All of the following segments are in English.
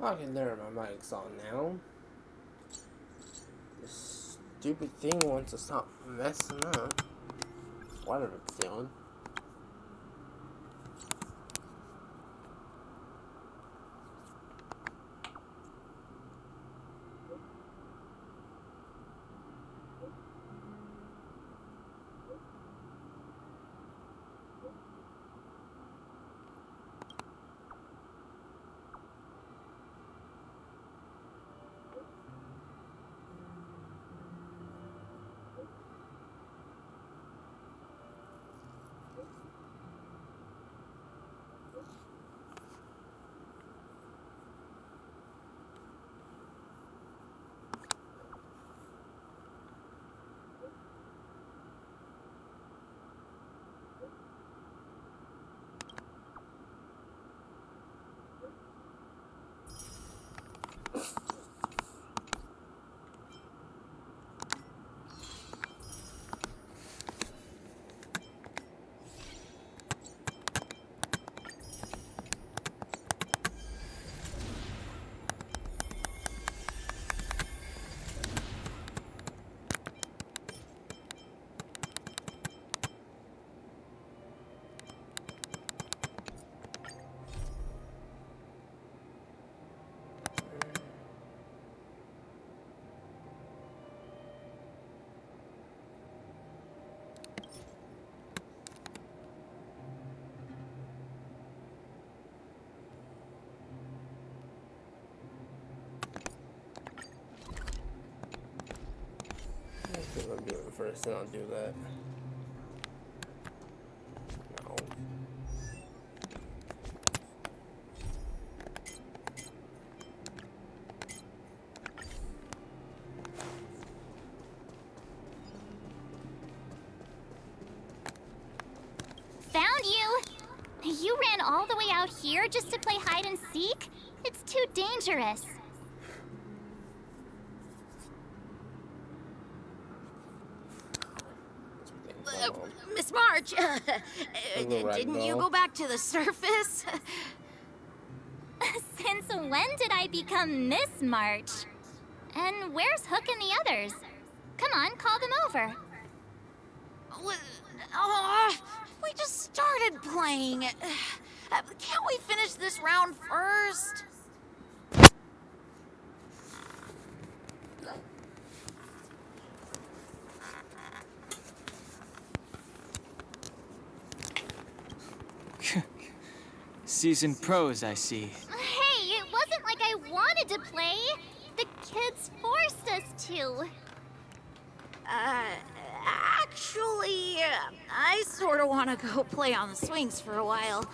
Okay, there, my mic's on now. This stupid thing wants to stop messing up. Whatever it's doing. If I'm doing it first, then I'll do that. No. Found you! You ran all the way out here just to play hide and seek? It's too dangerous. Miss March, didn't you go back to the surface? Since when did I become Miss March? And where's Hook and the others? Come on, call them over. We just started playing. Can't we finish this round first? Seasoned pros, I see. Hey, it wasn't like I wanted to play. The kids forced us to. Actually, I sort of want to go play on the swings for a while.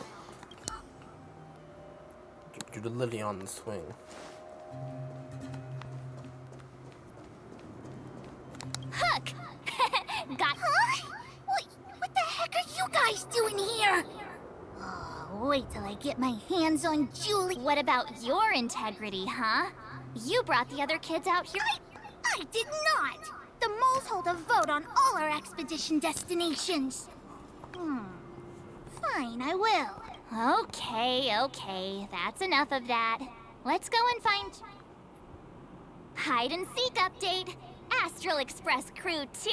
Do the lily on the swing. Hook! Got... Huh? What the heck are you guys doing here? Oh, wait till I get my hands on Julie. What about your integrity, huh? You brought the other kids out here. I did not! The moles hold a vote on all our expedition destinations. Fine, I will. Okay. That's enough of that. Let's go and find... Hide and seek update. Astral Express Crew 2.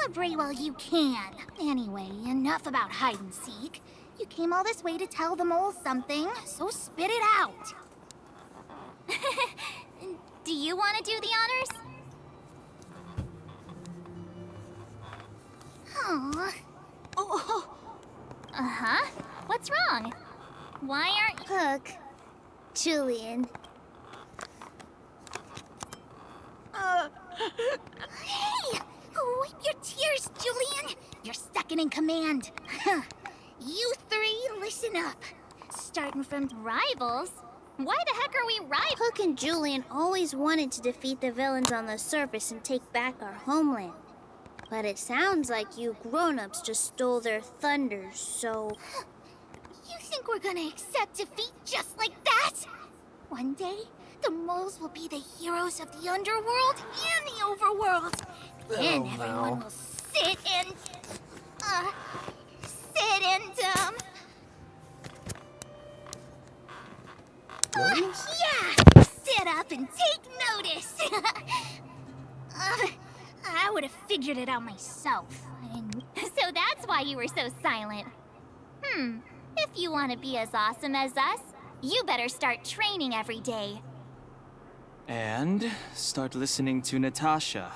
Celebrate while you can. Anyway, enough about hide and seek. You came all this way to tell the moles something, so spit it out. Do you want to do the honors? Aww. Oh. Uh-huh. What's wrong? Why aren't you... Hook. Julian. Hey! Wipe your tears, Julian! You're second in command. You three, listen up. Starting from rivals? Why the heck are we rivals? Hook and Julian always wanted to defeat the villains on the surface and take back our homeland. But it sounds like you grown-ups just stole their thunder, so... You think we're gonna accept defeat just like that? One day, the moles will be the heroes of the underworld and the overworld. Then everyone will sit and... Notice? Yeah! Sit up and take notice! I would have figured it out myself. So that's why you were so silent. If you want to be as awesome as us, you better start training every day. And start listening to Natasha.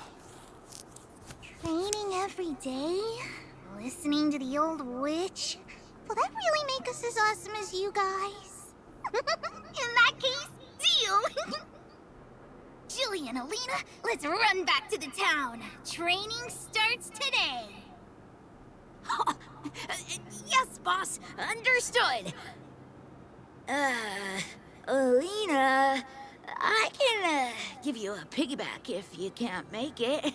Training every day? Listening to the old witch? Will that really make us as awesome as you guys? In that case, deal! Jilly and Alina, let's run back to the town. Training starts today. Yes, boss. Understood. Alina, I can give you a piggyback if you can't make it.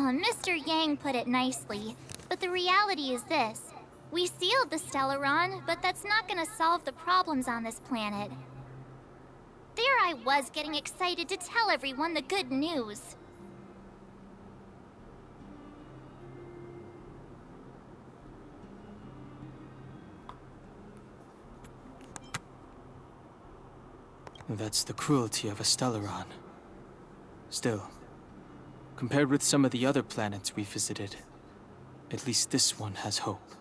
Mr. Yang put it nicely, but the reality is this. We sealed the Stellaron, but that's not gonna solve the problems on this planet. There I was getting excited to tell everyone the good news. That's the cruelty of a Stellaron. Still, compared with some of the other planets we visited, at least this one has hope.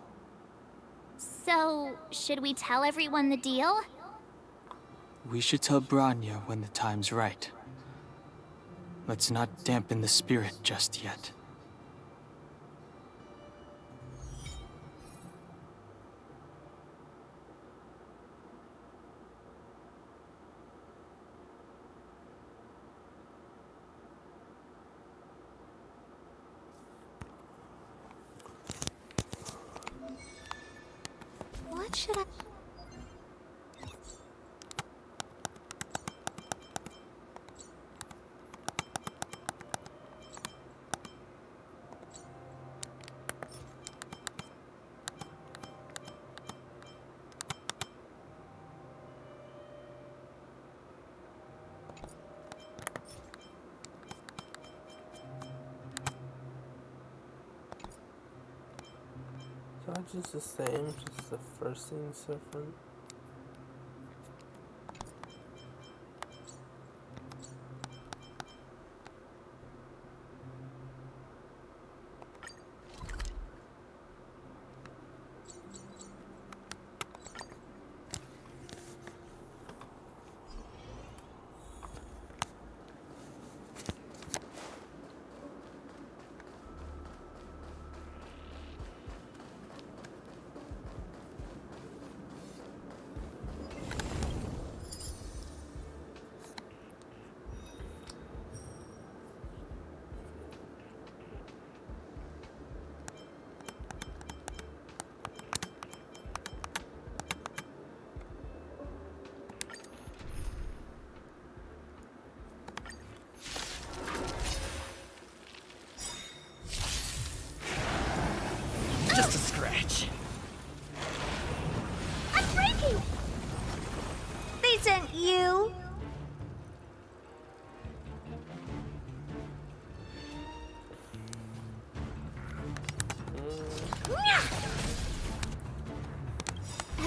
So, should we tell everyone the deal? We should tell Branya when the time's right. Let's not dampen the spirit just yet. What should I... Charges the same, just the first thing's different.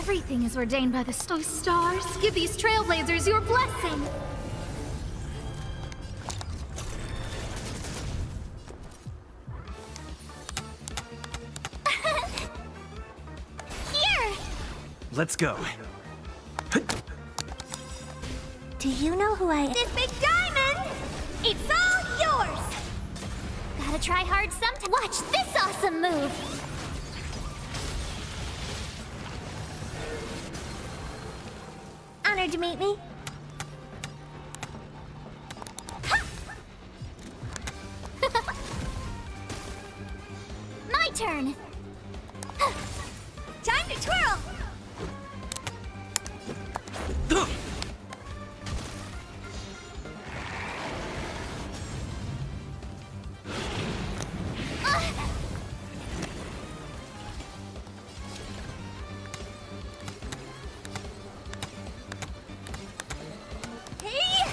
Everything is ordained by the stars. Give these trailblazers your blessing. Here! Let's go. Do you know who I am? This big diamond! It's all yours! Gotta try hard sometime. Watch this awesome move! Honored to meet me. My turn! Time to twirl! Hey!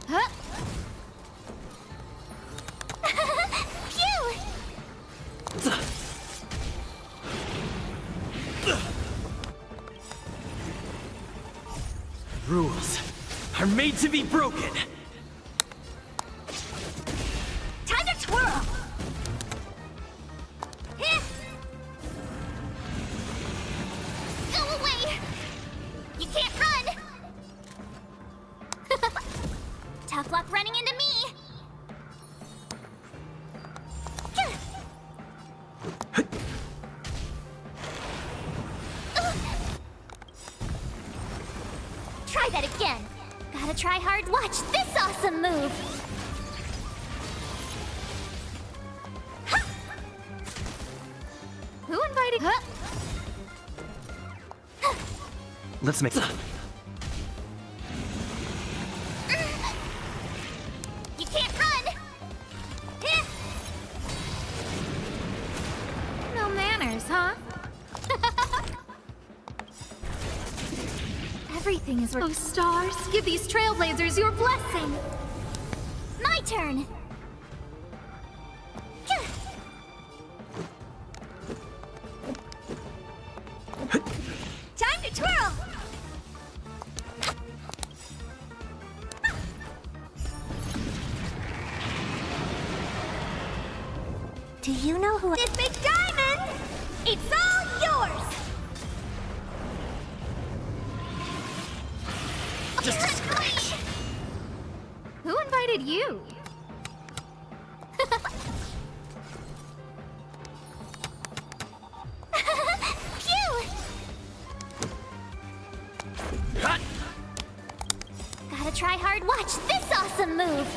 Huh? Phew! Rules are made to be broken. Time to twirl! Heh. Go away! You can't run! Tough luck running into me! Try that again! Gotta try hard. Watch this awesome move! Who invited? Huh? Let's make. You can't run! Eh. No manners, huh? Everything is worth. Oh, stars, give these trailblazers your blessing! My turn! Time to twirl! Do you know who I This big diamond! It's all yours! Just a scratch. Who invited you? Phew! Cut. Gotta try hard. Watch this awesome move!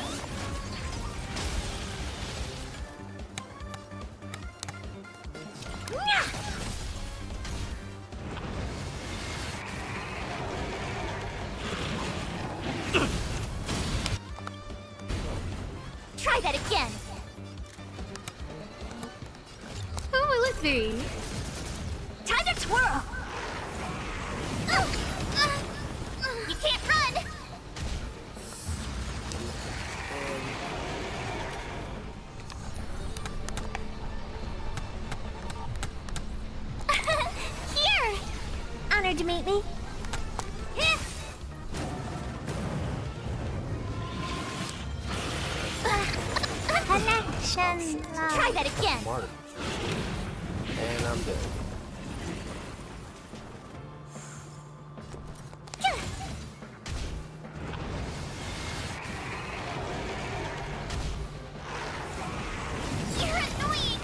Nyah! Try that again! Who will it be? Time to twirl! You can't run! Here! honored to meet me? Here! Connection. Try that again! Smart. And I'm dead. You're annoying!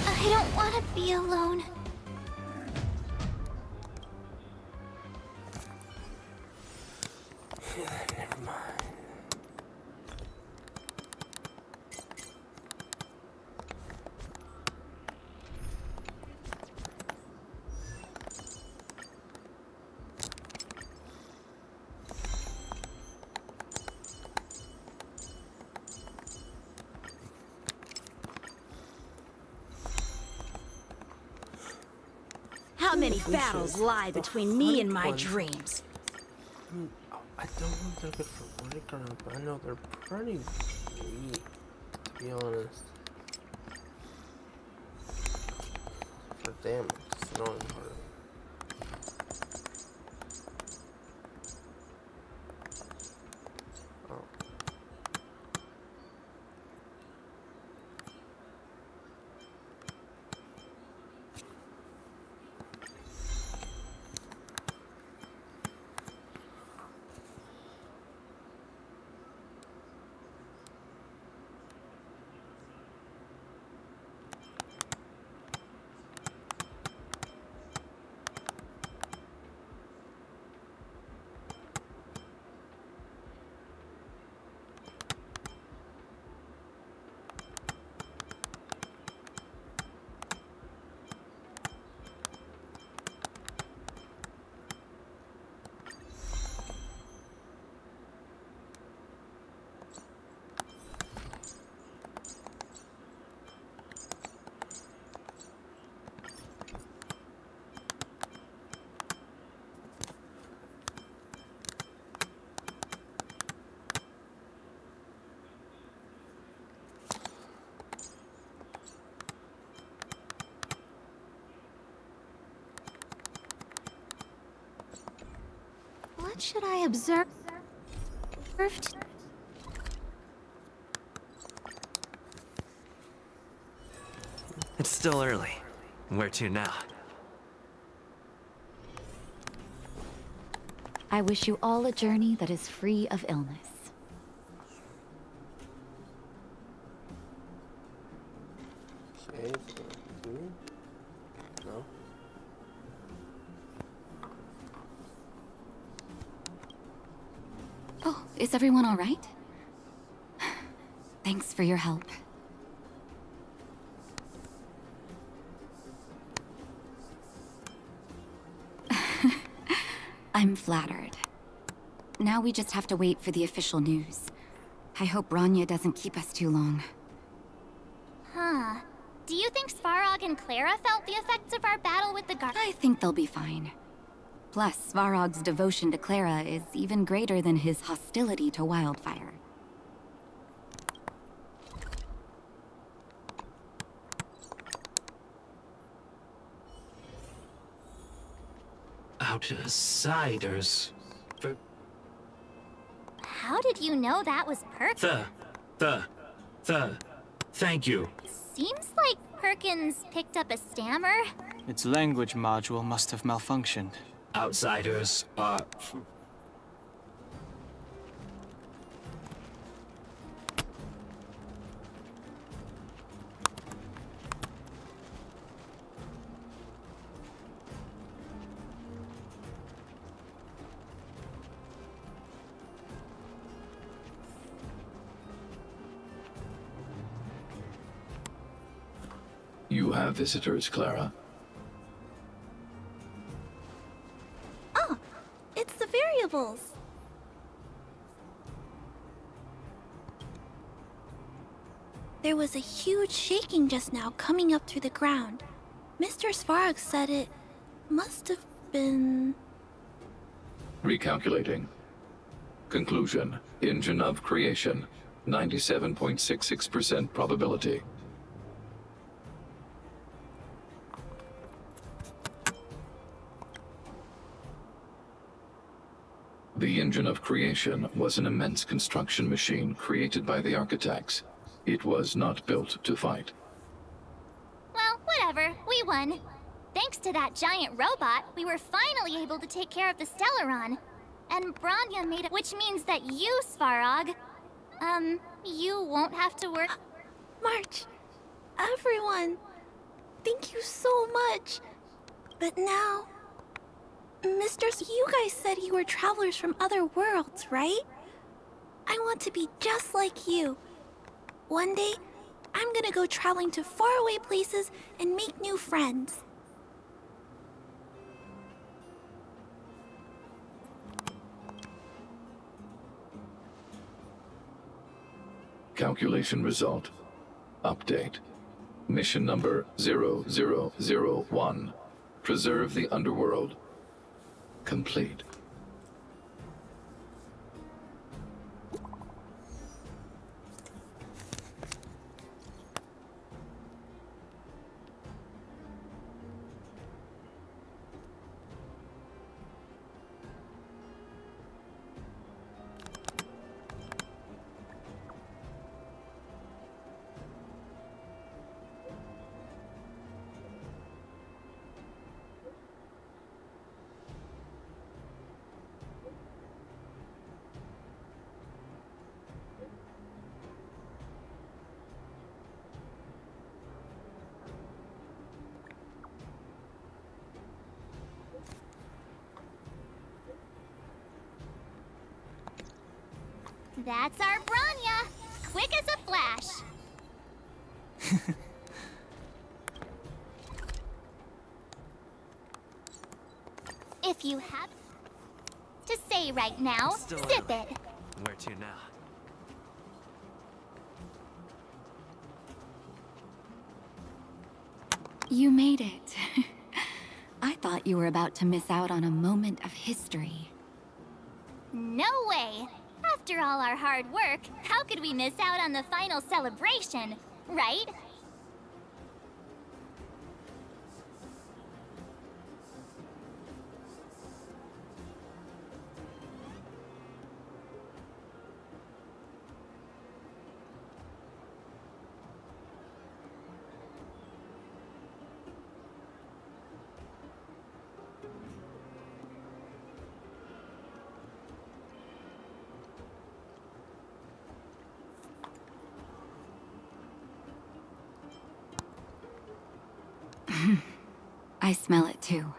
I don't want to be alone. Never mind. How many We battles should. lie The between me and my hunt one. dreams? I don't know if they're good for Honkai, but I know they're pretty neat, to be honest. But damn, it's throwing hard. What should I observe? It's still early. Where to now? I wish you all a journey that is free of illness. Okay, so me? No. Oh, is everyone all right? Thanks for your help. I'm flattered. Now we just have to wait for the official news. I hope Rania doesn't keep us too long. Huh. Do you think Svarog and Clara felt the effects of our battle with the guard? I think they'll be fine. Plus, Svarog's devotion to Clara is even greater than his hostility to Wildfire. Outsiders. How did you know that was Perkins? Thank you. Seems like Perkins picked up a stammer. Its language module must have malfunctioned. Outsiders are... You have visitors, Clara. Oh, it's the variables. There was a huge shaking just now coming up through the ground. Mr. Svarog said it must have been... Recalculating. Conclusion. Engine of creation. 97.66% probability. The engine of creation was an immense construction machine created by the architects. It was not built to fight. Well, whatever. We won. Thanks to that giant robot, we were finally able to take care of the Stellaron. And Branya made it, which means that you, Svarog, you won't have to work. March, everyone, thank you so much. But now... you guys said you were travelers from other worlds, right? I want to be just like you. One day, I'm gonna go traveling to faraway places and make new friends. Calculation result. Update. Mission number 0001. Preserve the underworld. Complete. That's our Branya. Quick as a flash. If you have to say right now, Still zip early. it. Where to now? You made it. I thought you were about to miss out on a moment of history. No way! After all our hard work, how could we miss out on the final celebration, right? I smell it too.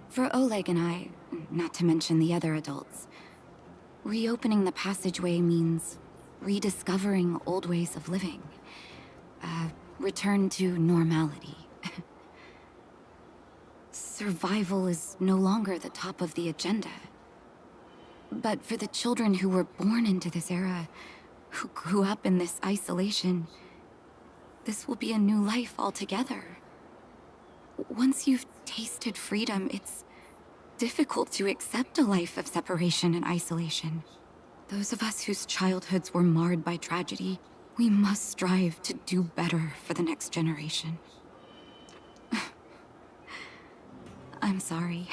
For Oleg and I, not to mention the other adults, reopening the passageway means rediscovering old ways of living. Return to normality. Survival is no longer the top of the agenda. But for the children who were born into this era, who grew up in this isolation, this will be a new life altogether. Once you've tasted freedom, it's difficult to accept a life of separation and isolation. Those of us whose childhoods were marred by tragedy, we must strive to do better for the next generation. I'm sorry.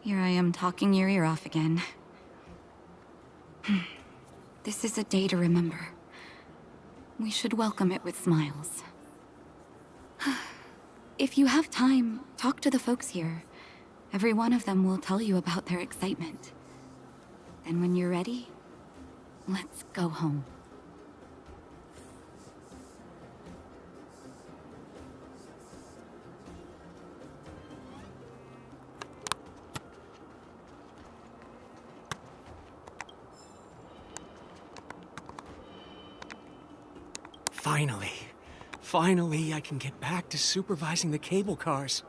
Here I am talking your ear off again. This is a day to remember. We should welcome it with smiles. If you have time, talk to the folks here. Every one of them will tell you about their excitement. Then when you're ready, let's go home. Finally, I can get back to supervising the cable cars.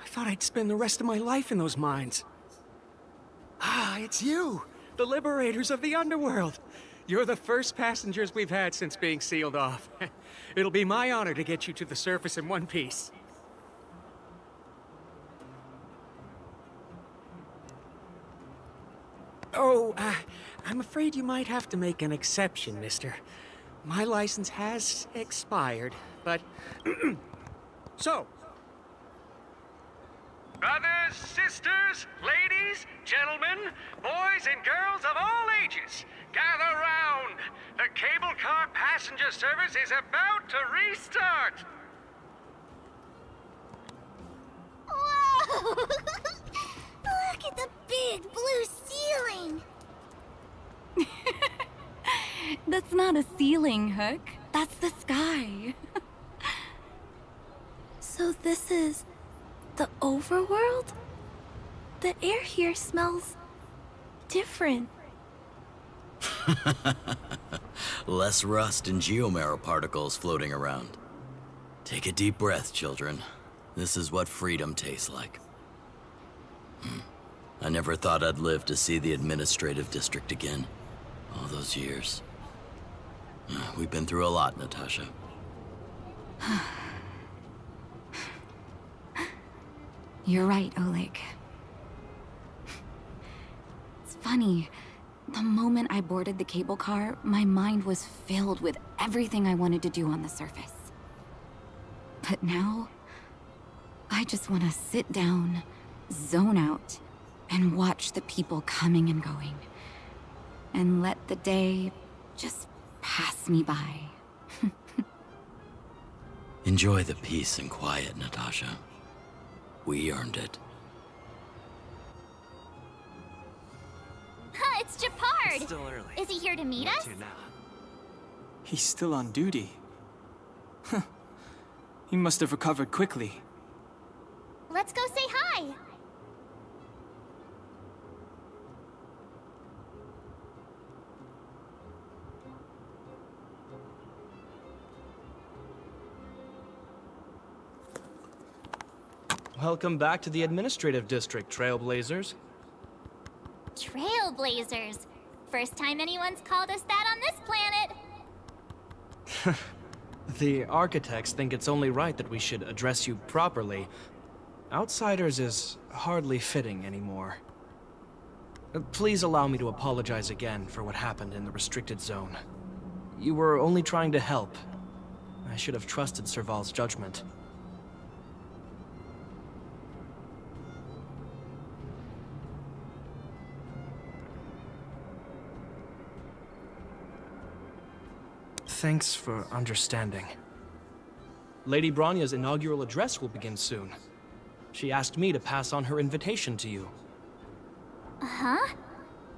I thought I'd spend the rest of my life in those mines. Ah, it's you, the liberators of the underworld. You're the first passengers we've had since being sealed off. It'll be my honor to get you to the surface in one piece. Oh, I'm afraid you might have to make an exception, mister. My license has expired, but... So... Brothers, sisters, ladies, gentlemen, boys and girls of all ages, gather round. The cable car passenger service is about to restart. Whoa! Look at the big blue ceiling! That's not a ceiling, Hook. That's the sky. So this is the overworld? The air here smells different. Less rust and geomarrow particles floating around. Take a deep breath, children. This is what freedom tastes like. I never thought I'd live to see the administrative district again. All those years. We've been through a lot, Natasha. You're right, Oleg. It's funny. The moment I boarded the cable car, my mind was filled with everything I wanted to do on the surface. But now, I just want to sit down, zone out, and watch the people coming and going. And let the day just pass me by. Enjoy the peace and quiet, Natasha. We earned it. It's Japard! It's still early. Is he here to meet Where us? to now? He's still on duty. Huh. He must have recovered quickly. Let's go say hi! Welcome back to the administrative district, Trailblazers. Trailblazers. First time anyone's called us that on this planet. The architects think it's only right that we should address you properly. Outsiders is hardly fitting anymore. Please allow me to apologize again for what happened in the restricted zone. You were only trying to help. I should have trusted Serval's judgment. Thanks for understanding. Lady Bronya's inaugural address will begin soon. She asked me to pass on her invitation to you. Huh?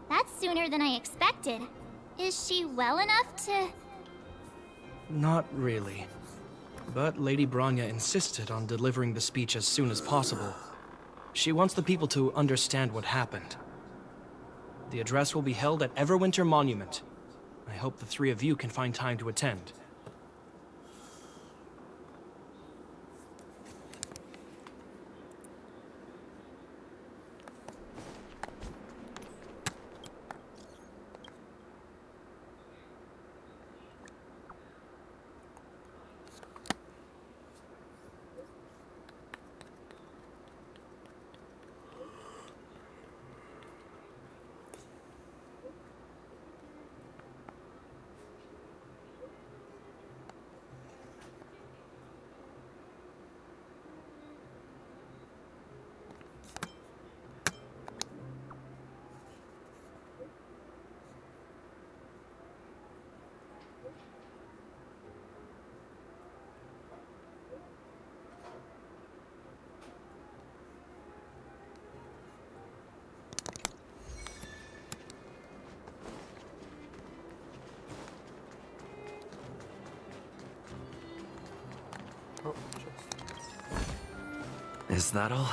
That's sooner than I expected. Is she well enough to... Not really. But Lady Bronya insisted on delivering the speech as soon as possible. She wants the people to understand what happened. The address will be held at Everwinter Monument. I hope the three of you can find time to attend. Is that all?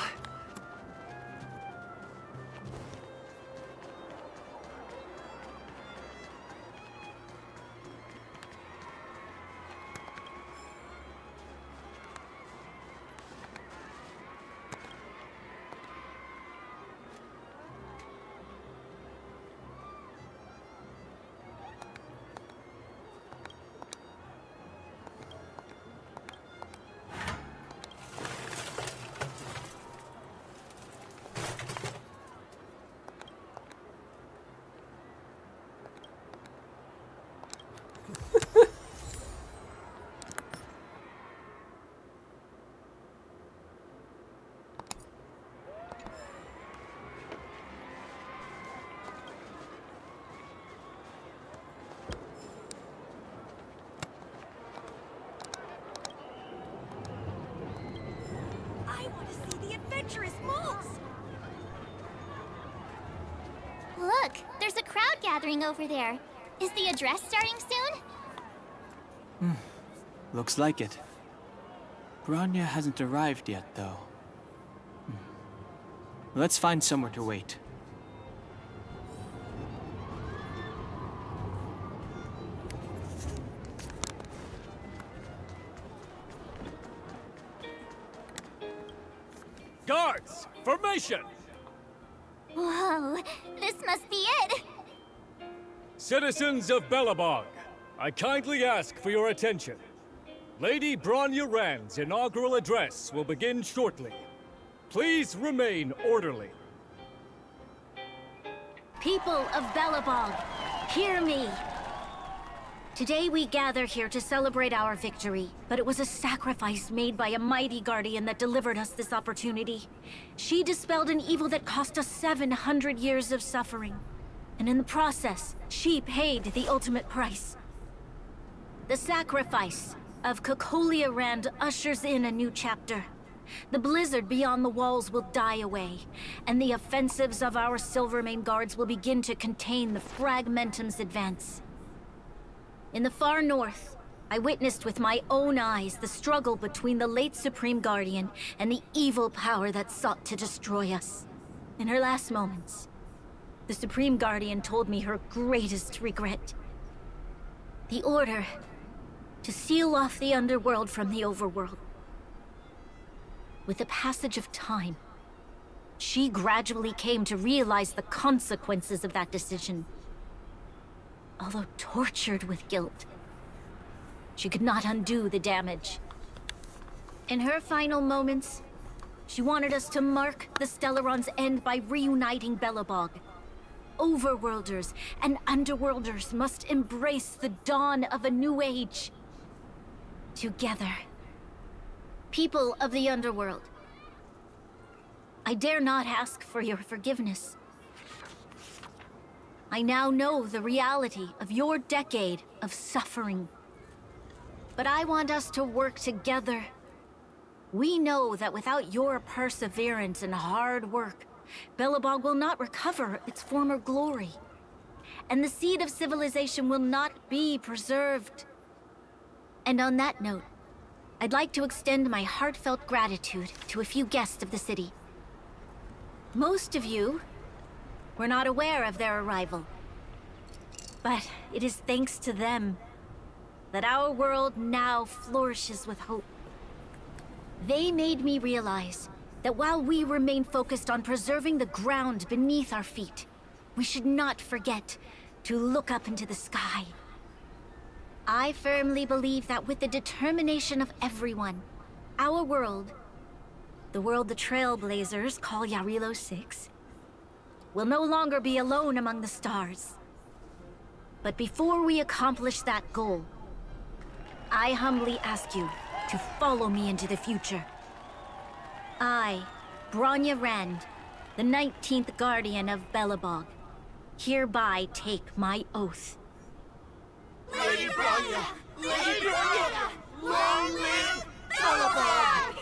Look, there's a crowd gathering over there. Is the address starting soon? Looks like it. Bronya hasn't arrived yet, though. Let's find somewhere to wait. Guards, formation! Whoa, this must be it! Citizens of Belobog, I kindly ask for your attention. Lady Bronya Rand's inaugural address will begin shortly. Please remain orderly. People of Belobog, hear me. Today we gather here to celebrate our victory, but it was a sacrifice made by a mighty guardian that delivered us this opportunity. She dispelled an evil that cost us 700 years of suffering. And in the process, she paid the ultimate price. The sacrifice of Cocolia Rand ushers in a new chapter. The blizzard beyond the walls will die away, and the offensives of our Silvermane guards will begin to contain the Fragmentum's advance. In the far north, I witnessed with my own eyes the struggle between the late Supreme Guardian and the evil power that sought to destroy us. In her last moments, the Supreme Guardian told me her greatest regret. The order to seal off the underworld from the overworld. With the passage of time, she gradually came to realize the consequences of that decision. Although tortured with guilt, she could not undo the damage. In her final moments, she wanted us to mark the Stellaron's end by reuniting Belobog. Overworlders and Underworlders must embrace the dawn of a new age. Together. People of the Underworld, I dare not ask for your forgiveness. I now know the reality of your decade of suffering. But I want us to work together. We know that without your perseverance and hard work, Belobog will not recover its former glory. And the seed of civilization will not be preserved. And on that note, I'd like to extend my heartfelt gratitude to a few guests of the city. Most of you were not aware of their arrival. But it is thanks to them that our world now flourishes with hope. They made me realize that while we remain focused on preserving the ground beneath our feet, we should not forget to look up into the sky. I firmly believe that with the determination of everyone, our world, the world the Trailblazers call Yarilo 6, will no longer be alone among the stars. But before we accomplish that goal, I humbly ask you to follow me into the future. I, Bronya Rand, the 19th Guardian of Belobog, hereby take my oath. Lady Bronya! Lady Bronya! Long live Belobog!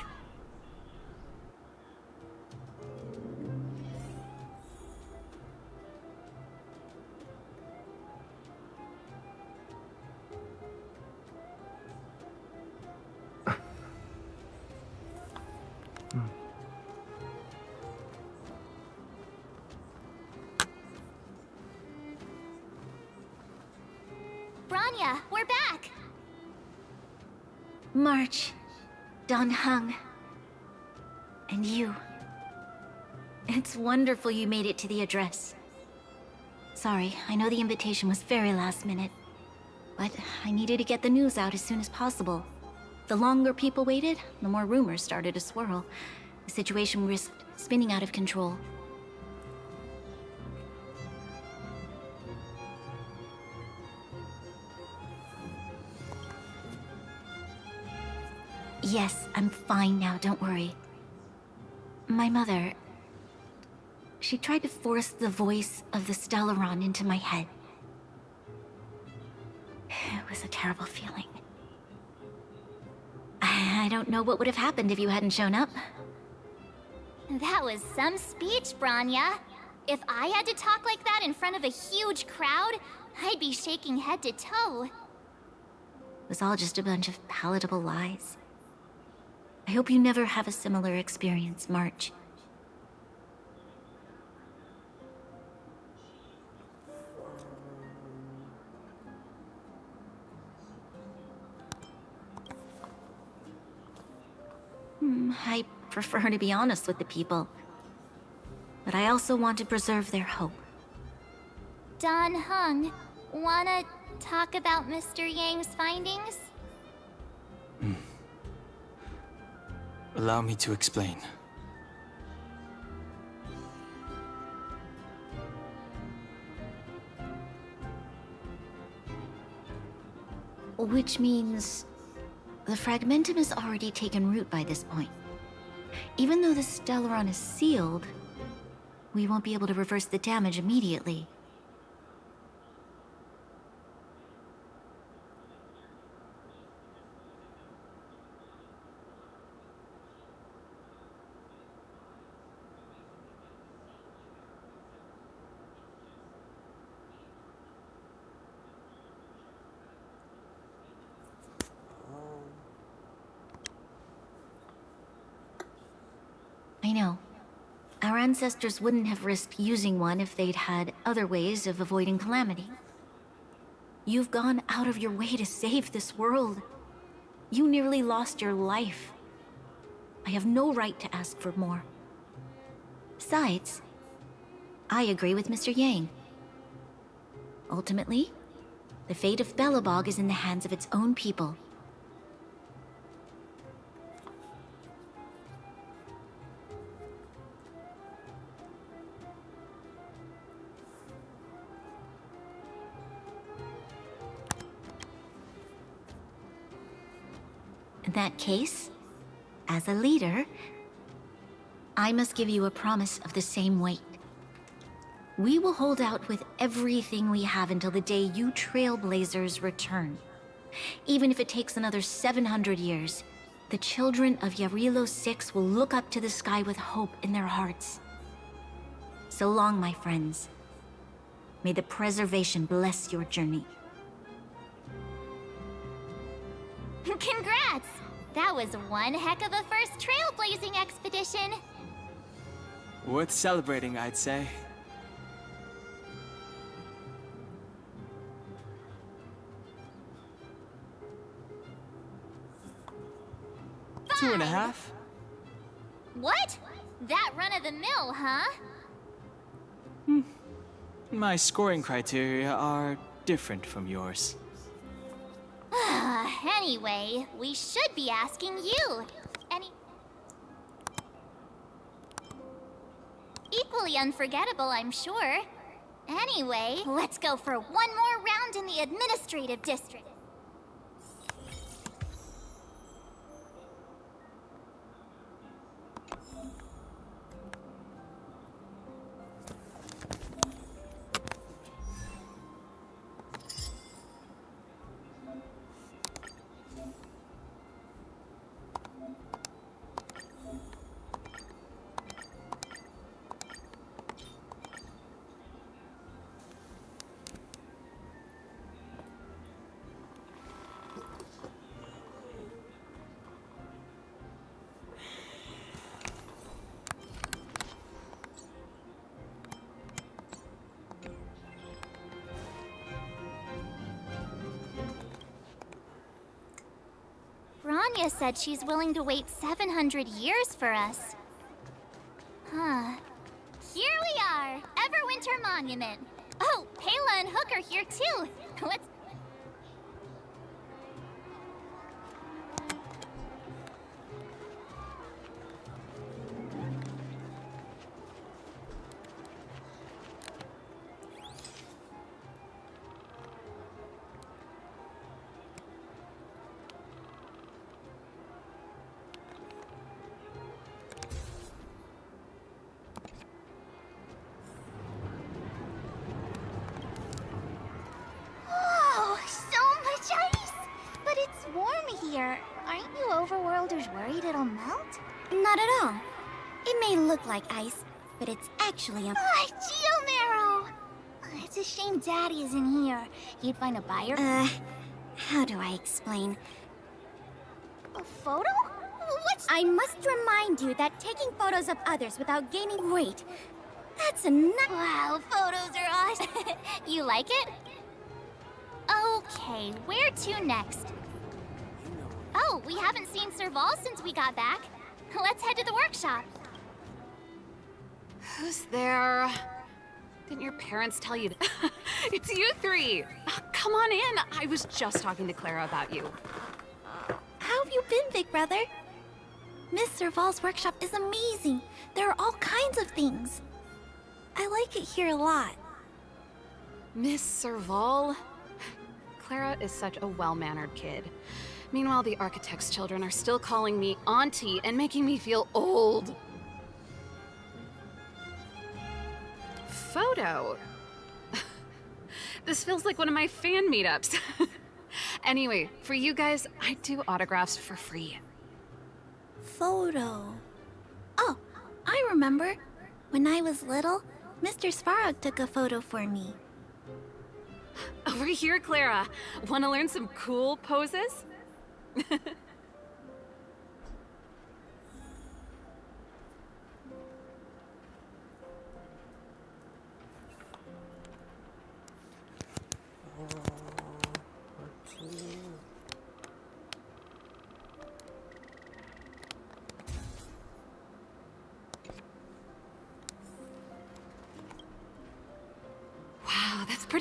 Bronya, we're back! March, Don Hung, and you. It's wonderful you made it to the address. Sorry, I know the invitation was very last minute, but I needed to get the news out as soon as possible. The longer people waited, the more rumors started to swirl. The situation risked spinning out of control. Yes, I'm fine now, don't worry. My mother... she tried to force the voice of the Stellaron into my head. It was a terrible feeling. I don't know what would have happened if you hadn't shown up. That was some speech, Bronya. If I had to talk like that in front of a huge crowd, I'd be shaking head to toe. It was all just a bunch of palatable lies. I hope you never have a similar experience, March. I prefer to be honest with the people. But I also want to preserve their hope. Don Hung, wanna talk about Mr. Yang's findings? Allow me to explain. Which means... the Fragmentum has already taken root by this point. Even though the Stellaron is sealed, we won't be able to reverse the damage immediately. I know. Our ancestors wouldn't have risked using one if they'd had other ways of avoiding calamity. You've gone out of your way to save this world. You nearly lost your life. I have no right to ask for more. Besides, I agree with Mr. Yang. Ultimately, the fate of Belobog is in the hands of its own people. In that case, as a leader, I must give you a promise of the same weight. We will hold out with everything we have until the day you Trailblazers return. Even if it takes another 700 years, the children of Yarilo 6 will look up to the sky with hope in their hearts. So long, my friends. May the preservation bless your journey. Congrats! That was one heck of a first trailblazing expedition. Worth celebrating, I'd say. Fine. 2.5? What? That run of the mill, huh? My scoring criteria are different from yours. Anyway, we should be asking you. Equally unforgettable, I'm sure. Anyway, let's go for one more round in the administrative district. Rania said she's willing to wait 700 years for us. Huh. Here we are, Everwinter Monument. Oh, Pela and Hook are here too. Let's... Whoa, so much ice! But it's warm here. Aren't you overworlders worried it'll melt? Not at all. It may look like ice, but it's actually a... Geomero! It's a shame Daddy isn't here. He'd find a buyer. How do I explain? A photo? What's... I must remind you that taking photos of others without gaining weight, that's a nut... Wow, photos are awesome. You like it? Okay, where to next? Oh, we haven't seen Serval since we got back. Let's head to the workshop. Who's there? Didn't your parents tell you to... It's you three! Come on in! I was just talking to Clara about you. How have you been, big brother? Miss Serval's workshop is amazing. There are all kinds of things. I like it here a lot. Miss Serval? Clara is such a well-mannered kid. Meanwhile, the architect's children are still calling me auntie and making me feel old. Photo? This feels like one of my fan meetups. Anyway, for you guys, I do autographs for free. Photo. Oh, I remember. When I was little, Mr. Svarog took a photo for me. Over here, Clara. Want to learn some cool poses?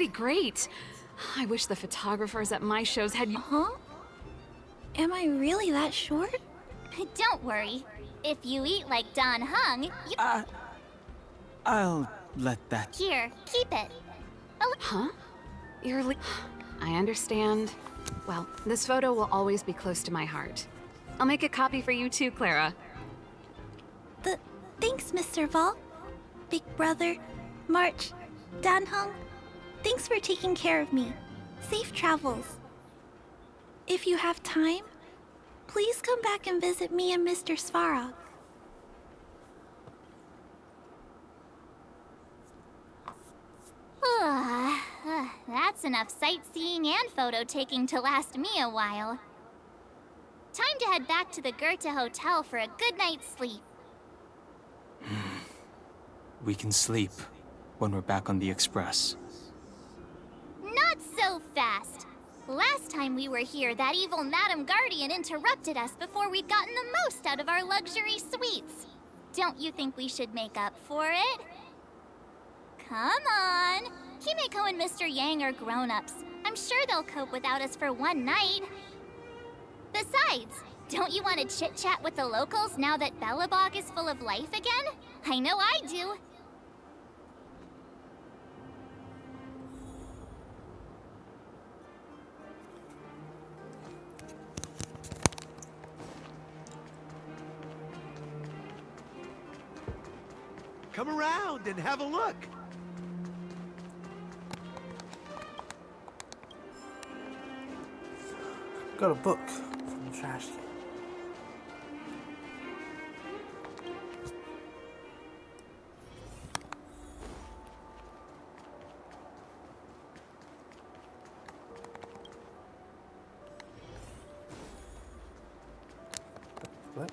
pretty great. I wish the photographers at my shows had... Huh? Am I really that short? Don't worry. If you eat like Don Hung, you... I'll let that... Here, keep it. Huh? I understand. Well, this photo will always be close to my heart. I'll make a copy for you too, Clara. Thanks, Mr. Vol. Big Brother, March, Dan Hung. Thanks for taking care of me. Safe travels. If you have time, please come back and visit me and Mr. Svarog. That's enough sightseeing and photo taking to last me a while. Time to head back to the Goethe Hotel for a good night's sleep. We can sleep when we're back on the Express. Not so fast. Last time we were here, that evil Madam Guardian interrupted us before we'd gotten the most out of our luxury suites. Don't you think we should make up for it? Come on. Kimiko and Mr. Yang are grown-ups. I'm sure they'll cope without us for one night. Besides, don't you want to chit-chat with the locals now that Belobog is full of life again? I know I do. Come around and have a look. Got a book from the trash can. What?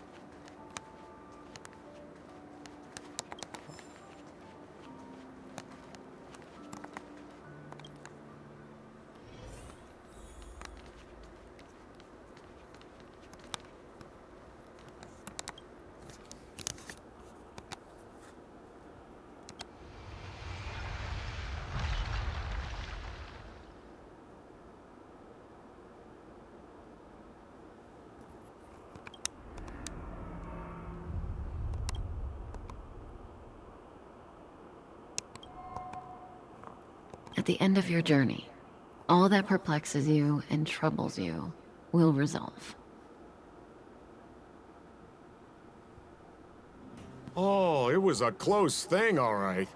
At the end of your journey, all that perplexes you and troubles you will resolve. Oh, it was a close thing, all right.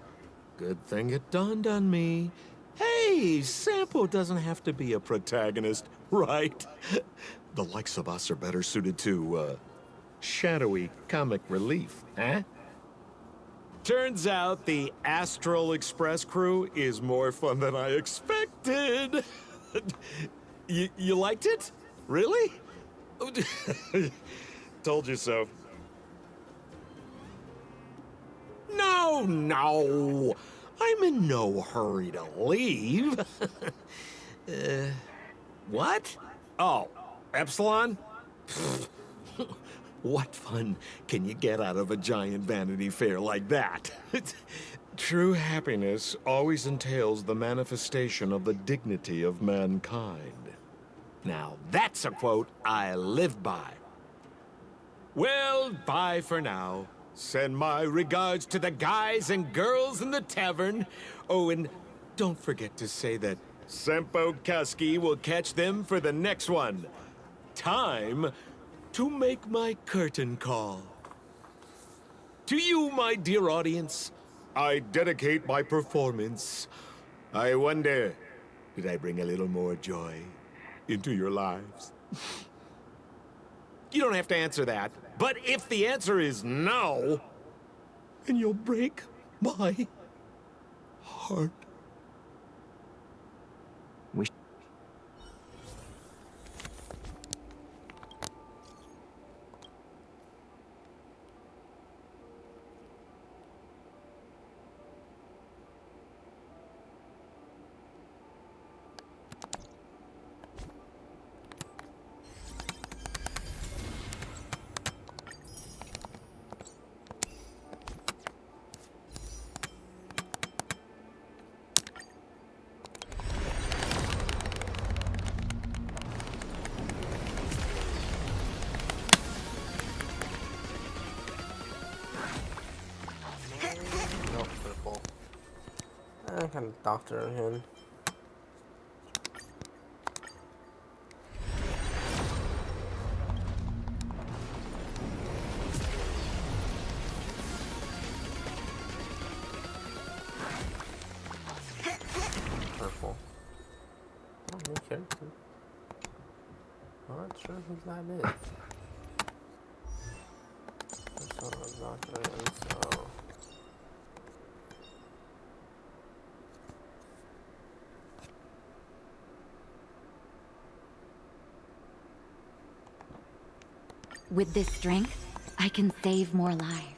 Good thing it dawned on me. Hey, Sampo doesn't have to be a protagonist, right? The likes of us are better suited to, shadowy comic relief, huh? Turns out the Astral Express crew is more fun than I expected. You liked it? Really? Told you so. No. I'm in no hurry to leave. What? Oh, Epsilon? What fun can you get out of a giant Vanity Fair like that? True happiness always entails the manifestation of the dignity of mankind. Now, that's a quote I live by. Well, bye for now. Send my regards to the guys and girls in the tavern. Oh, and don't forget to say that Sempo Kaski will catch them for the next one. Time to make my curtain call. To you, my dear audience, I dedicate my performance. I wonder, did I bring a little more joy into your lives? You don't have to answer that, but if the answer is no, then you'll break my heart. find a doctor again. Purple. Oh, new character. Not sure who that is. Persona doctor again, so. With this strength, I can save more lives.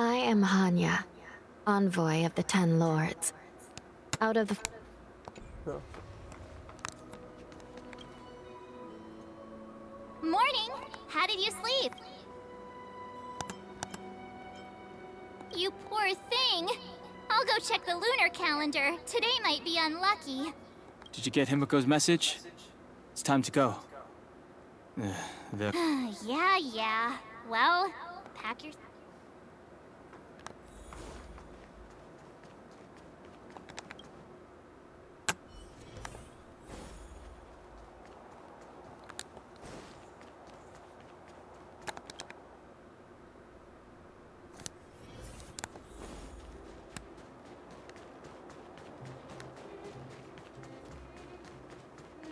I am Hanya, envoy of the Ten Lords. Out of the... Morning! How did you sleep? You poor thing! I'll go check the lunar calendar. Today might be unlucky. Did you get Himiko's message? It's time to go. Yeah. Well, pack your...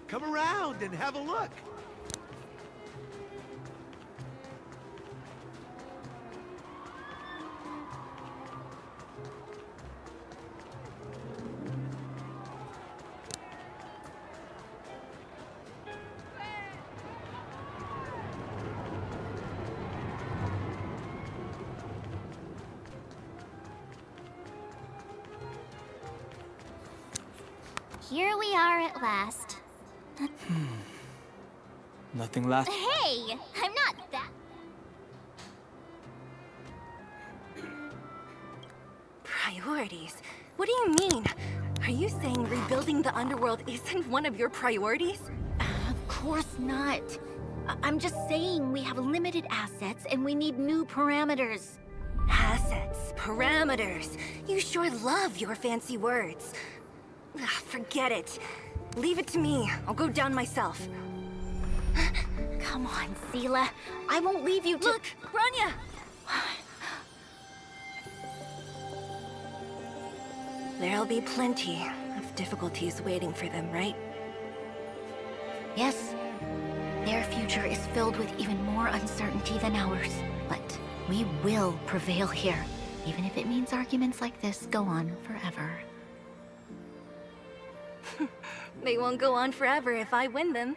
Come around and have a look. Here we are at last. Nothing left. Hey! I'm not that... Priorities? What do you mean? Are you saying rebuilding the underworld isn't one of your priorities? Of course not. I'm just saying we have limited assets and we need new parameters. Assets, parameters. You sure love your fancy words. Ugh, forget it. Leave it to me. I'll go down myself. Come on, Seela. I won't leave you to— Look, Rania! There'll be plenty of difficulties waiting for them, right? Yes. Their future is filled with even more uncertainty than ours. But we will prevail here, even if it means arguments like this go on forever. They won't go on forever if I win them.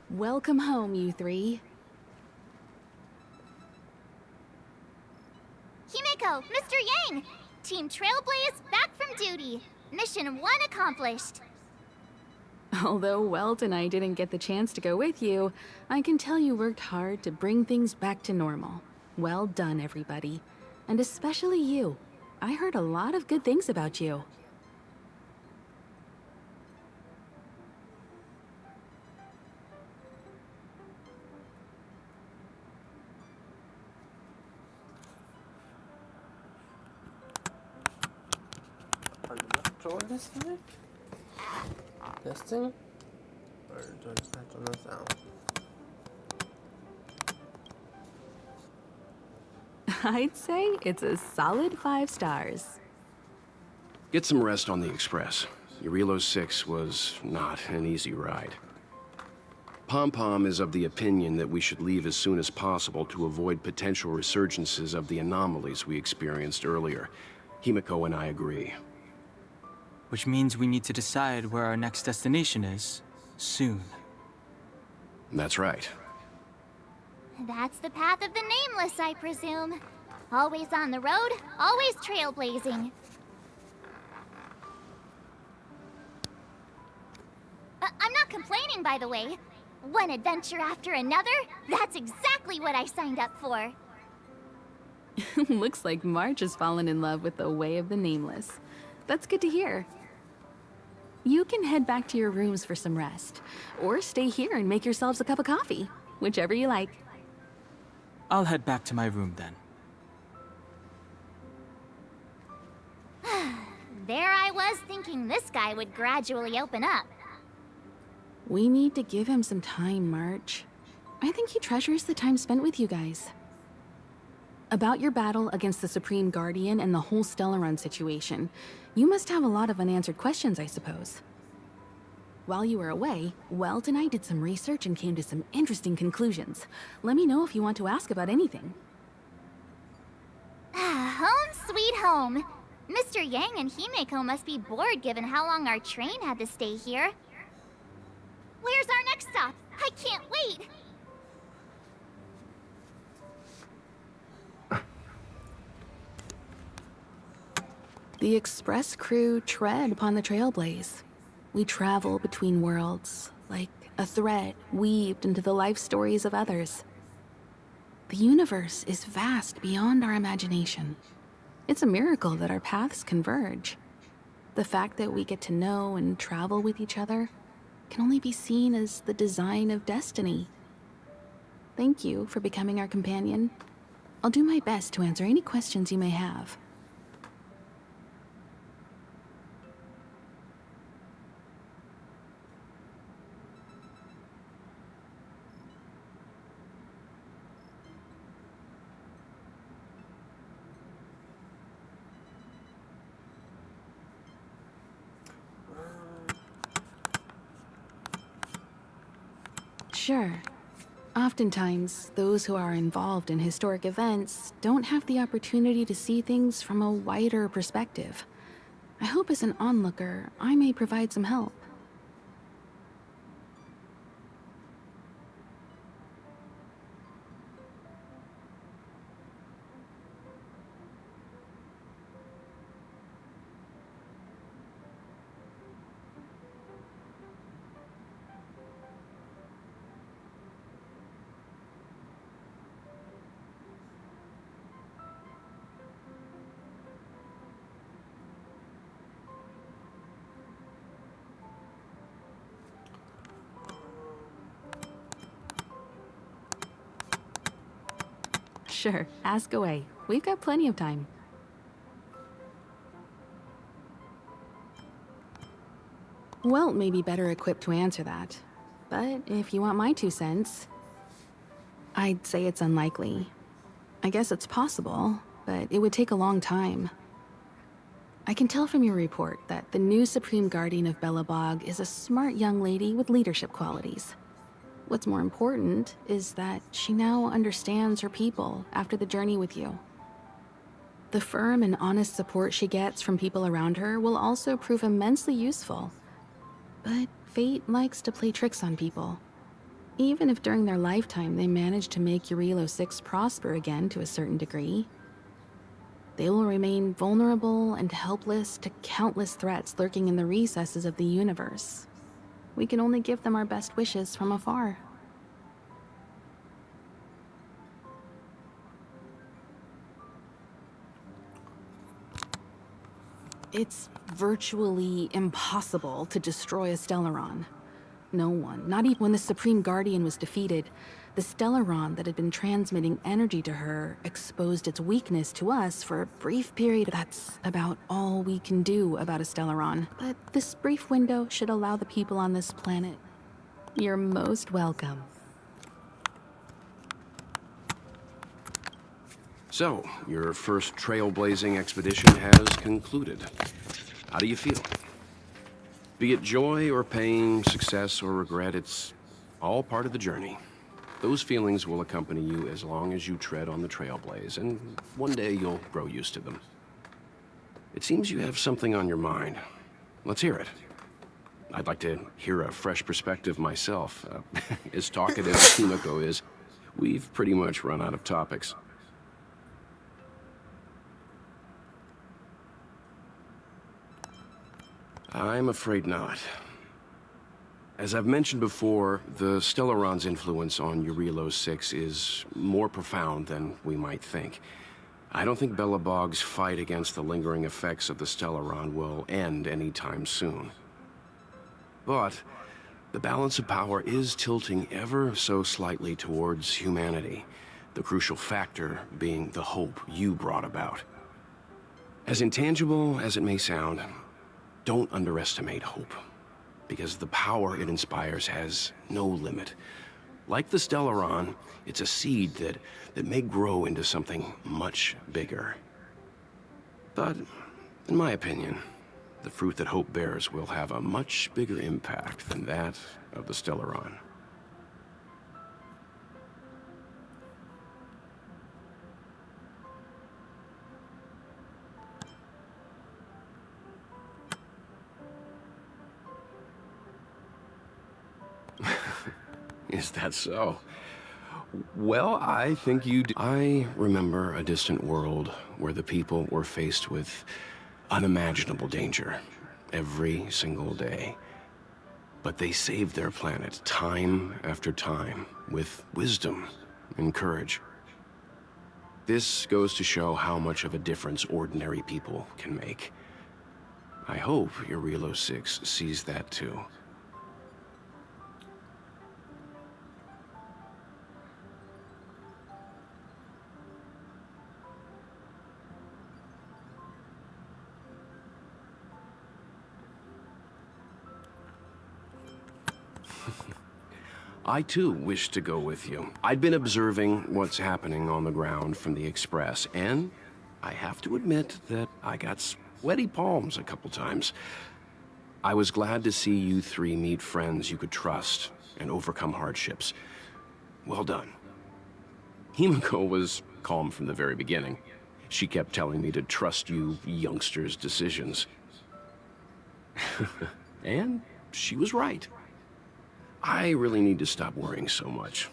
Welcome home, you three. Himiko, Mr. Yang! Team Trailblaze back from duty. Mission 1 accomplished. Although Welt and I didn't get the chance to go with you, I can tell you worked hard to bring things back to normal. Well done, everybody. And especially you. I heard a lot of good things about you. Control this thing? This thing? Or do I patch on this out? I'd say it's a solid 5 stars. Get some rest on the Express. Eurilo 6 was not an easy ride. Pom-Pom is of the opinion that we should leave as soon as possible to avoid potential resurgences of the anomalies we experienced earlier. Himiko and I agree. Which means we need to decide where our next destination is, soon. That's right. That's the path of the Nameless, I presume. Always on the road, always trailblazing. I'm not complaining, by the way. One adventure after another, that's exactly what I signed up for. Looks like March has fallen in love with the way of the Nameless. That's good to hear. You can head back to your rooms for some rest, or stay here and make yourselves a cup of coffee, whichever you like. I'll head back to my room then. There I was thinking this guy would gradually open up. We need to give him some time, March. I think he treasures the time spent with you guys. About your battle against the Supreme Guardian and the whole Stellaron situation, you must have a lot of unanswered questions, I suppose. While you were away, Welt and I did some research and came to some interesting conclusions. Let me know if you want to ask about anything. Home sweet home. Mr. Yang and Himeko must be bored given how long our train had to stay here. Where's our next stop? I can't wait! The Express crew tread upon the trailblaze. We travel between worlds, like a thread weaved into the life stories of others. The universe is vast beyond our imagination. It's a miracle that our paths converge. The fact that we get to know and travel with each other can only be seen as the design of destiny. Thank you for becoming our companion. I'll do my best to answer any questions you may have. Sure. Oftentimes, those who are involved in historic events don't have the opportunity to see things from a wider perspective. I hope as an onlooker, I may provide some help. Sure, ask away. We've got plenty of time. Welt may be better equipped to answer that, but if you want my 2 cents, I'd say it's unlikely. I guess it's possible, but it would take a long time. I can tell from your report that the new Supreme Guardian of Belobog is a smart young lady with leadership qualities. What's more important is that she now understands her people after the journey with you. The firm and honest support she gets from people around her will also prove immensely useful. But fate likes to play tricks on people. Even if during their lifetime they manage to make Eurilo 6 prosper again to a certain degree, they will remain vulnerable and helpless to countless threats lurking in the recesses of the universe. We can only give them our best wishes from afar. It's virtually impossible to destroy a Stellaron. No one, not even when the Supreme Guardian was defeated, the Stellaron that had been transmitting energy to her exposed its weakness to us for a brief period. That's about all we can do about a Stellaron. But this brief window should allow the people on this planet. You're most welcome. So, your first trailblazing expedition has concluded. How do you feel? Be it joy or pain, success or regret, it's all part of the journey. Those feelings will accompany you as long as you tread on the trailblaze, and one day you'll grow used to them. It seems you have something on your mind. Let's hear it. I'd like to hear a fresh perspective myself. As talkative as Himiko is, we've pretty much run out of topics. I'm afraid not. As I've mentioned before, the Stellaron's influence on Eurilo 6 is more profound than we might think. I don't think Belobog's fight against the lingering effects of the Stellaron will end anytime soon. But the balance of power is tilting ever so slightly towards humanity, the crucial factor being the hope you brought about. As intangible as it may sound, don't underestimate hope, because the power it inspires has no limit. Like the Stellaron, it's a seed that may grow into something much bigger. But, in my opinion, the fruit that hope bears will have a much bigger impact than that of the Stellaron. Is that so? Well, I think you do. I remember a distant world where the people were faced with unimaginable danger every single day. But they saved their planet time after time with wisdom and courage. This goes to show how much of a difference ordinary people can make. I hope Eurilo 6 sees that too. I too wish to go with you. I'd been observing what's happening on the ground from the Express, and I have to admit that I got sweaty palms a couple times. I was glad to see you three meet friends you could trust and overcome hardships. Well done. Himiko was calm from the very beginning. She kept telling me to trust you youngsters' decisions. And she was right. I really need to stop worrying so much.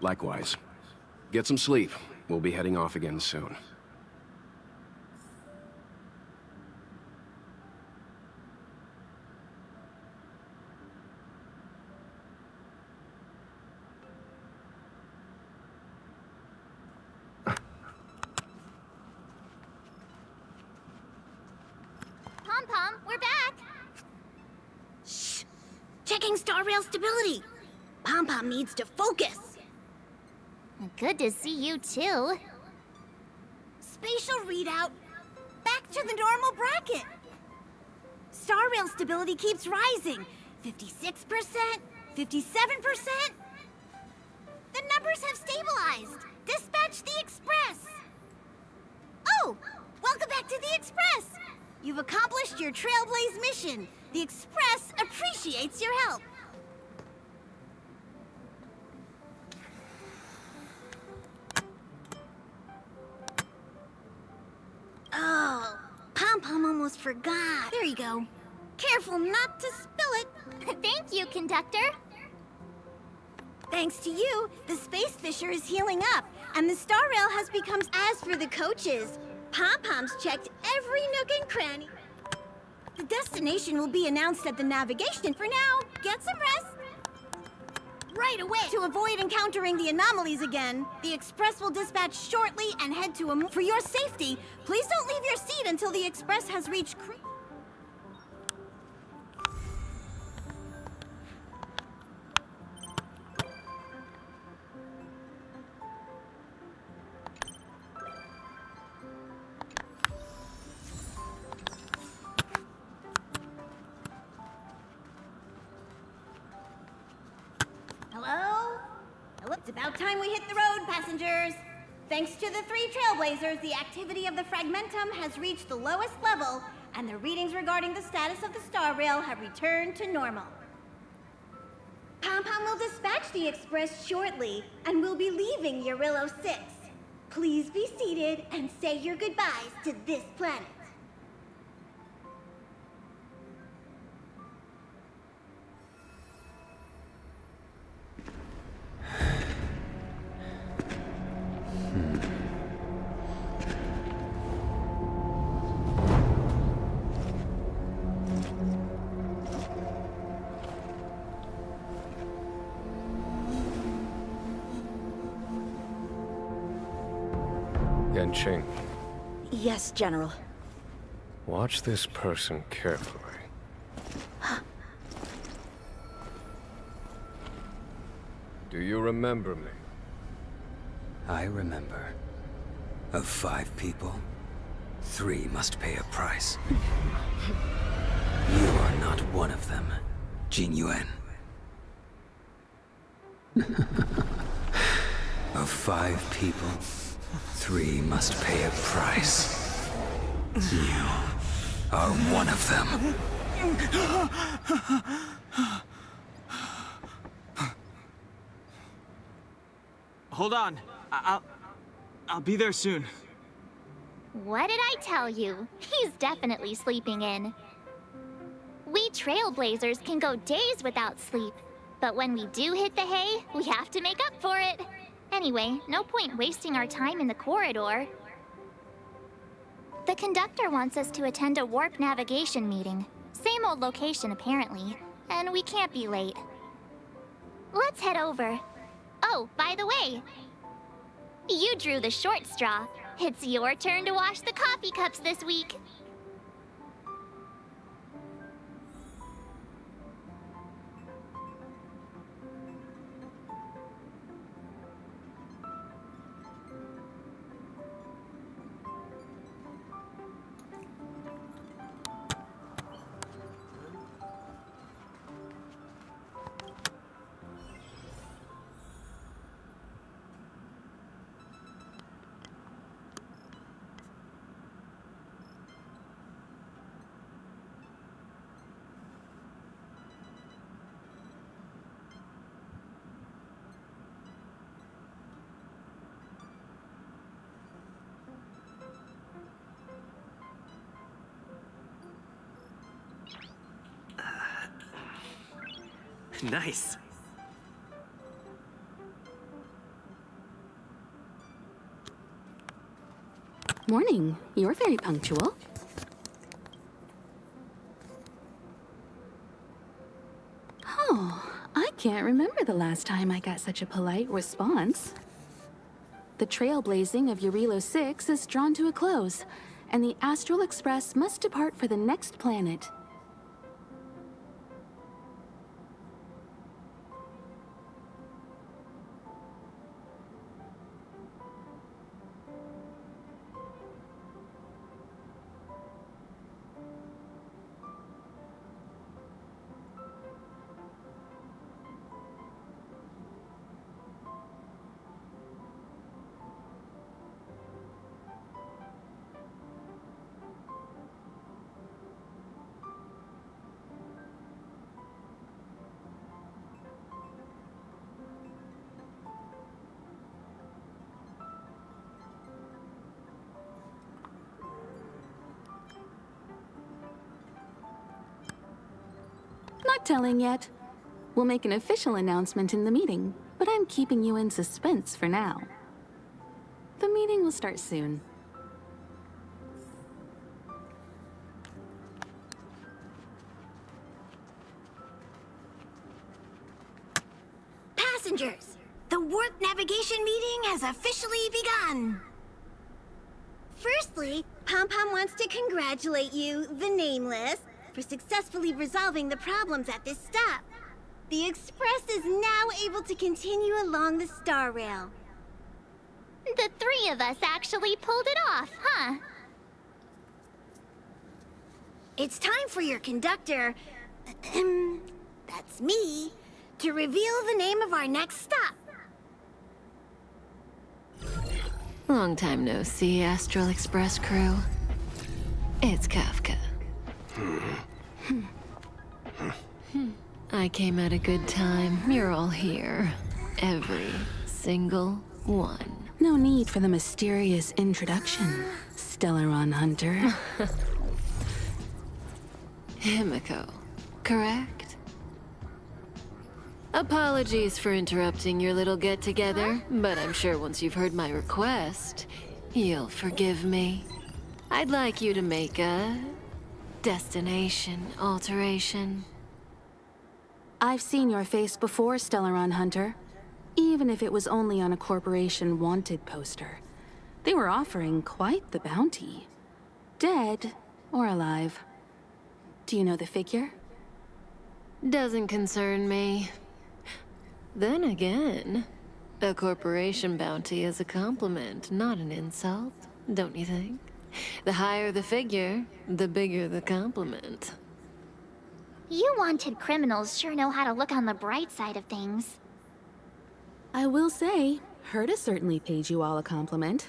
Likewise. Get some sleep. We'll be heading off again soon. Pom-Pom, we're back! Shh! Checking star rail stability! Pom-Pom needs to focus! Good to see you too. Spatial readout. Back to the normal bracket. Star rail stability keeps rising. 56%, 57%. The numbers have stabilized. Dispatch the Express. Oh, welcome back to the Express. You've accomplished your Trailblaze mission. The Express appreciates your help. Oh, Pom-Pom almost forgot. There you go. Careful not to spill it. Thank you, conductor. Thanks to you, the Space Fisher is healing up, and the Star Rail has become... As for the coaches, Pom-Pom's checked every nook and cranny. The destination will be announced at the navigation. For now, get some rest. right away! To avoid encountering the anomalies again, the Express will dispatch shortly and head to a... For your safety, please don't leave your seat until the Express has reached... Hello? Hello? It's about time we hit the road, passengers. Thanks to the 3 Trailblazers, the activity of the Fragmentum has reached the lowest level, and the readings regarding the status of the Star Rail have returned to normal. Pom-Pom will dispatch the Express shortly, and we'll be leaving Eurillo 6. Please be seated and say your goodbyes to this planet. Yanqing, Yes, General. watch this person carefully. Do you remember me? I remember. Of 5 people, 3 must pay a price. You are not one of them, Jin Yuan. Of 5 people, 3 must pay a price. You are one of them. Hold on. I'll be there soon. What did I tell you? He's definitely sleeping in. We Trailblazers can go days without sleep, but when we do hit the hay, we have to make up for it. Anyway, no point wasting our time in the corridor. The conductor wants us to attend a warp navigation meeting. Same old location, apparently, and we can't be late. Let's head over. Oh, by the way, you drew the short straw. It's your turn to wash the coffee cups this week. Nice. Morning. You're very punctual. Oh, I can't remember the last time I got such a polite response. The trailblazing of Eurillo 6 is drawn to a close, and the Astral Express must depart for the next planet. Not telling yet. We'll make an official announcement in the meeting, but I'm keeping you in suspense for now. The meeting will start soon. passengers. The warp navigation meeting has officially begun. Firstly, Pom Pom wants to congratulate you, the Nameless, for successfully resolving the problems at this stop. The Express is now able to continue along the Star Rail. The three of us actually pulled it off, huh? It's time for your conductor, that's me, to reveal the name of our next stop. Long time no see, Astral Express crew. It's Kafka. I came at a good time. You're all here. Every single one. No need for the mysterious introduction, Stellaron Hunter. Himiko, correct? Apologies for interrupting your little get-together, but I'm sure once you've heard my request, you'll forgive me. I'd like you to make a destination alteration. I've seen your face before, Stellaron Hunter. Even if it was only on a corporation wanted poster. They were offering quite the bounty. Dead or alive. Do you know the figure? Doesn't concern me. Then again, a corporation bounty is a compliment, not an insult, don't you think? The higher the figure, the bigger the compliment. You wanted criminals sure know how to look on the bright side of things. I will say, Herta certainly paid you all a compliment.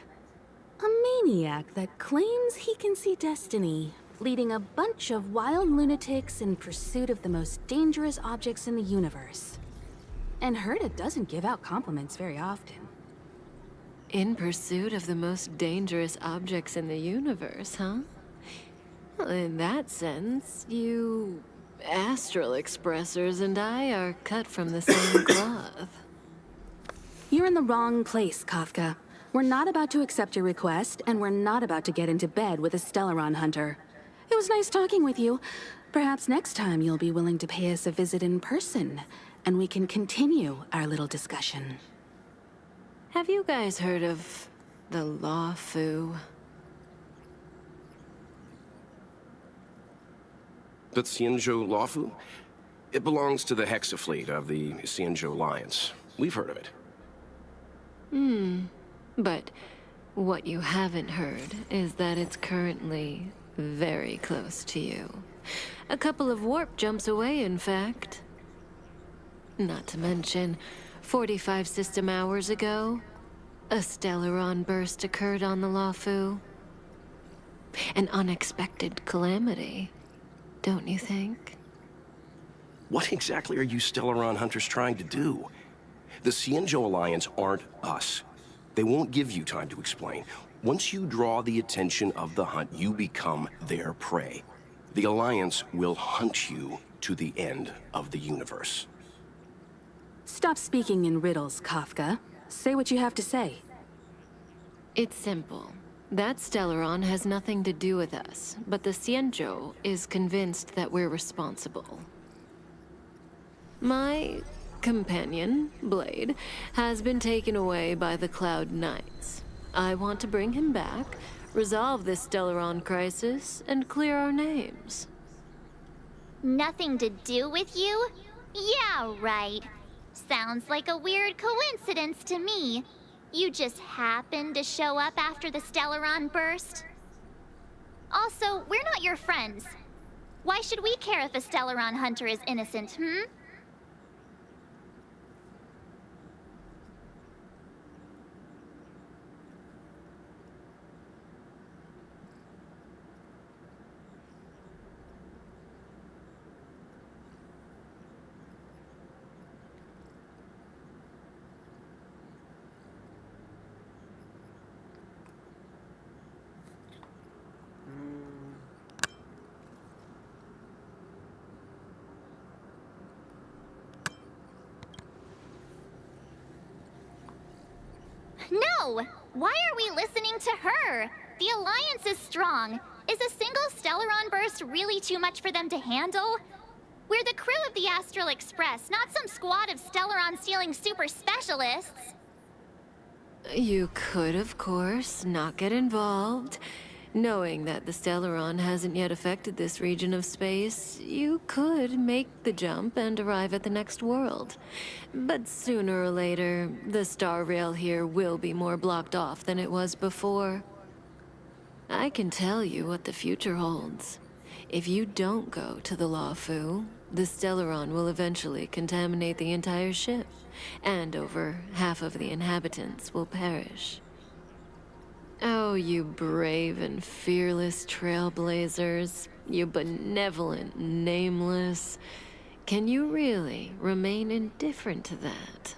A maniac that claims he can see destiny, leading a bunch of wild lunatics in pursuit of the most dangerous objects in the universe. And Herta doesn't give out compliments very often. In pursuit of the most dangerous objects in the universe, huh? Well, in that sense, you Astral Expressers and I are cut from the same cloth. You're in the wrong place, Kafka. We're not about to accept your request, and we're not about to get into bed with a Stellaron Hunter. It was nice talking with you. Perhaps next time you'll be willing to pay us a visit in person, and we can continue our little discussion. Have you guys heard of the Law Fu? The Xianzhou Lawfu? It belongs to the Hexafleet of the Xianzhou Alliance. We've heard of it. But what you haven't heard is that it's currently very close to you. A couple of warp jumps away, in fact. Not to mention, 45 system hours ago, a Stellaron burst occurred on the Lawfu. An unexpected calamity, don't you think? What exactly are you Stellaron hunters trying to do? The Xianzhou Alliance aren't us. They won't give you time to explain. Once you draw the attention of the hunt, you become their prey. The Alliance will hunt you to the end of the universe. Stop speaking in riddles, Kafka. Say what you have to say. It's simple. That Stellaron has nothing to do with us, but the Xianzhou is convinced that we're responsible. My companion, Blade, has been taken away by the Cloud Knights. I want to bring him back, resolve this Stellaron crisis, and clear our names. Nothing to do with you? Yeah, right. Sounds like a weird coincidence to me. You just happened to show up after the Stellaron burst? Also, we're not your friends. Why should we care if a Stellaron hunter is innocent, No! Why are we listening to her? The Alliance is strong. Is a single Stellaron burst really too much for them to handle? We're the crew of the Astral Express, not some squad of Stellaron-stealing super specialists. You could, of course, not get involved. Knowing that the Stellaron hasn't yet affected this region of space, you could make the jump and arrive at the next world. But sooner or later, the star rail here will be more blocked off than it was before. I can tell you what the future holds. If you don't go to the Lawfu, the Stellaron will eventually contaminate the entire ship, and over half of the inhabitants will perish. Oh, you brave and fearless trailblazers, you benevolent nameless. Can you really remain indifferent to that?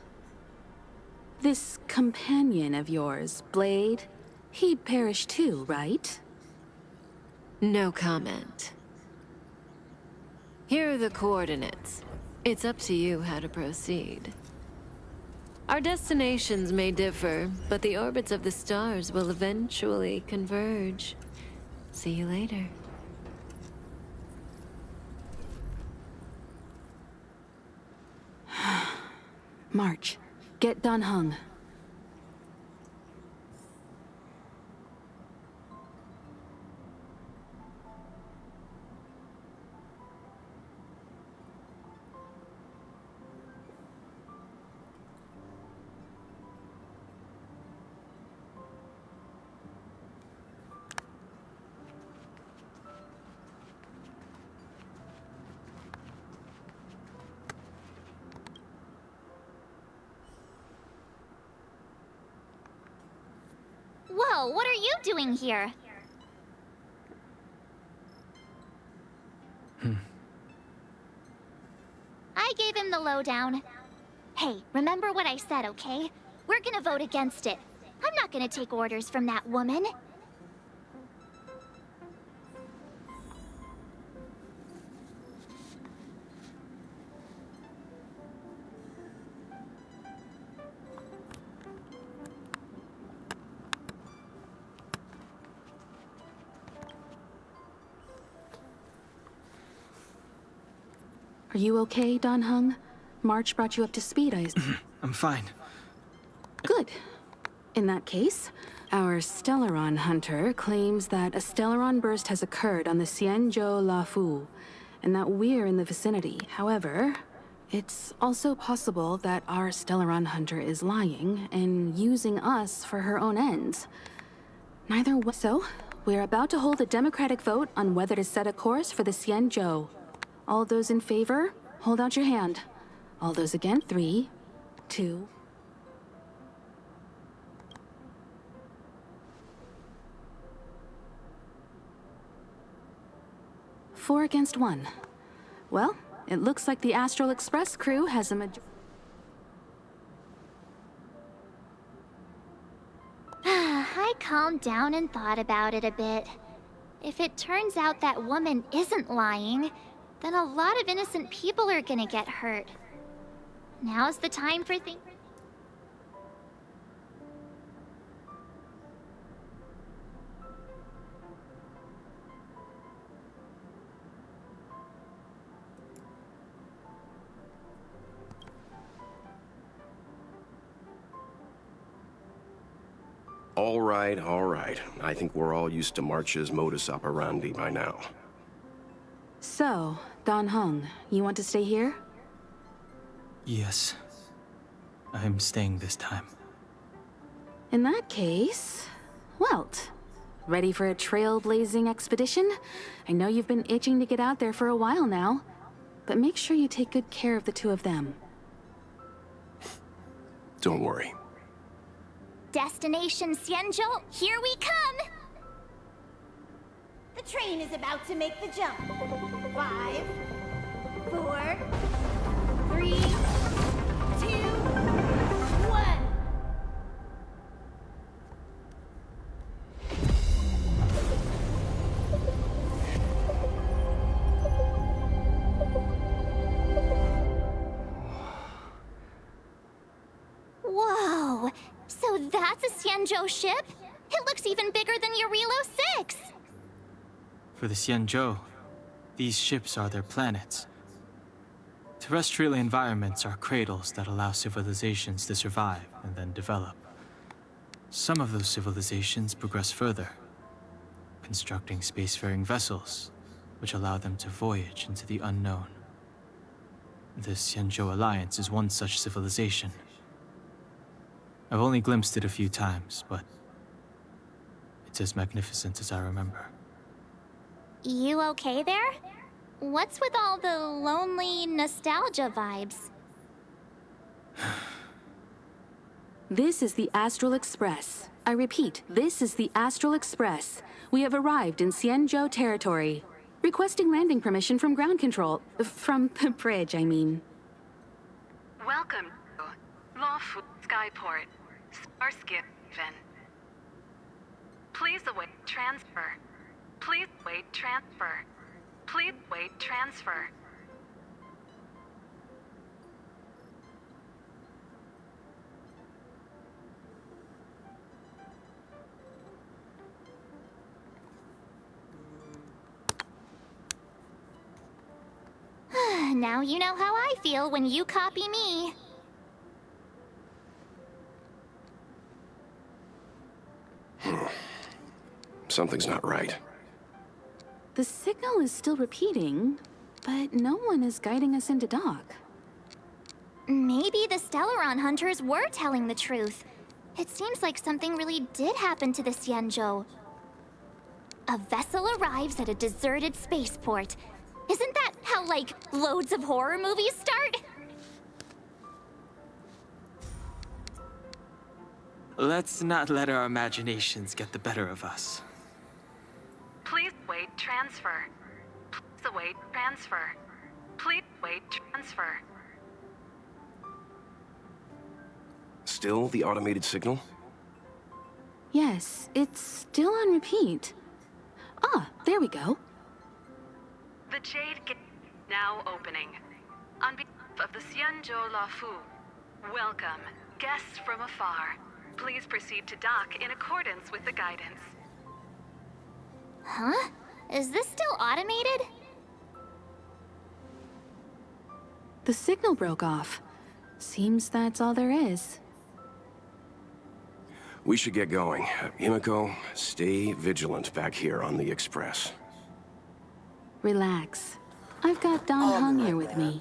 This companion of yours, Blade, he'd perish too, right? No comment. Here are the coordinates. It's up to you how to proceed. Our destinations may differ, but the orbits of the stars will eventually converge. See you later. March, get Dan Heng. Whoa, what are you doing here? I gave him the lowdown. Hey, remember what I said, okay? We're gonna vote against it. I'm not gonna take orders from that woman. Are you okay, Dan Heng? March brought you up to speed, I'm fine. Good. In that case, our Stellaron hunter claims that a Stellaron burst has occurred on the Xianzhou Lafu, and that we're in the vicinity. However, it's also possible that our Stellaron hunter is lying and using us for her own ends. Neither way. So, we're about to hold a democratic vote on whether to set a course for the Xianzhou. All those in favor, hold out your hand. All those against, 3, 2... 4 against 1. Well, it looks like the Astral Express crew has a I calmed down and thought about it a bit. If it turns out that woman isn't lying, then a lot of innocent people are gonna get hurt. Now's the time for things. All right, all right. I think we're all used to March's modus operandi by now. So, Dan Heng, you want to stay here? Yes. I'm staying this time. In that case, Welt, ready for a trailblazing expedition? I know you've been itching to get out there for a while now, but make sure you take good care of the two of them. Don't worry. Destination Xianzhou, here we come! The train is about to make the jump. 5, 4, 3, 2, 1. Whoa! So that's a Xianzhou ship? It looks even bigger than Eurilo 6! For the Xianzhou, these ships are their planets. Terrestrial environments are cradles that allow civilizations to survive and then develop. Some of those civilizations progress further, constructing spacefaring vessels, which allow them to voyage into the unknown. The Xianzhou Alliance is one such civilization. I've only glimpsed it a few times, but it's as magnificent as I remember. You okay there? What's with all the lonely nostalgia vibes? This is the Astral Express. I repeat, this is the Astral Express. We have arrived in Xianzhou territory. Requesting landing permission from ground control. From the bridge, I mean. Welcome to Lawfu Skyport, Starsky Even. Please await transfer. Please wait transfer. Please wait transfer. Now you know how I feel when you copy me. Something's not right. The signal is still repeating, but no one is guiding us into dock. Maybe the Stellaron hunters were telling the truth. It seems like something really did happen to the Xianzhou. A vessel arrives at a deserted spaceport. Isn't that how, like, loads of horror movies start? Let's not let our imaginations get the better of us. Please wait transfer. Please await transfer. Please wait transfer. Still the automated signal? Yes, it's still on repeat. Ah, there we go. The Jade Gate now opening. On behalf of the Xianzhou Lawfu, welcome, guests from afar. Please proceed to dock in accordance with the guidance. Huh? Is this still automated? The signal broke off. Seems that's all there is. We should get going. Himiko, stay vigilant back here on the Express. Relax. I've got Don Hung here with me.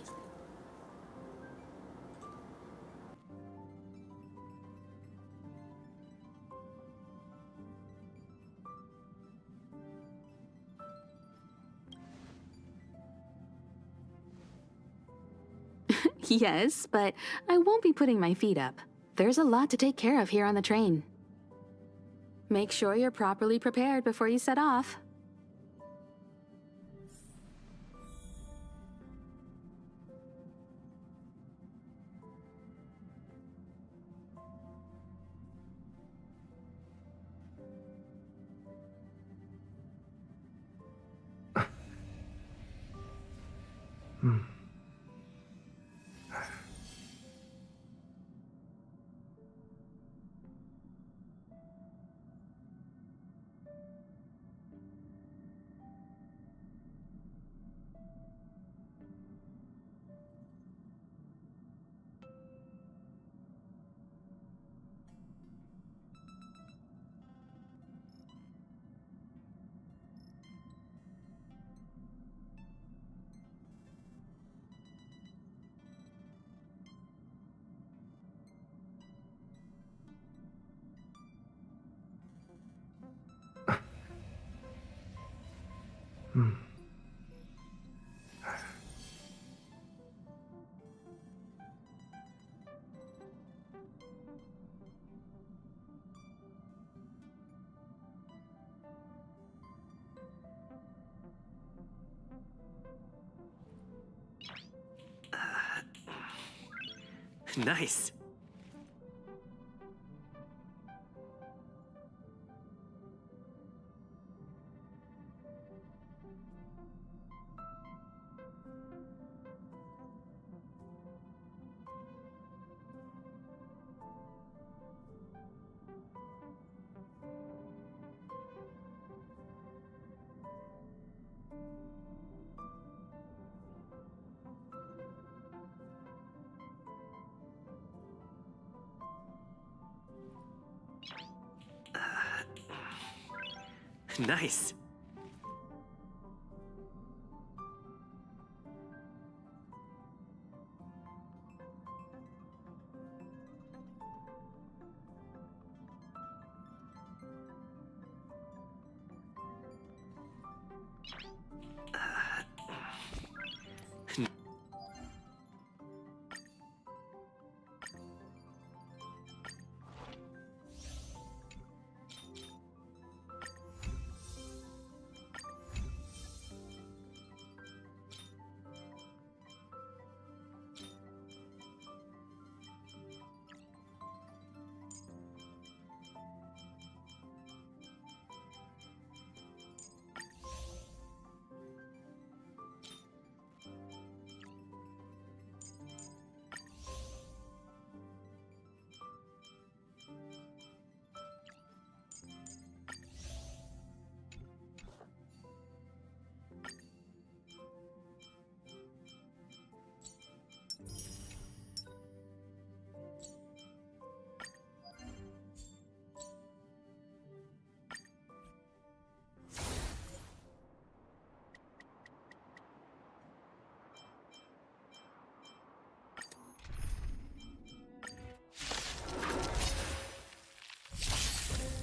Yes, but I won't be putting my feet up. There's a lot to take care of here on the train. Make sure you're properly prepared before you set off. Nice. Nice.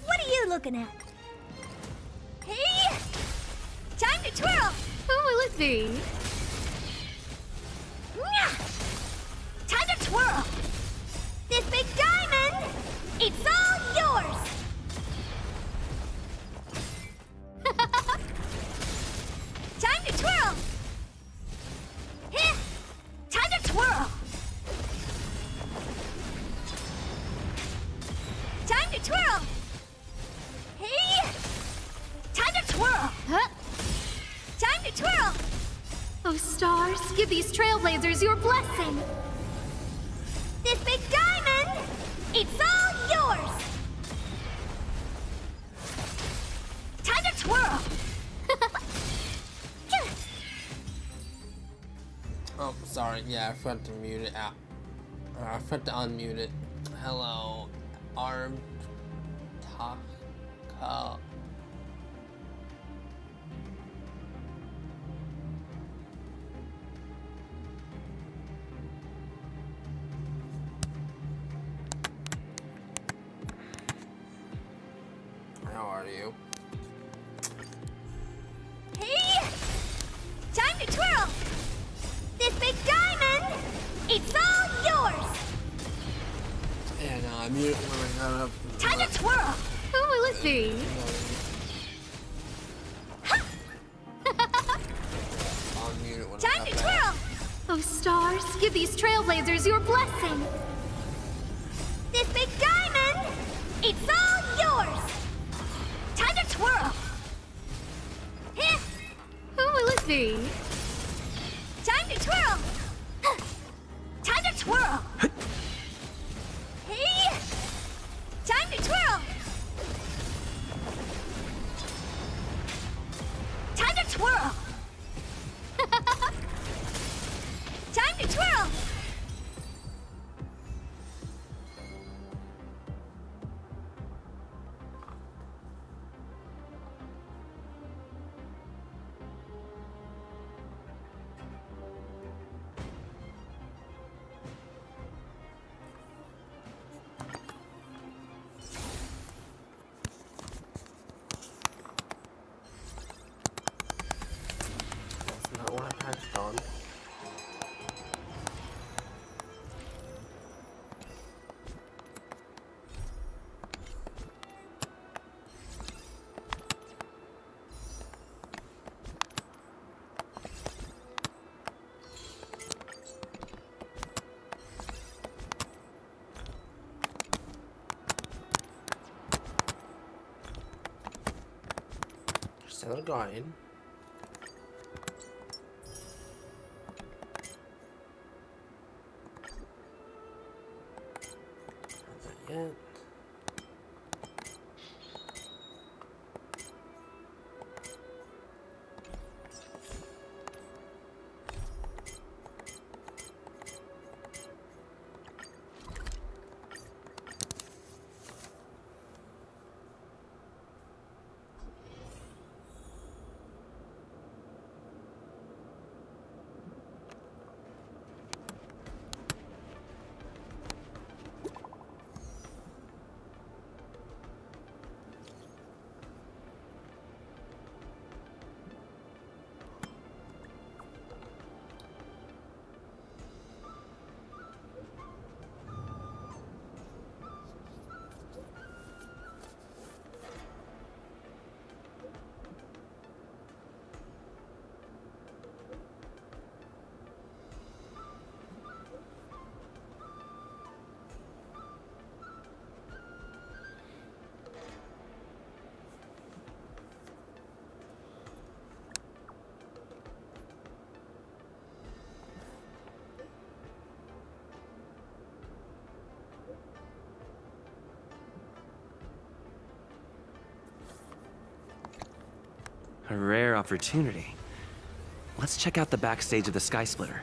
What are you looking at? Hey! Time to twirl! Who will it be? Nyah! Time to twirl! This big diamond, it's all yours! Time to twirl! Heh! Time to twirl! Time to twirl! Hey! Time to twirl! Huh? Time to twirl! Oh, stars, give these trailblazers your blessing. This big diamond, it's all yours! Time to twirl! Oh, sorry. Yeah, I forgot to mute it out. I forgot to unmute it. Hello, armed taco. How are you? Hey! Time to twirl! This big diamond, it's all yours! Yeah, no, I muted when I got up. Time to twirl! Who will it be? I'll mute it when Time I to got back. twirl! Oh, stars, give these trailblazers your blessing. This big diamond, it's all yours! Time to twirl! Heh! Who will it be? Time to twirl! Time to twirl! Hey! Time to twirl! Time to twirl! Time to twirl! That's not what I patched on. Still going. Not yet. A rare opportunity. Let's check out the backstage of the Sky Splitter.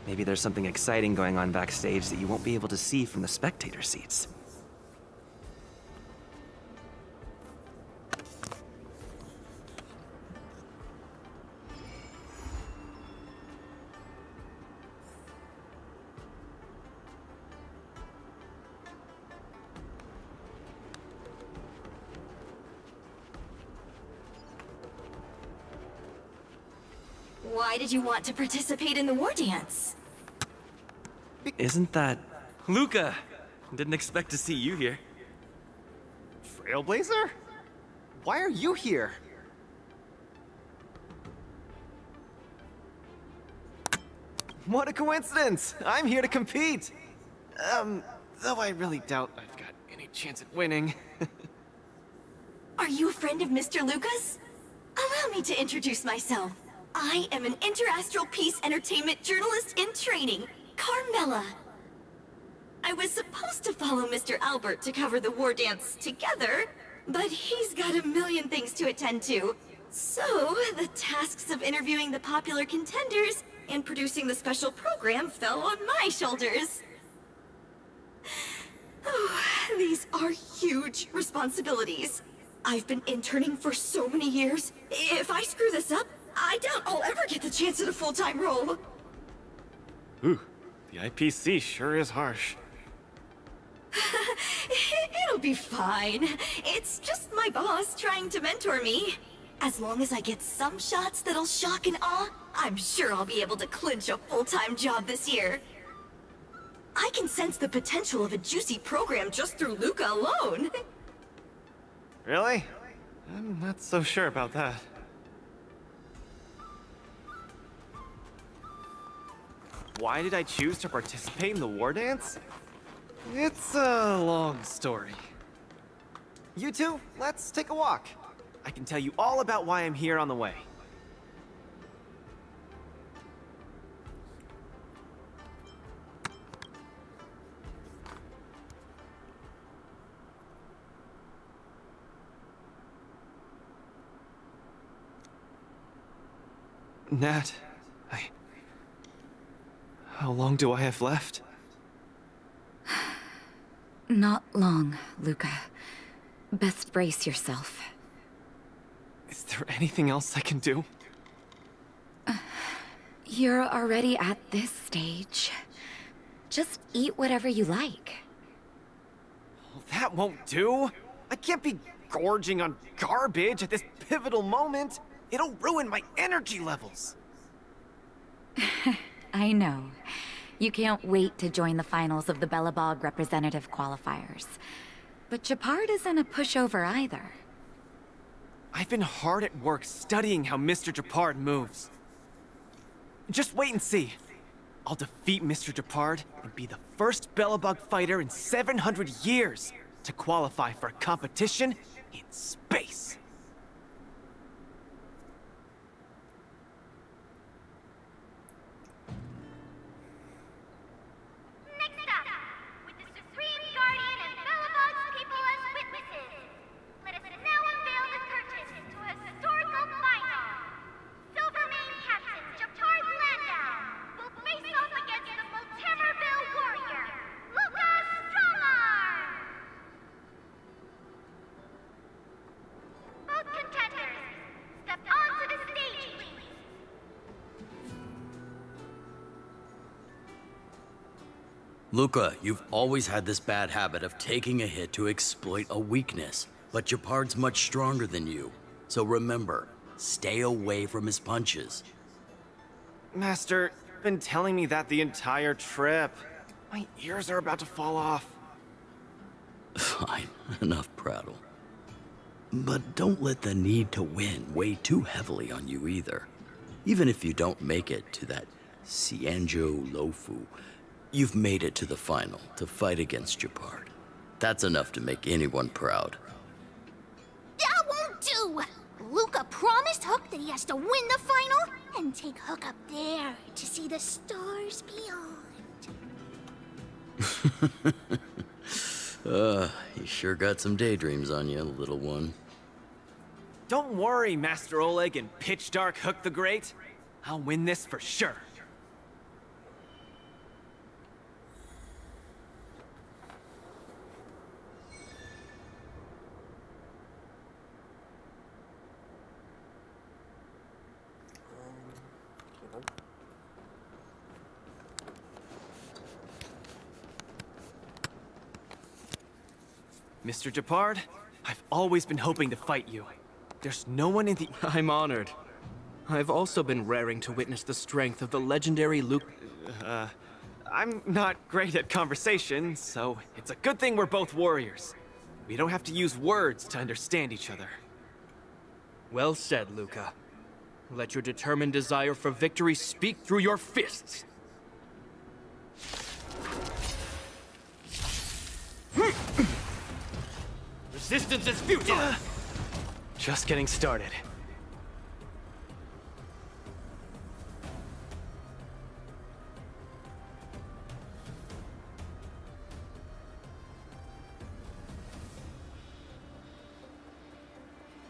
Maybe there's something exciting going on backstage that you won't be able to see from the spectator seats. Why did you want to participate in the war dance? Isn't that... Luca! Didn't expect to see you here. Trailblazer? Why are you here? What a coincidence! I'm here to compete! Though I really doubt I've got any chance at winning. Are you a friend of Mr. Lucas? Allow me to introduce myself. I am an interastral peace entertainment journalist in training, Carmela. I was supposed to follow Mr. Albert to cover the war dance together, but he's got a million things to attend to. So, the tasks of interviewing the popular contenders and producing the special program fell on my shoulders. Oh, these are huge responsibilities. I've been interning for so many years. If I screw this up, I doubt I'll ever get the chance at a full-time role. Ooh, the IPC sure is harsh. It'll be fine. It's just my boss trying to mentor me. As long as I get some shots that'll shock and awe, I'm sure I'll be able to clinch a full-time job this year. I can sense the potential of a juicy program just through Luca alone. Really? I'm not so sure about that. Why did I choose to participate in the war dance? It's a long story. You two, let's take a walk. I can tell you all about why I'm here on the way. Nat, how long do I have left? Not long, Luca. Best brace yourself. Is there anything else I can do? You're already at this stage. Just eat whatever you like. Well, that won't do. I can't be gorging on garbage at this pivotal moment. It'll ruin my energy levels. I know. You can't wait to join the finals of the Belobog representative qualifiers. But Japard isn't a pushover either. I've been hard at work studying how Mr. Japard moves. Just wait and see. I'll defeat Mr. Japard and be the first Belobog fighter in 700 years to qualify for a competition in space. Luca, you've always had this bad habit of taking a hit to exploit a weakness, but Japard's much stronger than you. So remember, stay away from his punches. Master, you've been telling me that the entire trip. My ears are about to fall off. Fine, enough prattle. But don't let the need to win weigh too heavily on you either. Even if you don't make it to that Cianjo Lofu, you've made it to the final to fight against Japard. That's enough to make anyone proud. That won't do! Luca promised Hook that he has to win the final and take Hook up there to see the stars beyond. You sure got some daydreams on you, little one. Don't worry, Master Oleg and Pitch Dark Hook the Great. I'll win this for sure. Mr. Japard, I've always been hoping to fight you. There's no one in the— I'm honored. I've also been raring to witness the strength of the legendary Luke... I'm not great at conversation, so it's a good thing we're both warriors. We don't have to use words to understand each other. Well said, Luca. Let your determined desire for victory speak through your fists. Resistance is futile! Just getting started.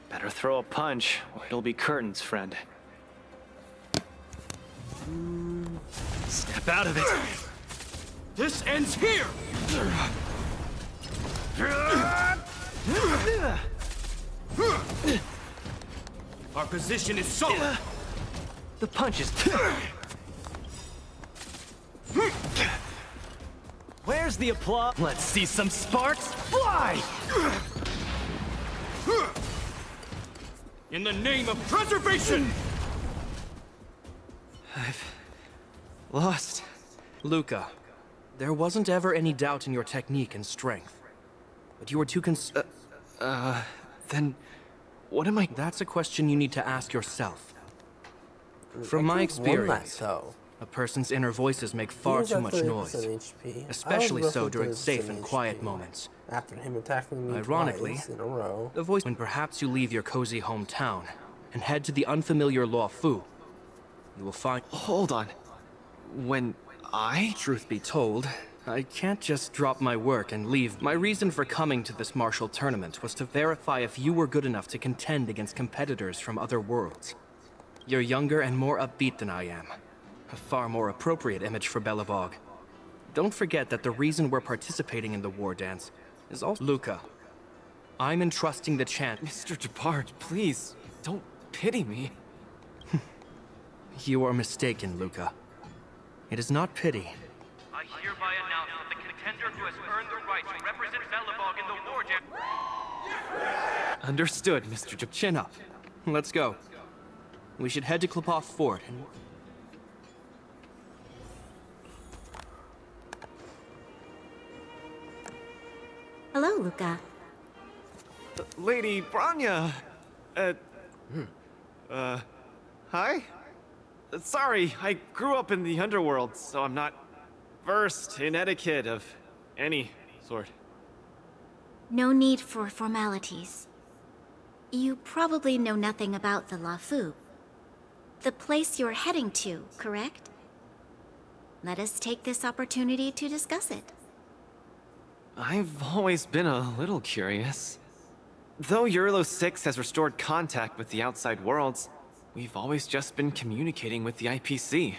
Better throw a punch, or it'll be curtains, friend. Step out of it! This ends here! Our position is solid! The punches. Where's the applause? Let's see some sparks fly! In the name of preservation! I've lost. Luca, there wasn't ever any doubt in your technique and strength. But you were too then what am I— That's a question you need to ask yourself. From my experience, a person's inner voices make far too much noise, especially so during safe and quiet moments. After him attacking me Ironically, twice in a row. the voice when perhaps you leave your cozy hometown and head to the unfamiliar Law Fu, you will find— Hold on. When I— Truth be told, I can't just drop my work and leave. My reason for coming to this martial tournament was to verify if you were good enough to contend against competitors from other worlds. You're younger and more upbeat than I am. A far more appropriate image for Belobog. Don't forget that the reason we're participating in the war dance is also— Luca, I'm entrusting the chance— Mr. Japard, please, don't pity me. You are mistaken, Luca. It is not pity. I hereby announce that the contender who has earned the right to represent Belobog in the war dance— Understood, Mr. Japard. Chin up. Let's go. We should head to Klopov Fort and— Hello, Luca. Lady Branya! Hi? Sorry, I grew up in the underworld, so I'm not versed in etiquette of any sort. No need for formalities. You probably know nothing about the La Fu. The place you're heading to, correct? Let us take this opportunity to discuss it. I've always been a little curious. Though Eurolo 6 has restored contact with the outside worlds, we've always just been communicating with the IPC.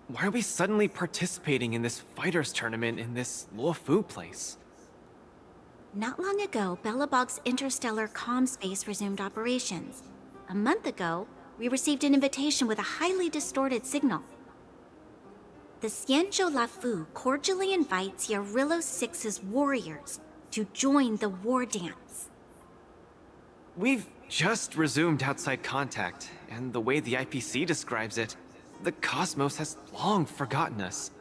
Why are we suddenly participating in this fighters tournament in this Luofu place? Not long ago, Belobog's interstellar comm space resumed operations. A month ago, we received an invitation with a highly distorted signal. The Xianzhou Lafu cordially invites Yarilo 6's warriors to join the war dance. We've just resumed outside contact, and the way the IPC describes it, the cosmos has long forgotten us.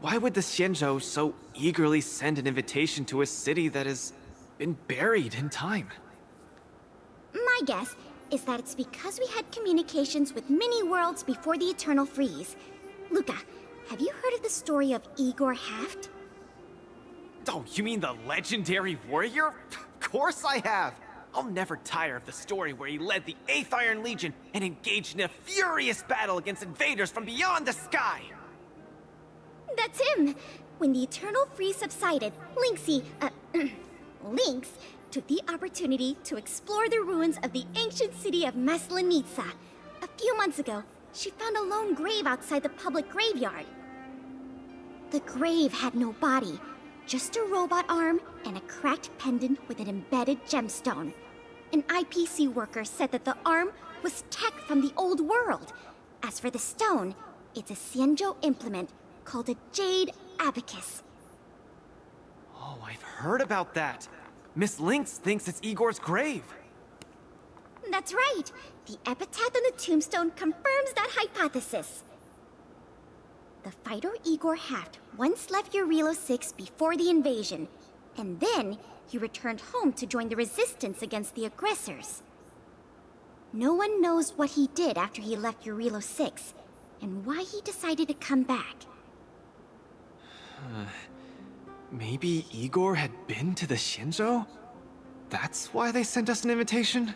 Why would the Xianzhou so eagerly send an invitation to a city that has been buried in time? My guess is that it's because we had communications with many worlds before the Eternal Freeze. Luca, have you heard of the story of Igor Haft? Oh, you mean the legendary warrior? Of course I have! I'll never tire of the story where he led the 8th Iron Legion and engaged in a furious battle against invaders from beyond the sky! That's him! When the Eternal Freeze subsided, Lynx took the opportunity to explore the ruins of the ancient city of Maslenitsa. A few months ago, she found a lone grave outside the public graveyard. The grave had no body, just a robot arm and a cracked pendant with an embedded gemstone. An IPC worker said that the arm was tech from the old world. As for the stone, it's a Xianzhou implement called a jade abacus. Oh, I've heard about that. Miss Lynx thinks it's Igor's grave. That's right. The epitaph on the tombstone confirms that hypothesis. The fighter Igor Haft once left Eurilo 6 before the invasion, and then he returned home to join the resistance against the aggressors. No one knows what he did after he left Eurilo 6, and why he decided to come back. Maybe Igor had been to the Shinjo? That's why they sent us an invitation?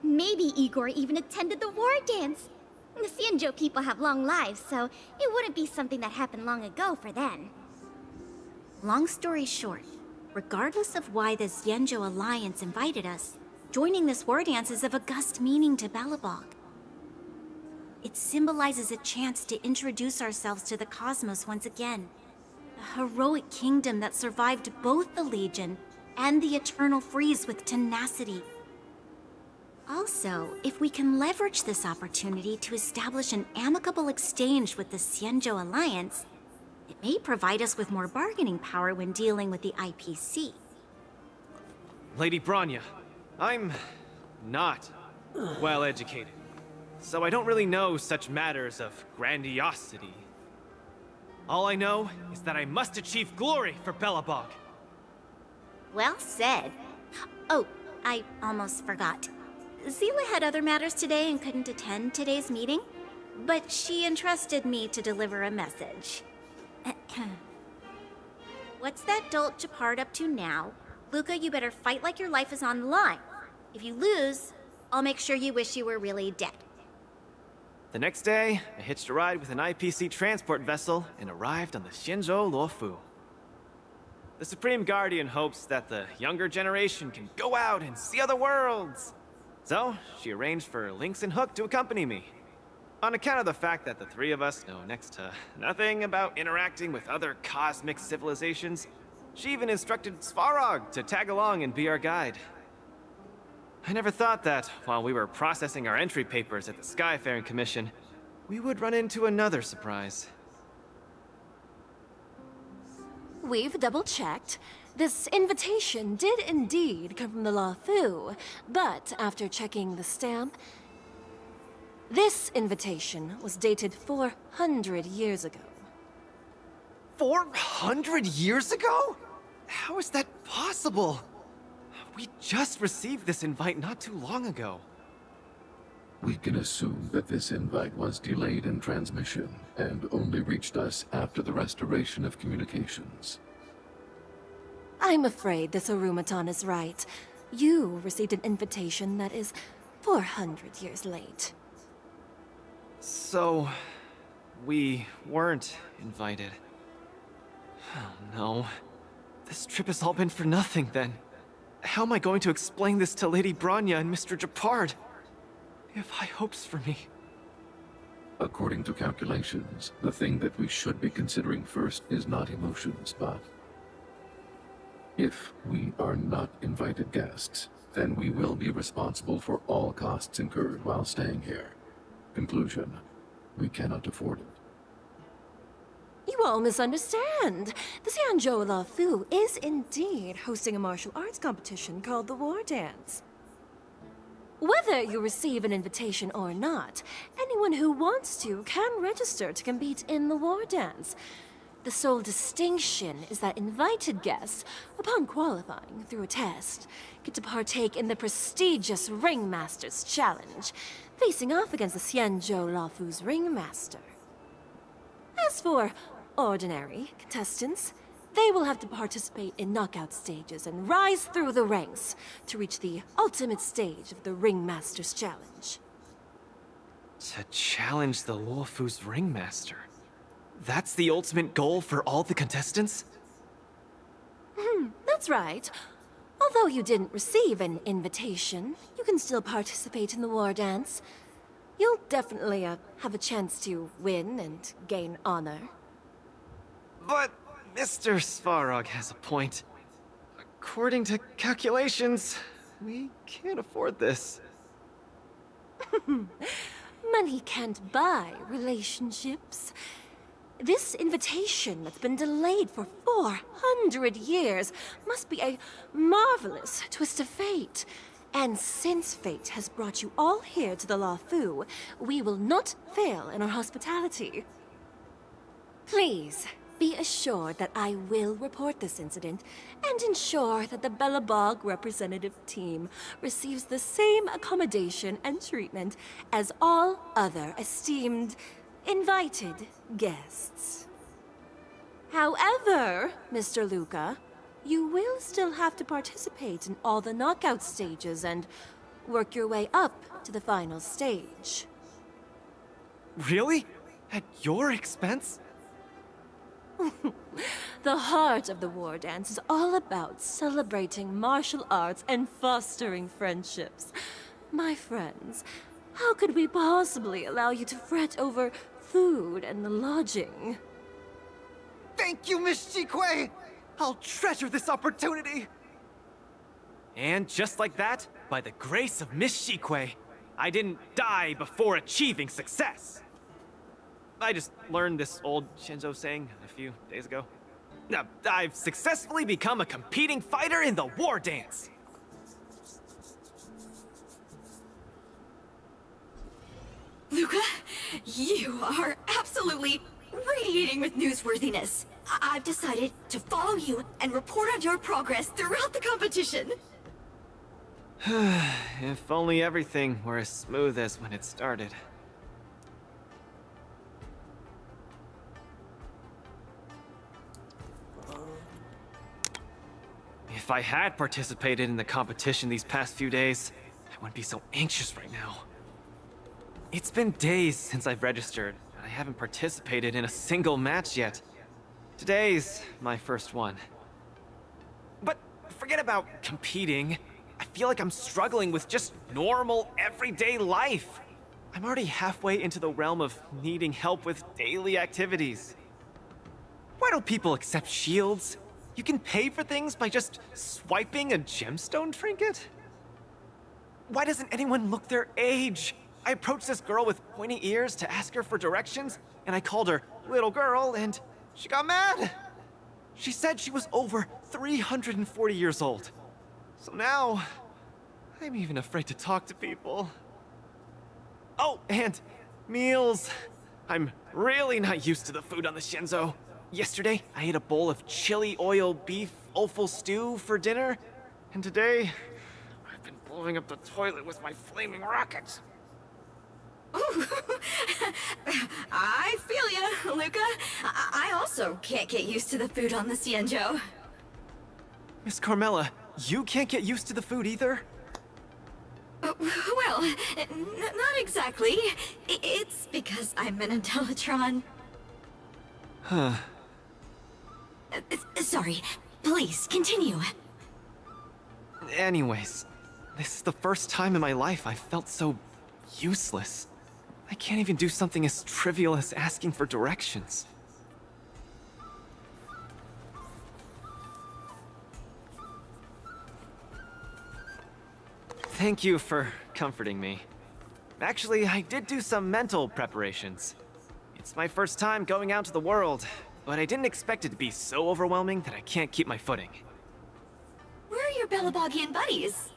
Maybe Igor even attended the war dance. The Xianzhou people have long lives, so it wouldn't be something that happened long ago for them. Long story short, regardless of why the Xianzhou Alliance invited us, joining this war dance is of august meaning to Belobog. It symbolizes a chance to introduce ourselves to the cosmos once again. A heroic kingdom that survived both the Legion and the Eternal Freeze with tenacity. Also, if we can leverage this opportunity to establish an amicable exchange with the Xianzhou Alliance, it may provide us with more bargaining power when dealing with the IPC. Lady Bronya, I'm not well educated, so I don't really know such matters of grandiosity. All I know is that I must achieve glory for Belobog. Well said. Oh, I almost forgot. Zila had other matters today and couldn't attend today's meeting, but she entrusted me to deliver a message. What's that dolt Japard up to now? Luca, you better fight like your life is on the line. If you lose, I'll make sure you wish you were really dead. The next day, I hitched a ride with an IPC transport vessel and arrived on the Shinjo Luofu. The Supreme Guardian hopes that the younger generation can go out and see other worlds. So, she arranged for Lynx and Hook to accompany me. On account of the fact that the three of us know next to nothing about interacting with other cosmic civilizations, she even instructed Svarog to tag along and be our guide. I never thought that, while we were processing our entry papers at the Skyfaring Commission, we would run into another surprise. We've double-checked. This invitation did indeed come from the Luofu, but after checking the stamp, this invitation was dated 400 years ago. 400 years ago? How is that possible? We just received this invite not too long ago. We can assume that this invite was delayed in transmission and only reached us after the restoration of communications. I'm afraid this Orumatan is right. You received an invitation that is 400 years late. So, we weren't invited. Oh no. This trip has all been for nothing then. How am I going to explain this to Lady Bronya and Mr. Japard? They have high hopes for me. According to calculations, the thing that we should be considering first is not emotions, but if we are not invited guests, then we will be responsible for all costs incurred while staying here. Conclusion, we cannot afford it. You all misunderstand. The Xianzhou Luofu is indeed hosting a martial arts competition called the War Dance. Whether you receive an invitation or not, anyone who wants to can register to compete in the War Dance. The sole distinction is that invited guests, upon qualifying through a test, get to partake in the prestigious Ringmaster's Challenge, facing off against the Xianzhou Luofu's Ringmaster. As for ordinary contestants, they will have to participate in knockout stages and rise through the ranks to reach the ultimate stage of the Ringmaster's Challenge. To challenge the Luofu's Ringmaster? That's the ultimate goal for all the contestants? That's right. Although you didn't receive an invitation, you can still participate in the war dance. You'll definitely have a chance to win and gain honor. But Mr. Svarog has a point. According to calculations, we can't afford this. Money can't buy relationships. This invitation that's been delayed for 400 years must be a marvelous twist of fate. And since fate has brought you all here to the Lafu, we will not fail in our hospitality. Please, be assured that I will report this incident and ensure that the Belobog representative team receives the same accommodation and treatment as all other esteemed, invited guests. However, Mr. Luca, you will still have to participate in all the knockout stages and work your way up to the final stage. Really? At your expense? The heart of the war dance is all about celebrating martial arts and fostering friendships. My friends, how could we possibly allow you to fret over food and lodging? Thank you, Miss Chikwe! I'll treasure this opportunity! And just like that, by the grace of Miss Chikwe, I didn't die before achieving success. I just learned this old Shinzo saying a few days ago. I've successfully become a competing fighter in the war dance. Luca, you are absolutely radiating with newsworthiness. I've decided to follow you and report on your progress throughout the competition. If only everything were as smooth as when it started. If I had participated in the competition these past few days, I wouldn't be so anxious right now. It's been days since I've registered, and I haven't participated in a single match yet. Today's my first one. But forget about competing. I feel like I'm struggling with just normal, everyday life. I'm already halfway into the realm of needing help with daily activities. Why don't people accept shields? You can pay for things by just swiping a gemstone trinket? Why doesn't anyone look their age? I approached this girl with pointy ears to ask her for directions, and I called her little girl, and she got mad. She said she was over 340 years old. So now, I'm even afraid to talk to people. Oh, and meals. I'm really not used to the food on the Shinzo. Yesterday, I ate a bowl of chili oil beef offal stew for dinner, and today, I've been blowing up the toilet with my flaming rockets. Ooh. I feel ya, Luca. I also can't get used to the food on the Xianzhou. Miss Carmela, you can't get used to the food either? Well, not exactly. It's because I'm an Intellatron. Huh. Sorry. Please, continue. Anyways, this is the first time in my life I've felt so useless. I can't even do something as trivial as asking for directions. Thank you for comforting me. Actually, I did do some mental preparations. It's my first time going out to the world, but I didn't expect it to be so overwhelming that I can't keep my footing. Where are your Belabogian buddies?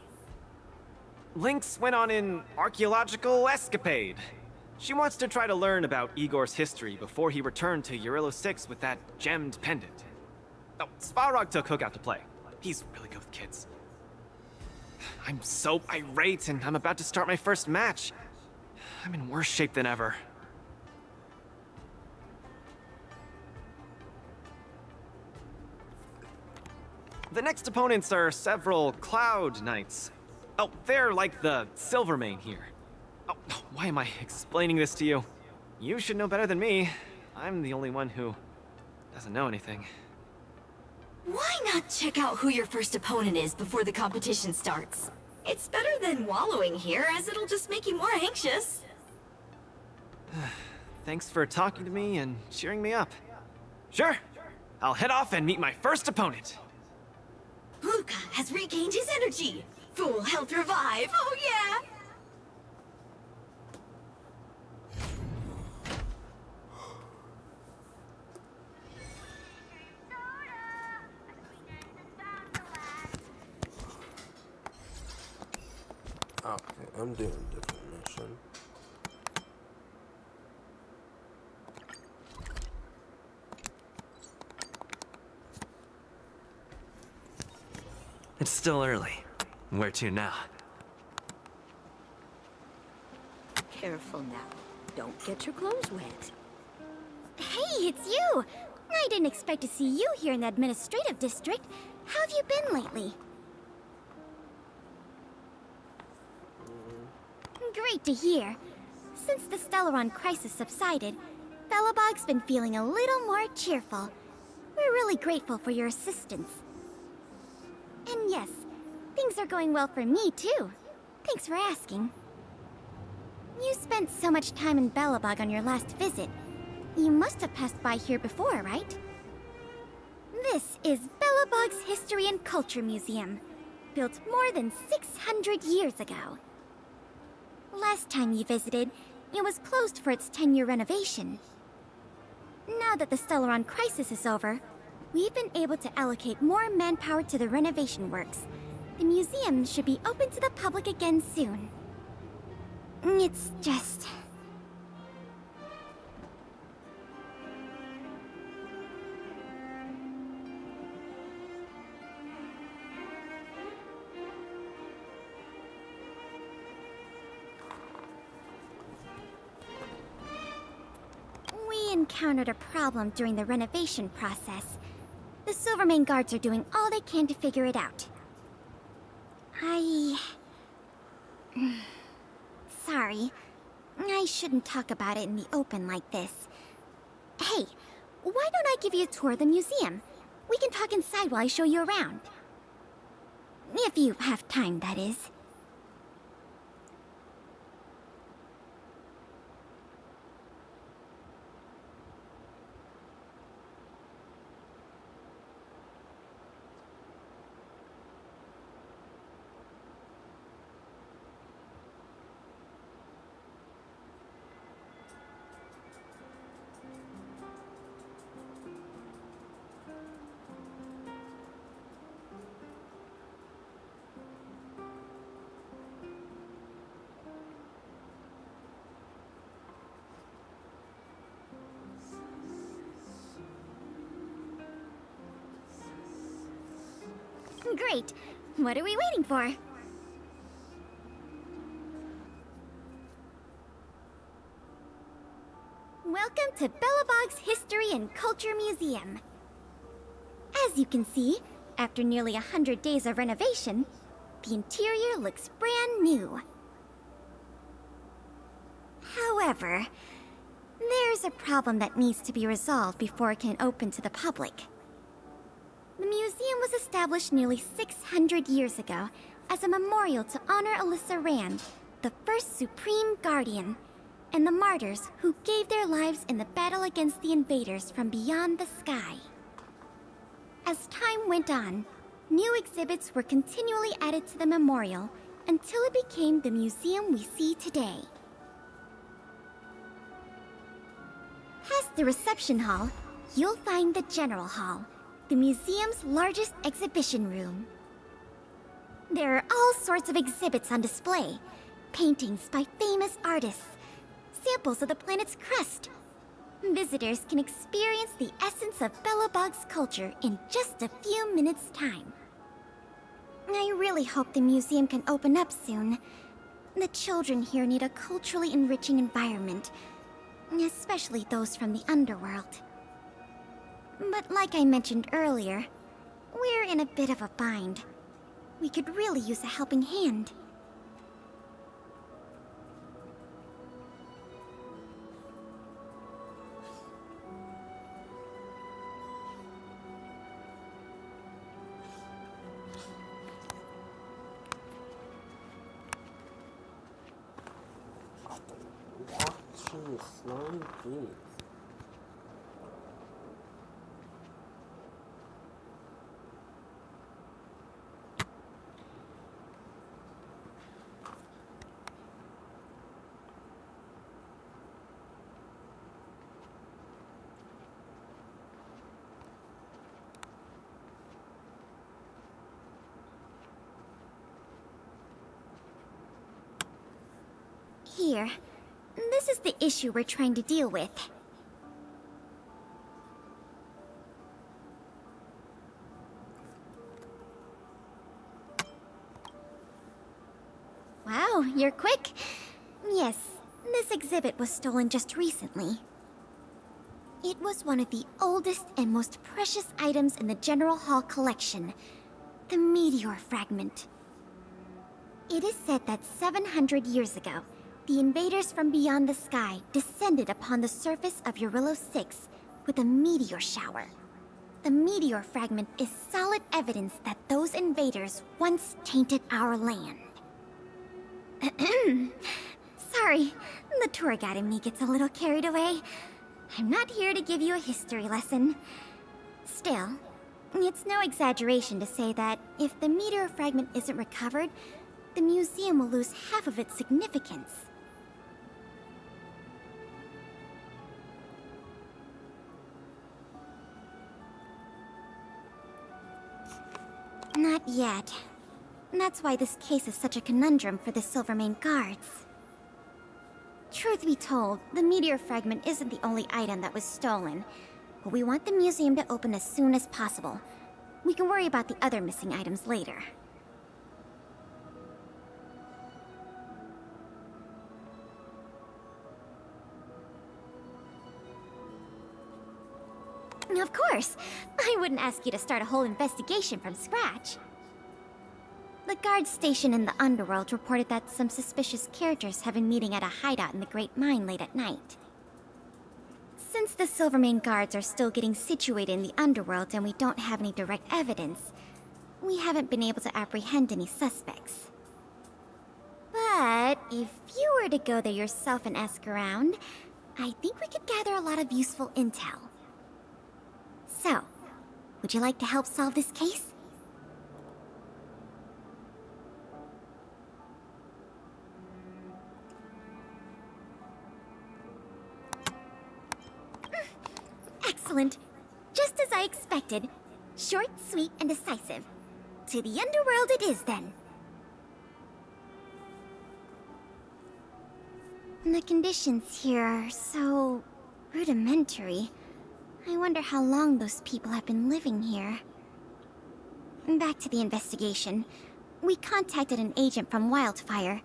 Lynx went on an archaeological escapade. She wants to try to learn about Igor's history before he returned to Urilo 6 with that gemmed pendant. Oh, Svarog took Hook out to play. He's really good with kids. I'm so irate, and I'm about to start my first match. I'm in worse shape than ever. The next opponents are several Cloud Knights. Oh, they're like the Silvermane here. Oh, why am I explaining this to you? You should know better than me. I'm the only one who doesn't know anything. Why not check out who your first opponent is before the competition starts? It's better than wallowing here, as it'll just make you more anxious. Thanks for talking to me and cheering me up. Sure, I'll head off and meet my first opponent. Luca has regained his energy. Full health revive, oh yeah! Okay, I'm doing a different mission. It's still early. Where to now? Careful now. Don't get your clothes wet. Hey, it's you! I didn't expect to see you here in the administrative district. How have you been lately? Great to hear. Since the Stellaron crisis subsided, Belobog's been feeling a little more cheerful. We're really grateful for your assistance. And yes, things are going well for me too. Thanks for asking. You spent so much time in Belobog on your last visit. You must have passed by here before, right? This is Belobog's History and Culture Museum, built more than 600 years ago. Last time you visited, it was closed for its 10-year renovation. Now that the Stellaron crisis is over, we've been able to allocate more manpower to the renovation works. The museum should be open to the public again soon. It's just... We encountered a problem during the renovation process. The Silvermane guards are doing all they can to figure it out. Sorry. I shouldn't talk about it in the open like this. Hey, why don't I give you a tour of the museum? We can talk inside while I show you around. If you have time, that is. Great. What are we waiting for? Welcome to Belobog's History and Culture Museum. As you can see, after nearly 100 days of renovation, the interior looks brand new. However, there's a problem that needs to be resolved before it can open to the public. The museum was established nearly 600 years ago as a memorial to honor Alyssa Rand, the first Supreme Guardian, and the martyrs who gave their lives in the battle against the invaders from beyond the sky. As time went on, new exhibits were continually added to the memorial until it became the museum we see today. Past the reception hall, you'll find the General Hall, the museum's largest exhibition room. There are all sorts of exhibits on display. Paintings by famous artists, samples of the planet's crust. Visitors can experience the essence of Belobog's culture in just a few minutes' time. I really hope the museum can open up soon. The children here need a culturally enriching environment, especially those from the underworld. But like I mentioned earlier, we're in a bit of a bind. We could really use a helping hand. Jeez, 19. Here. This is the issue we're trying to deal with. Wow, you're quick. Yes, this exhibit was stolen just recently. It was one of the oldest and most precious items in the General Hall collection, the meteor fragment. It is said that 700 years ago, the invaders from beyond the sky descended upon the surface of Eurillo 6 with a meteor shower. The meteor fragment is solid evidence that those invaders once tainted our land. Sorry, the tour guide in me gets a little carried away. I'm not here to give you a history lesson. Still, it's no exaggeration to say that if the meteor fragment isn't recovered, the museum will lose half of its significance. Not yet. That's why this case is such a conundrum for the Silvermane guards. Truth be told, the meteor fragment isn't the only item that was stolen, but we want the museum to open as soon as possible. We can worry about the other missing items later. Of course! I wouldn't ask you to start a whole investigation from scratch. The guards stationed in the underworld reported that some suspicious characters have been meeting at a hideout in the Great Mine late at night. Since the Silvermane guards are still getting situated in the underworld and we don't have any direct evidence, we haven't been able to apprehend any suspects. But if you were to go there yourself and ask around, I think we could gather a lot of useful intel. So, would you like to help solve this case? Excellent. Just as I expected. Short, sweet, and decisive. To the underworld it is, then. The conditions here are so rudimentary. I wonder how long those people have been living here. Back to the investigation. We contacted an agent from Wildfire.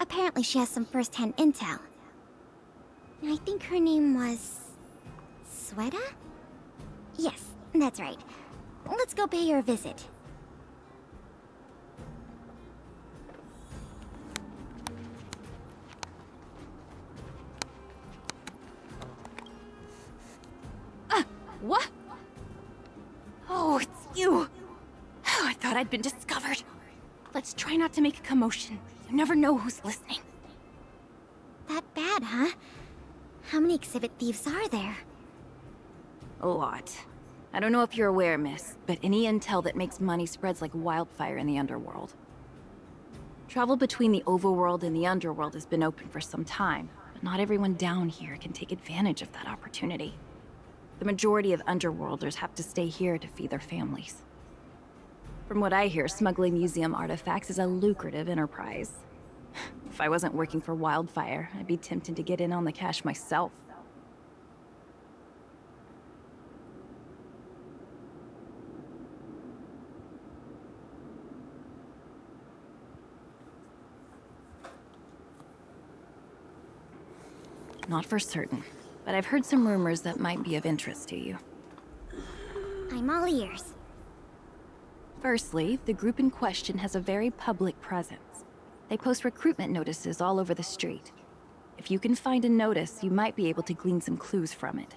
Apparently she has some first-hand intel. I think her name was... Sweta? Yes, that's right. Let's go pay her a visit. What? Oh, it's you! Oh, I thought I'd been discovered. Let's try not to make a commotion. You never know who's listening. That bad, huh? How many exhibit thieves are there? A lot. I don't know if you're aware, miss, but any intel that makes money spreads like wildfire in the underworld. Travel between the overworld and the underworld has been open for some time, but not everyone down here can take advantage of that opportunity. The majority of underworlders have to stay here to feed their families. From what I hear, smuggling museum artifacts is a lucrative enterprise. If I wasn't working for Wildfire, I'd be tempted to get in on the cash myself. Not for certain, but I've heard some rumors that might be of interest to you. I'm all ears. Firstly, the group in question has a very public presence. They post recruitment notices all over the street. If you can find a notice, you might be able to glean some clues from it.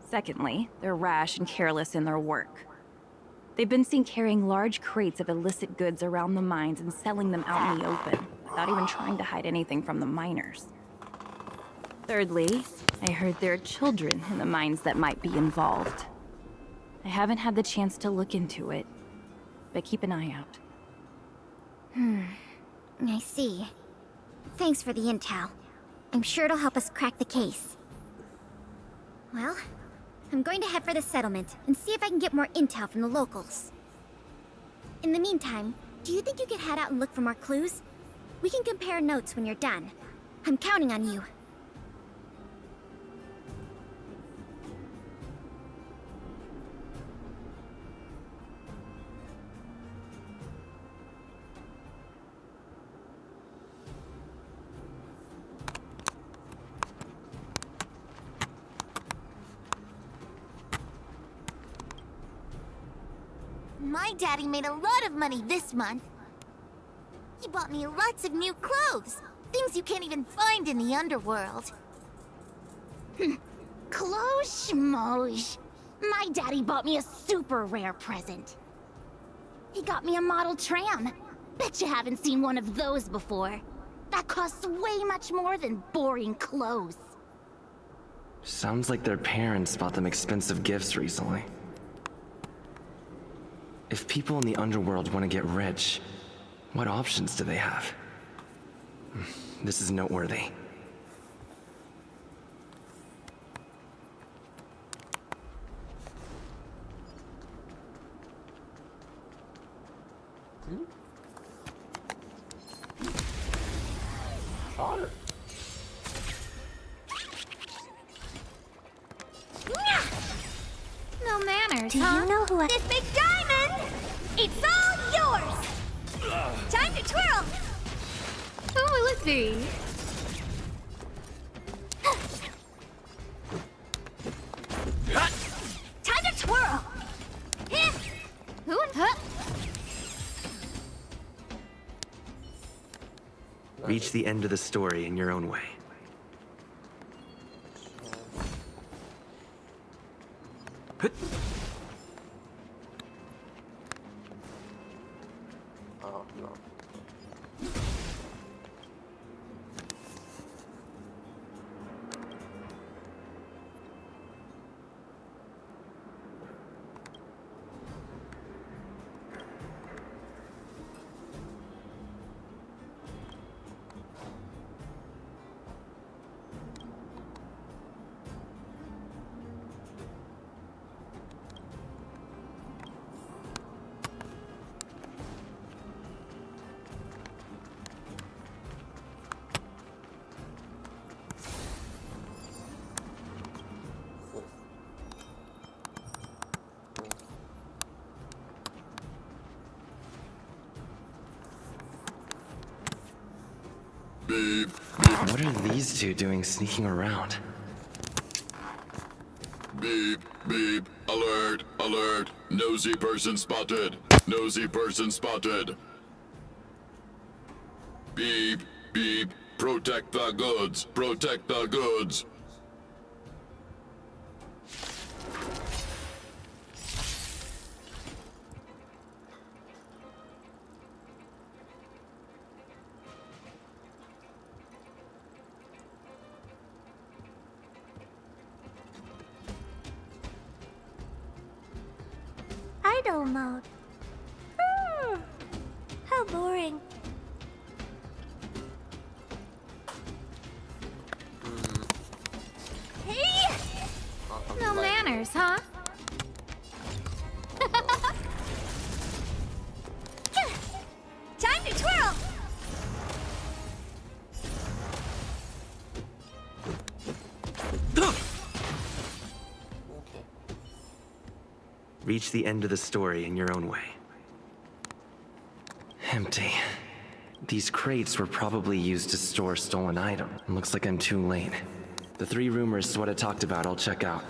Secondly, they're rash and careless in their work. They've been seen carrying large crates of illicit goods around the mines and selling them out in the open, without even trying to hide anything from the miners. Thirdly, I heard there are children in the mines that might be involved. I haven't had the chance to look into it, but keep an eye out. I see. Thanks for the intel. I'm sure it'll help us crack the case. Well, I'm going to head for the settlement and see if I can get more intel from the locals. In the meantime, do you think you could head out and look for more clues? We can compare notes when you're done. I'm counting on you. My daddy made a lot of money this month. He bought me lots of new clothes. Things you can't even find in the underworld. Clothes schmoes. My daddy bought me a super rare present. He got me a model tram. Bet you haven't seen one of those before. That costs way much more than boring clothes. Sounds like their parents bought them expensive gifts recently. If people in the underworld want to get rich, what options do they have? This is noteworthy. Otter. No manners, Do huh? you know who I- This big diamond! It's all yours! Time to twirl! Oh, let's see. Time to twirl! Reach the end of the story in your own way. Oh, no. What are these two doing sneaking around? Beep, beep, alert, alert, nosy person spotted, nosy person spotted. Beep, beep, protect the goods, protect the goods. Idle mode. How boring. Hey! No manners, huh? Time to twirl! Reach the end of the story in your own way. Empty. These crates were probably used to store stolen items. Looks like I'm too late. The 3 rumors is what I talked about, I'll check out.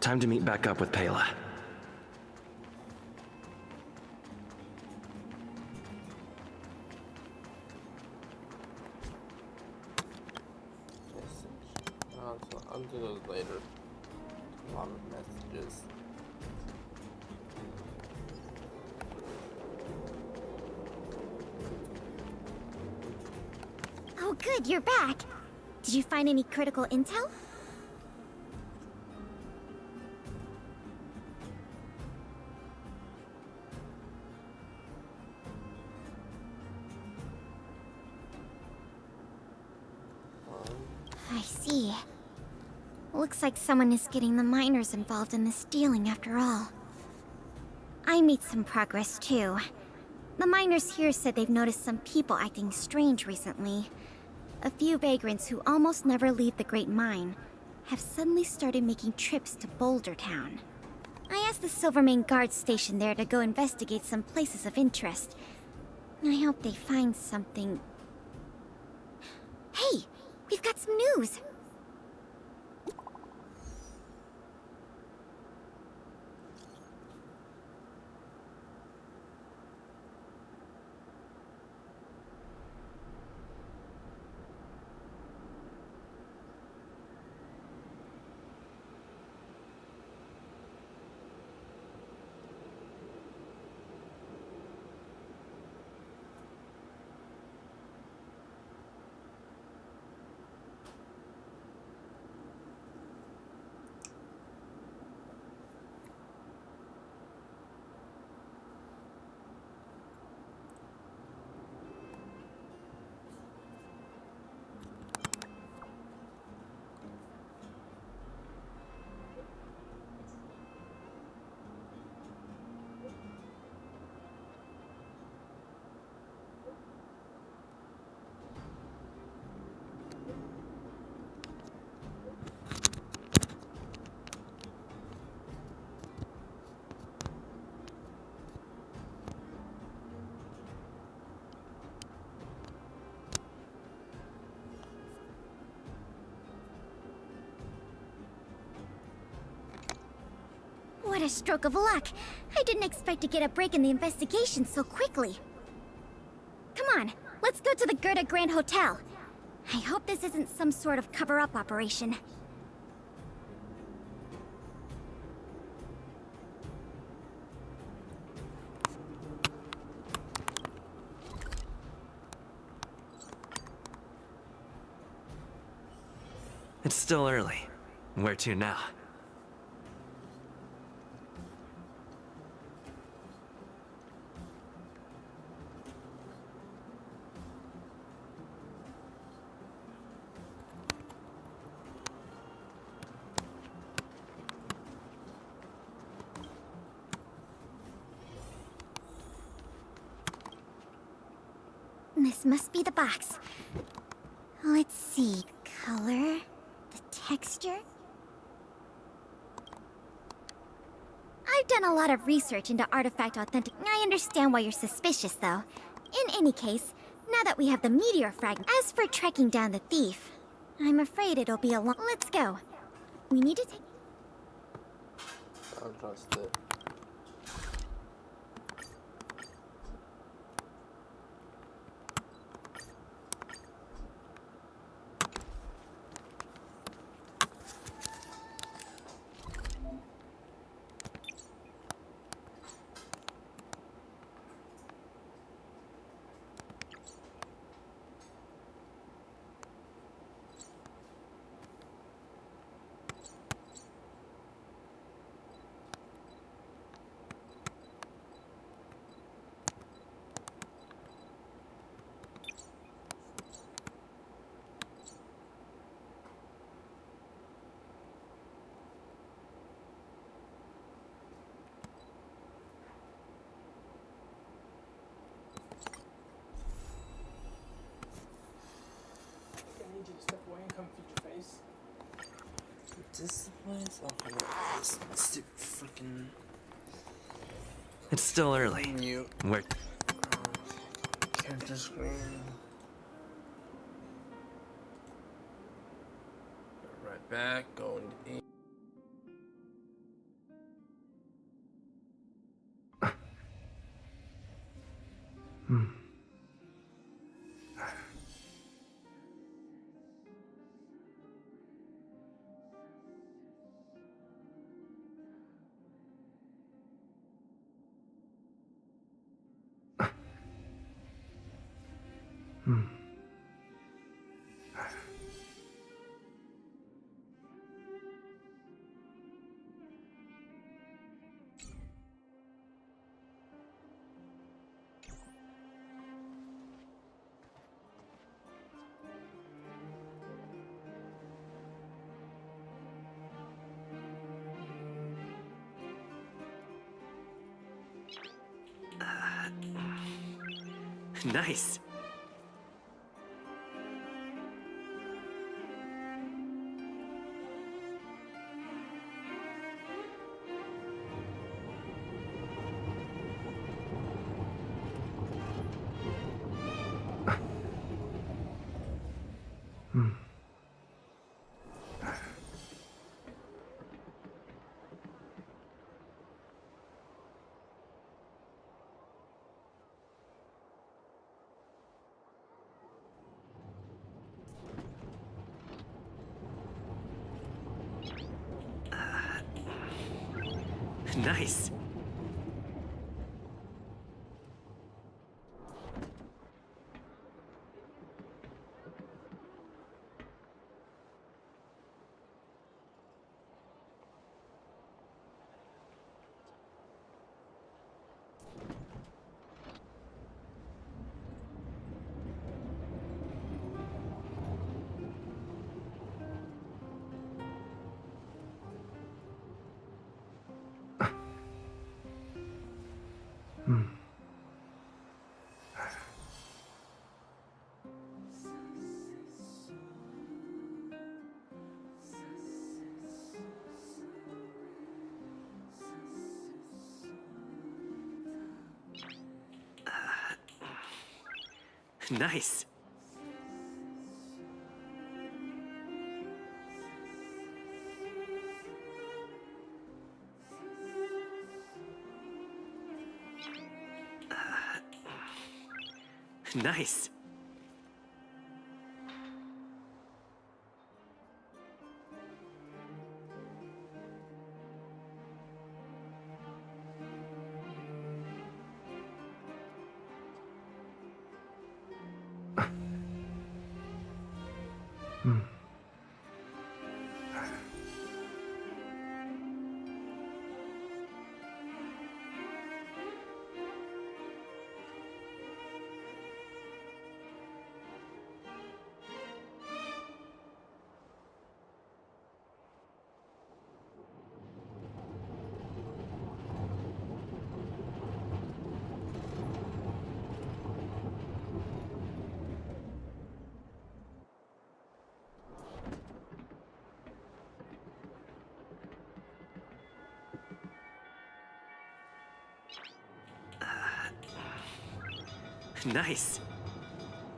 Time to meet back up with Pela. I'll do those later. A lot of messages. Oh good, you're back. Did you find any critical intel? I see. Looks like someone is getting the miners involved in this stealing after all. I made some progress too. The miners here said they've noticed some people acting strange recently. A few vagrants who almost never leave the Great Mine have suddenly started making trips to Boulder Town. I asked the Silvermane guard station there to go investigate some places of interest. I hope they find something. Hey! We've got some news! What a stroke of luck! I didn't expect to get a break in the investigation so quickly. Come on, let's go to the Gerda Grand Hotel. I hope this isn't some sort of cover-up operation. It's still early. Where to now? This must be the box. Let's see. Color, the texture. I've done a lot of research into artifact authentic. I understand why you're suspicious, though. In any case, now that we have the meteor fragment. As for tracking down the thief, I'm afraid it'll be a long. Let's go. We need to take. I'll trust it. This place? Oh, I know this stupid freaking. It's still early. Mute. Where? Character screen. Right back. Going to eat. Nice. Nice. Nice. Nice. Nice.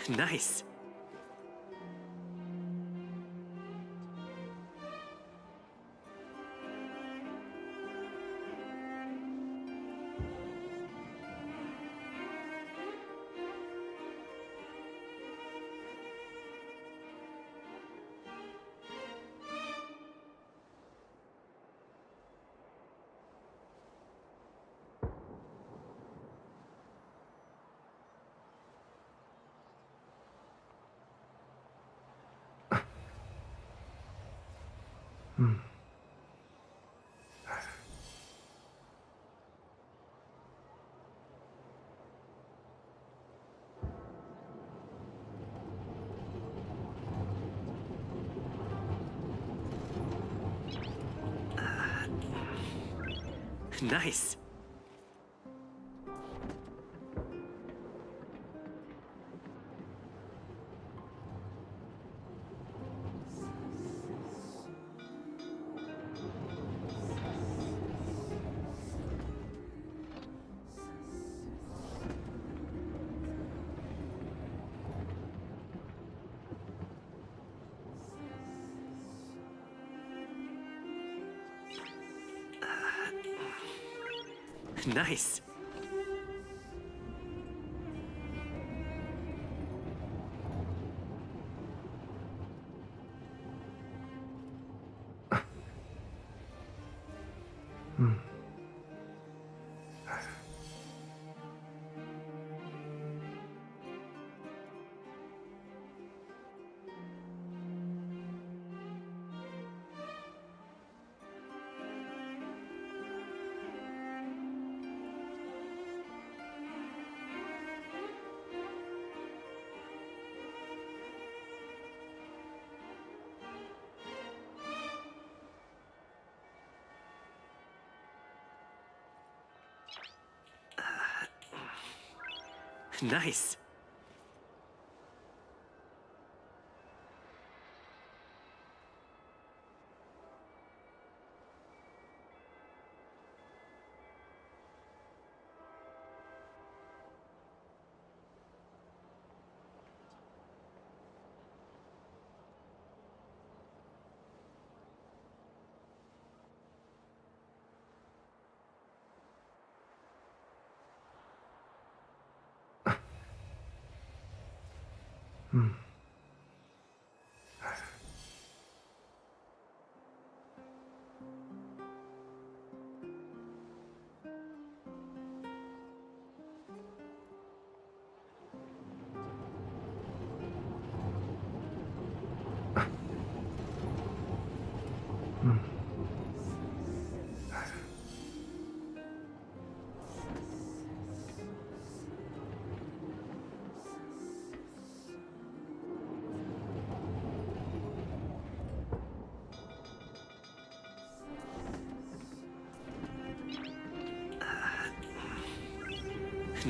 Nice. Nice. Nice. Nice.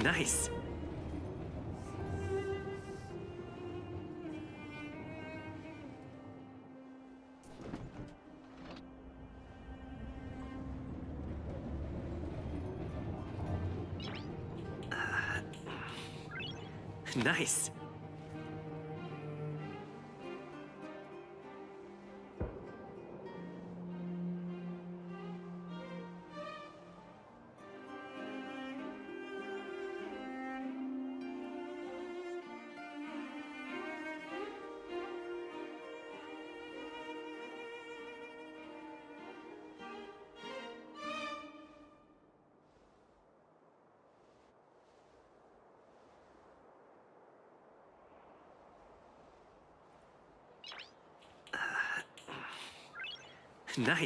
Nice. Nice. Nice.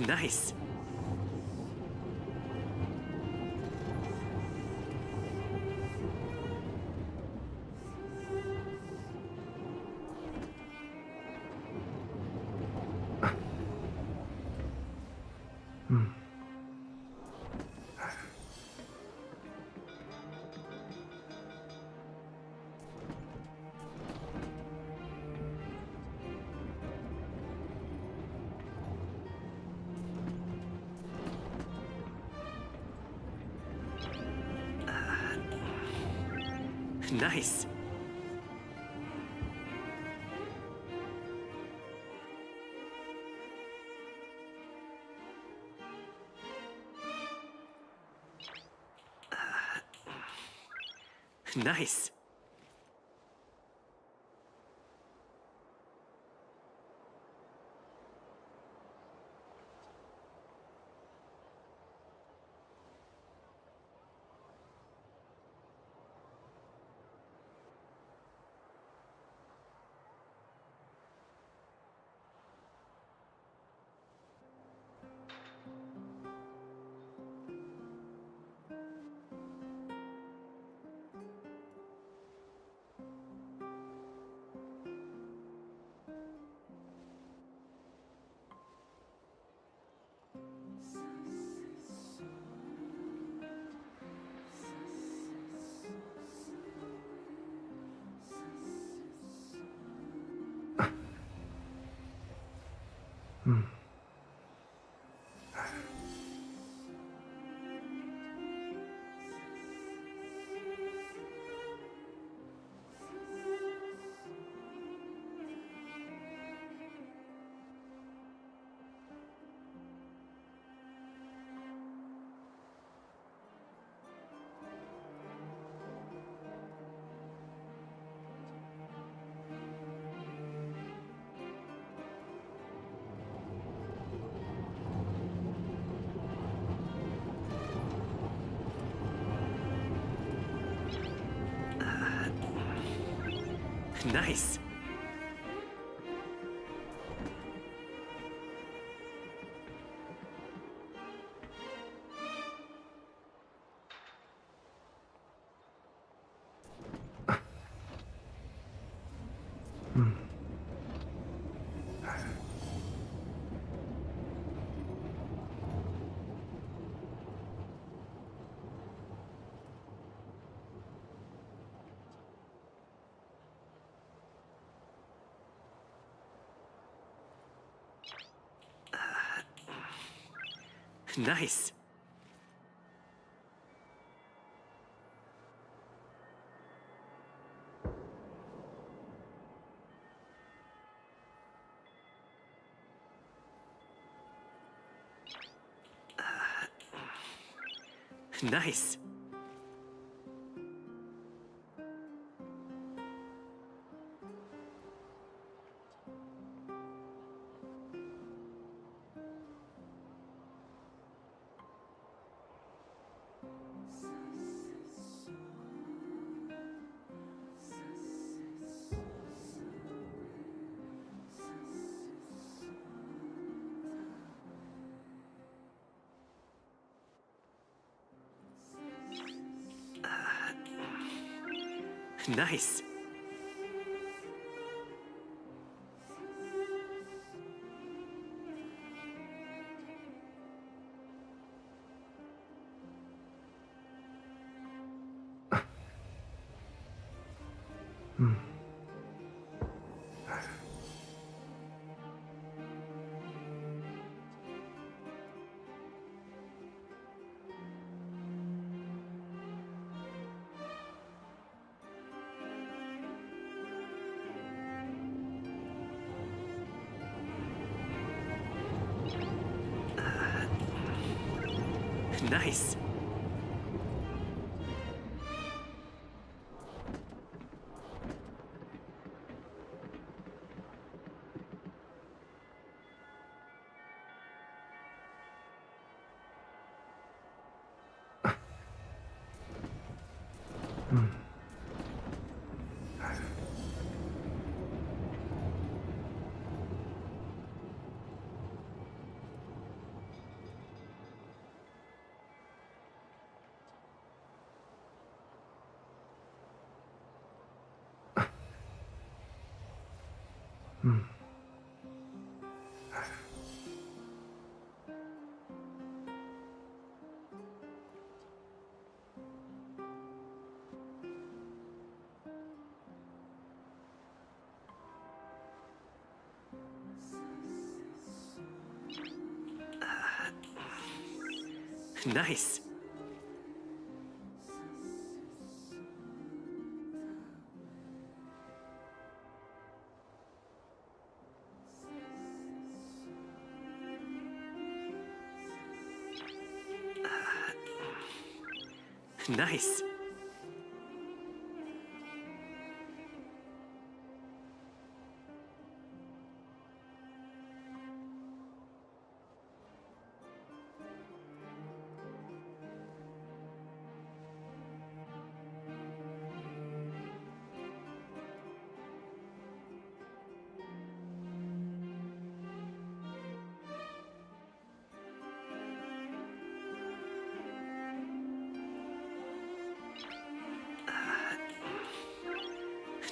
Nice. Nice. Nice. Nice. Nice. Nice. Nice. Nice. Nice. Nice.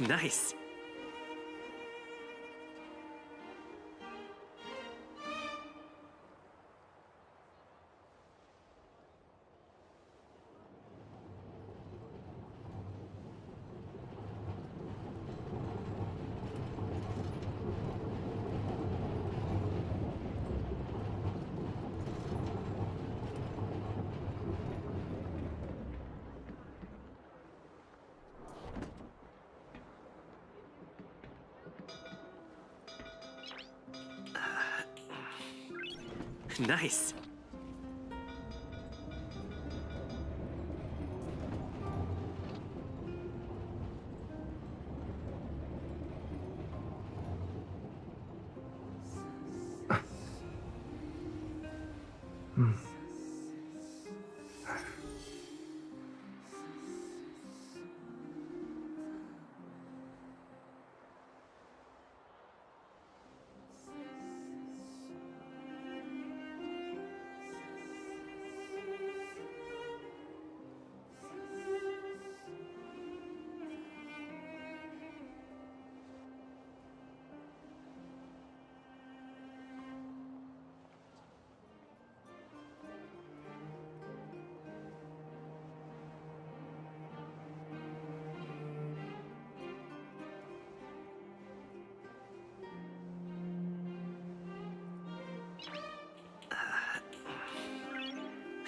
Nice. Nice.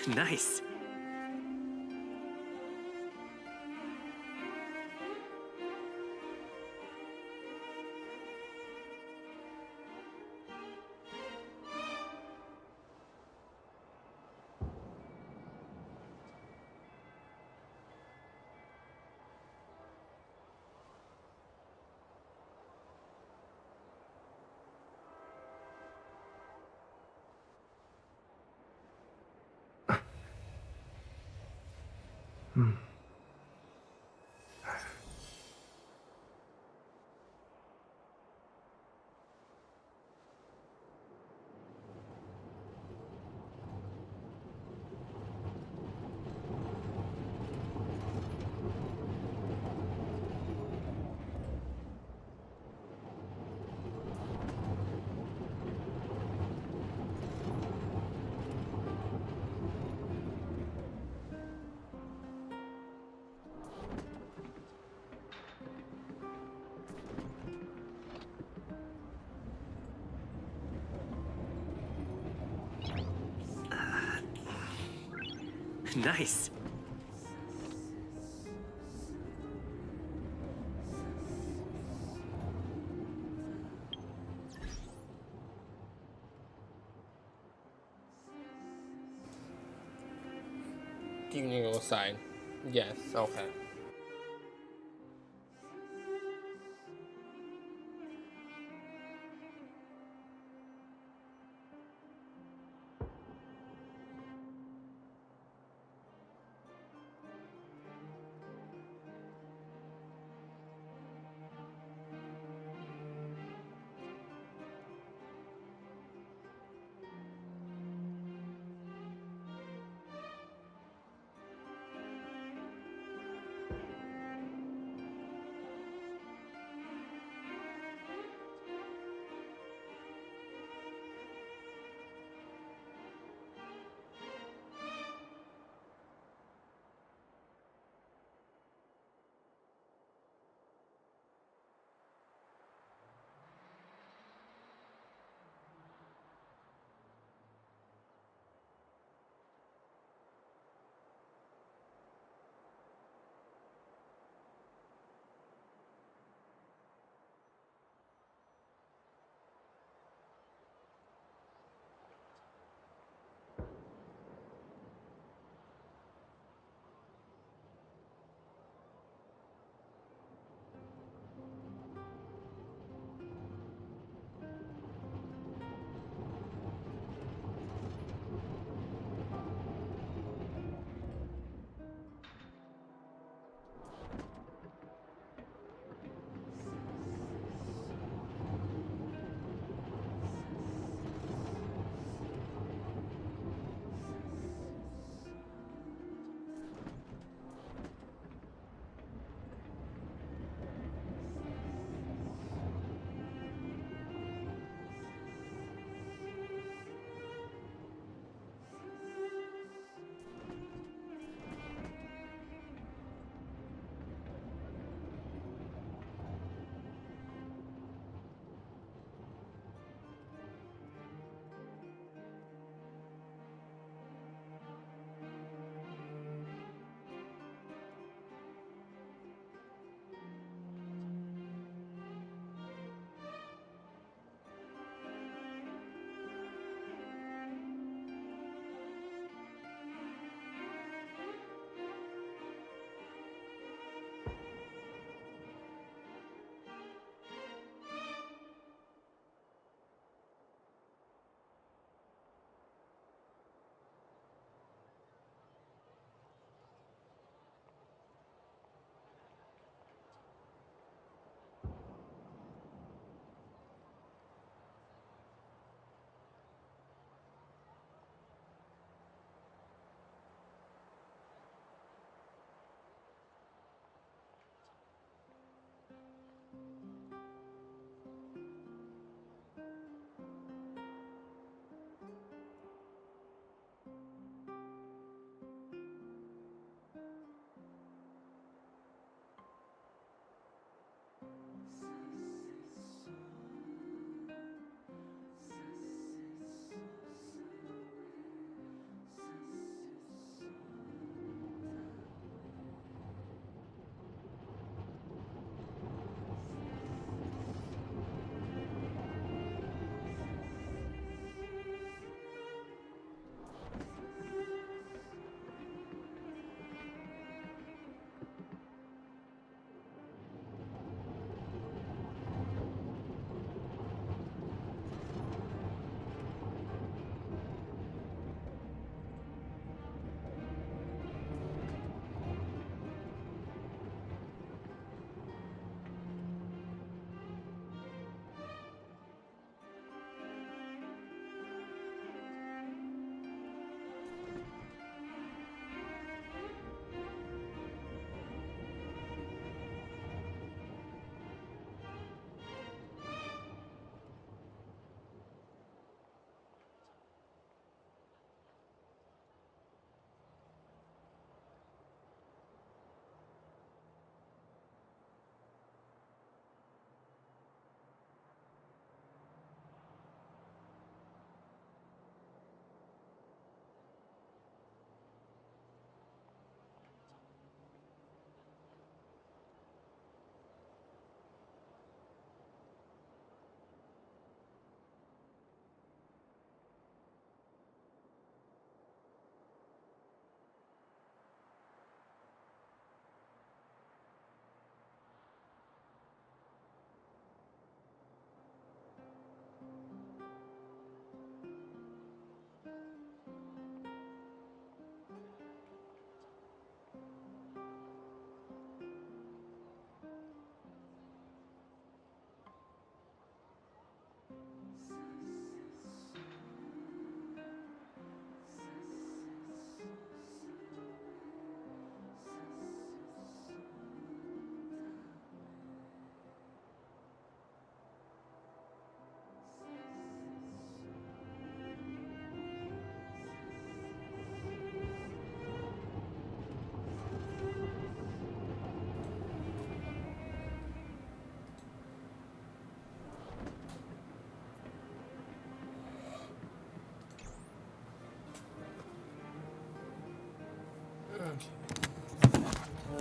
Nice. Nice. Do you need to go aside? Yes, okay.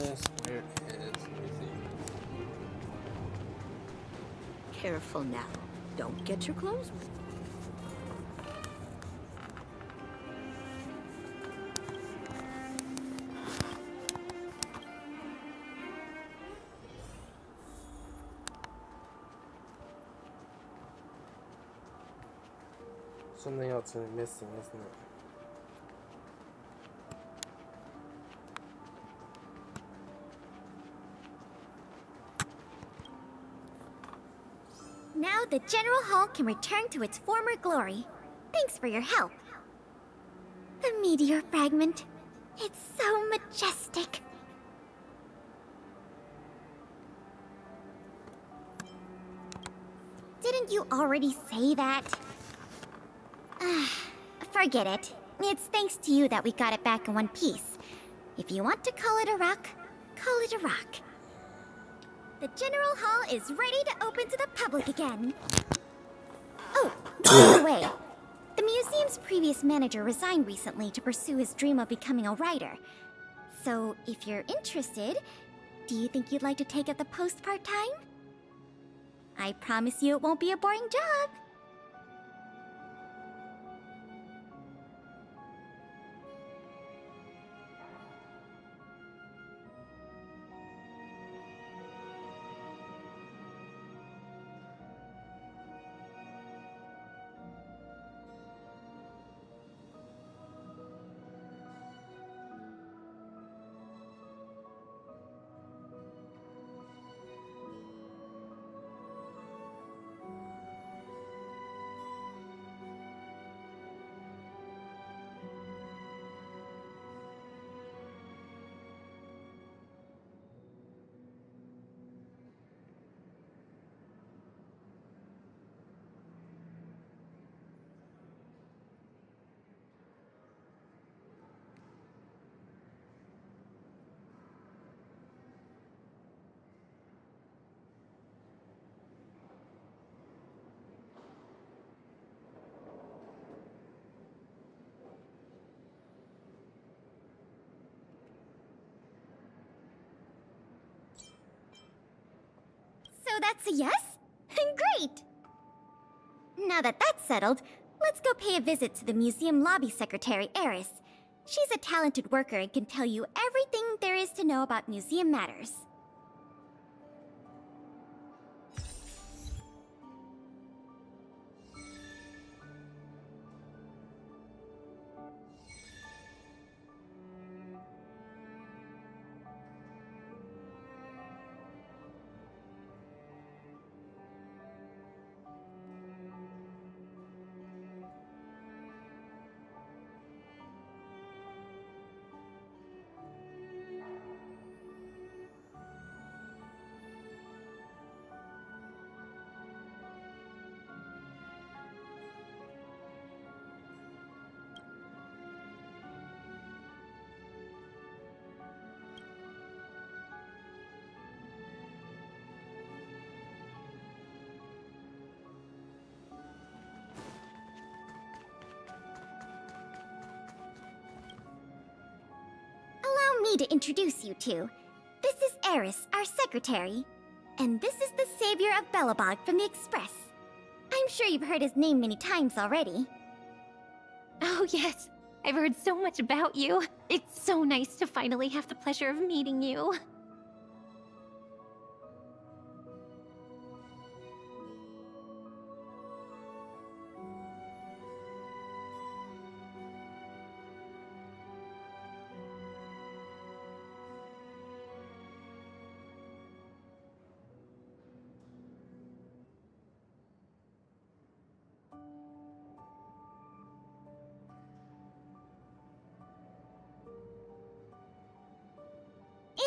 this? Where is? Let me see. Careful now. Don't get your clothes. Something else is missing, isn't it? Now the General Hall can return to its former glory. Thanks for your help. The meteor fragment. It's so majestic. Didn't you already say that? Forget it. It's thanks to you that we got it back in one piece. If you want to call it a rock, call it a rock. The General Hall is ready to open to the public again. Oh, by the way, the museum's previous manager resigned recently to pursue his dream of becoming a writer. So, if you're interested, do you think you'd like to take up the post part-time? I promise you it won't be a boring job. So that's a yes? Great! Now that that's settled, let's go pay a visit to the museum lobby secretary, Eris. She's a talented worker and can tell you everything there is to know about museum matters. Allow me to introduce you two. This is Eris, our secretary. And this is the savior of Belobog from the Express. I'm sure you've heard his name many times already. Oh yes, I've heard so much about you. It's so nice to finally have the pleasure of meeting you.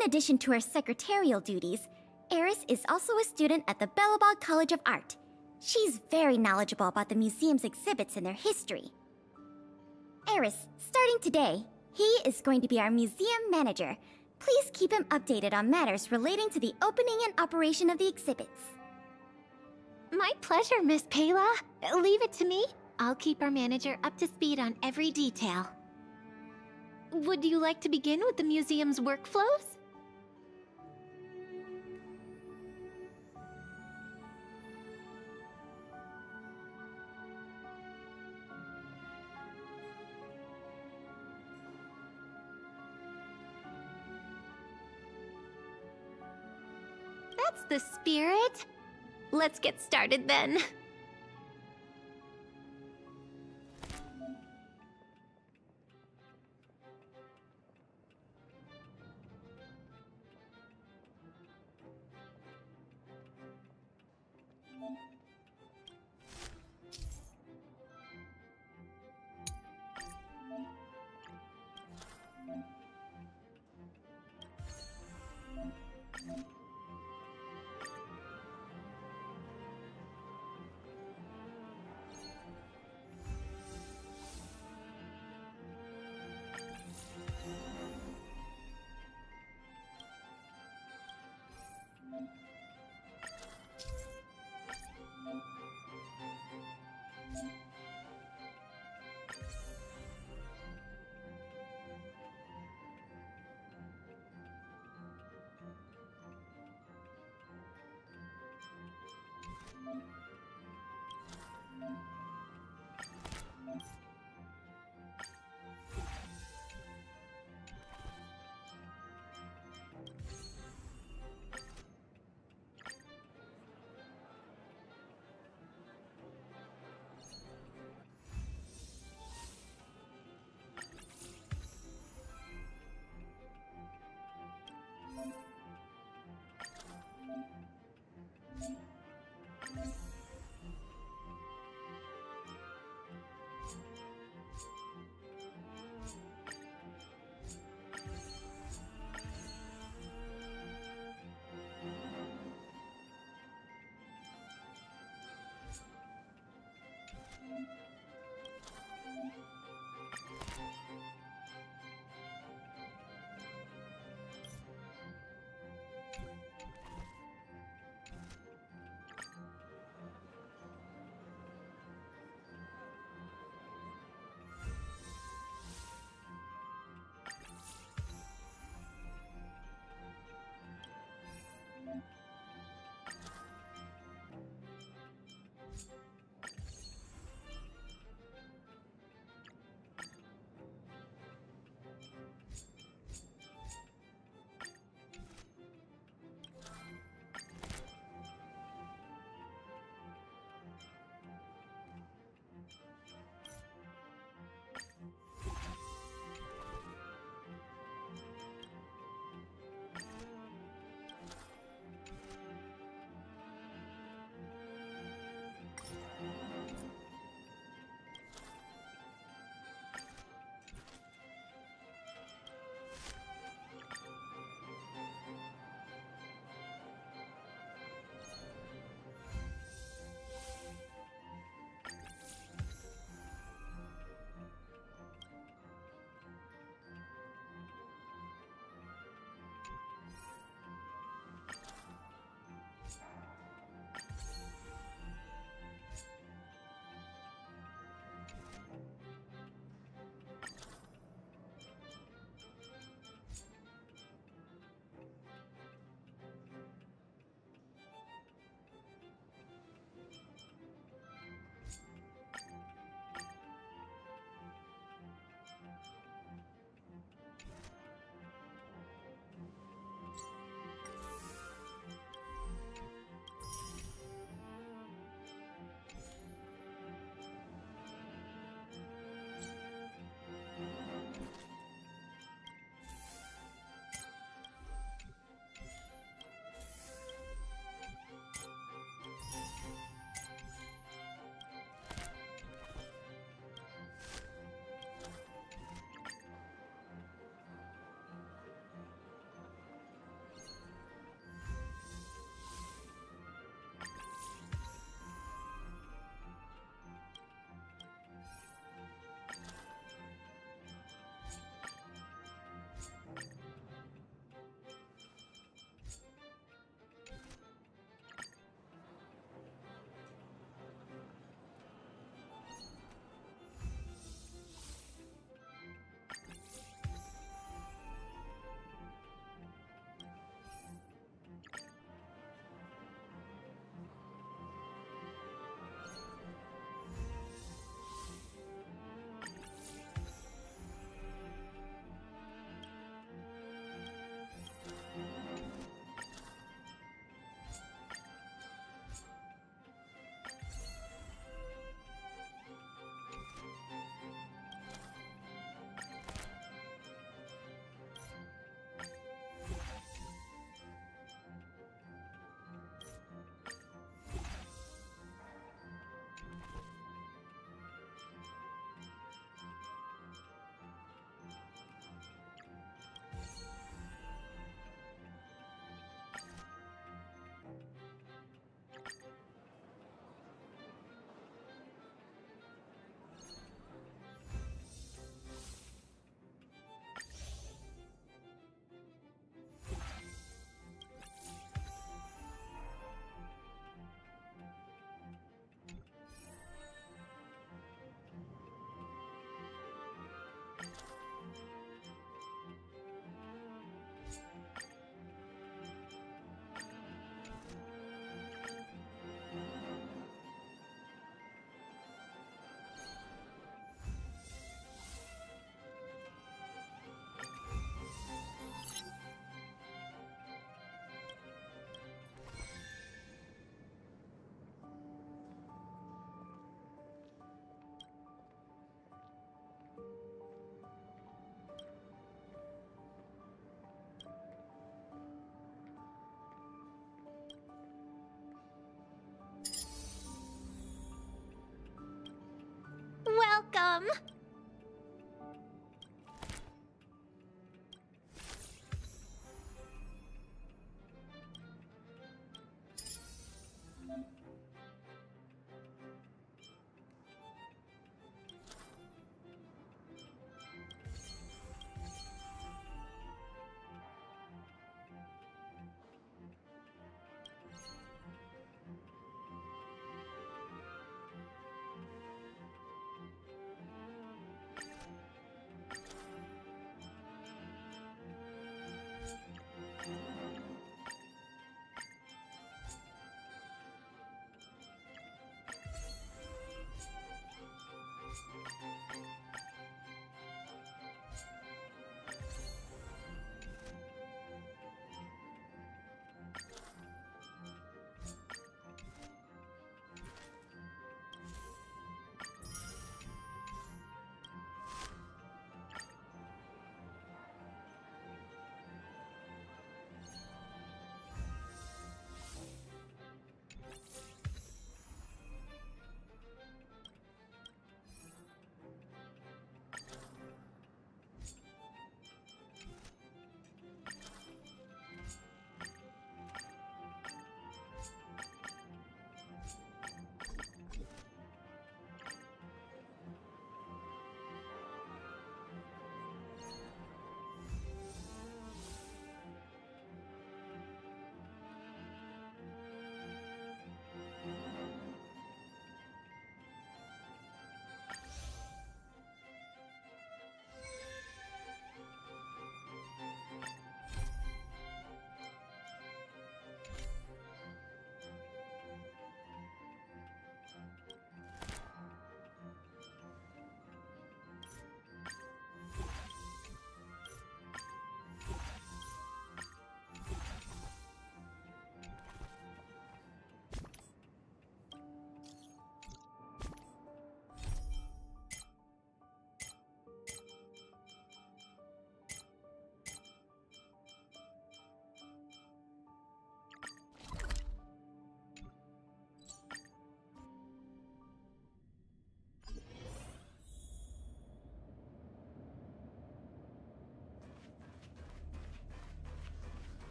In addition to her secretarial duties, Eris is also a student at the Belobog College of Art. She's very knowledgeable about the museum's exhibits and their history. Eris, starting today, he is going to be our museum manager. Please keep him updated on matters relating to the opening and operation of the exhibits. My pleasure, Miss Payla. Leave it to me. I'll keep our manager up to speed on every detail. Would you like to begin with the museum's workflows? that's the spirit. Let's get started then.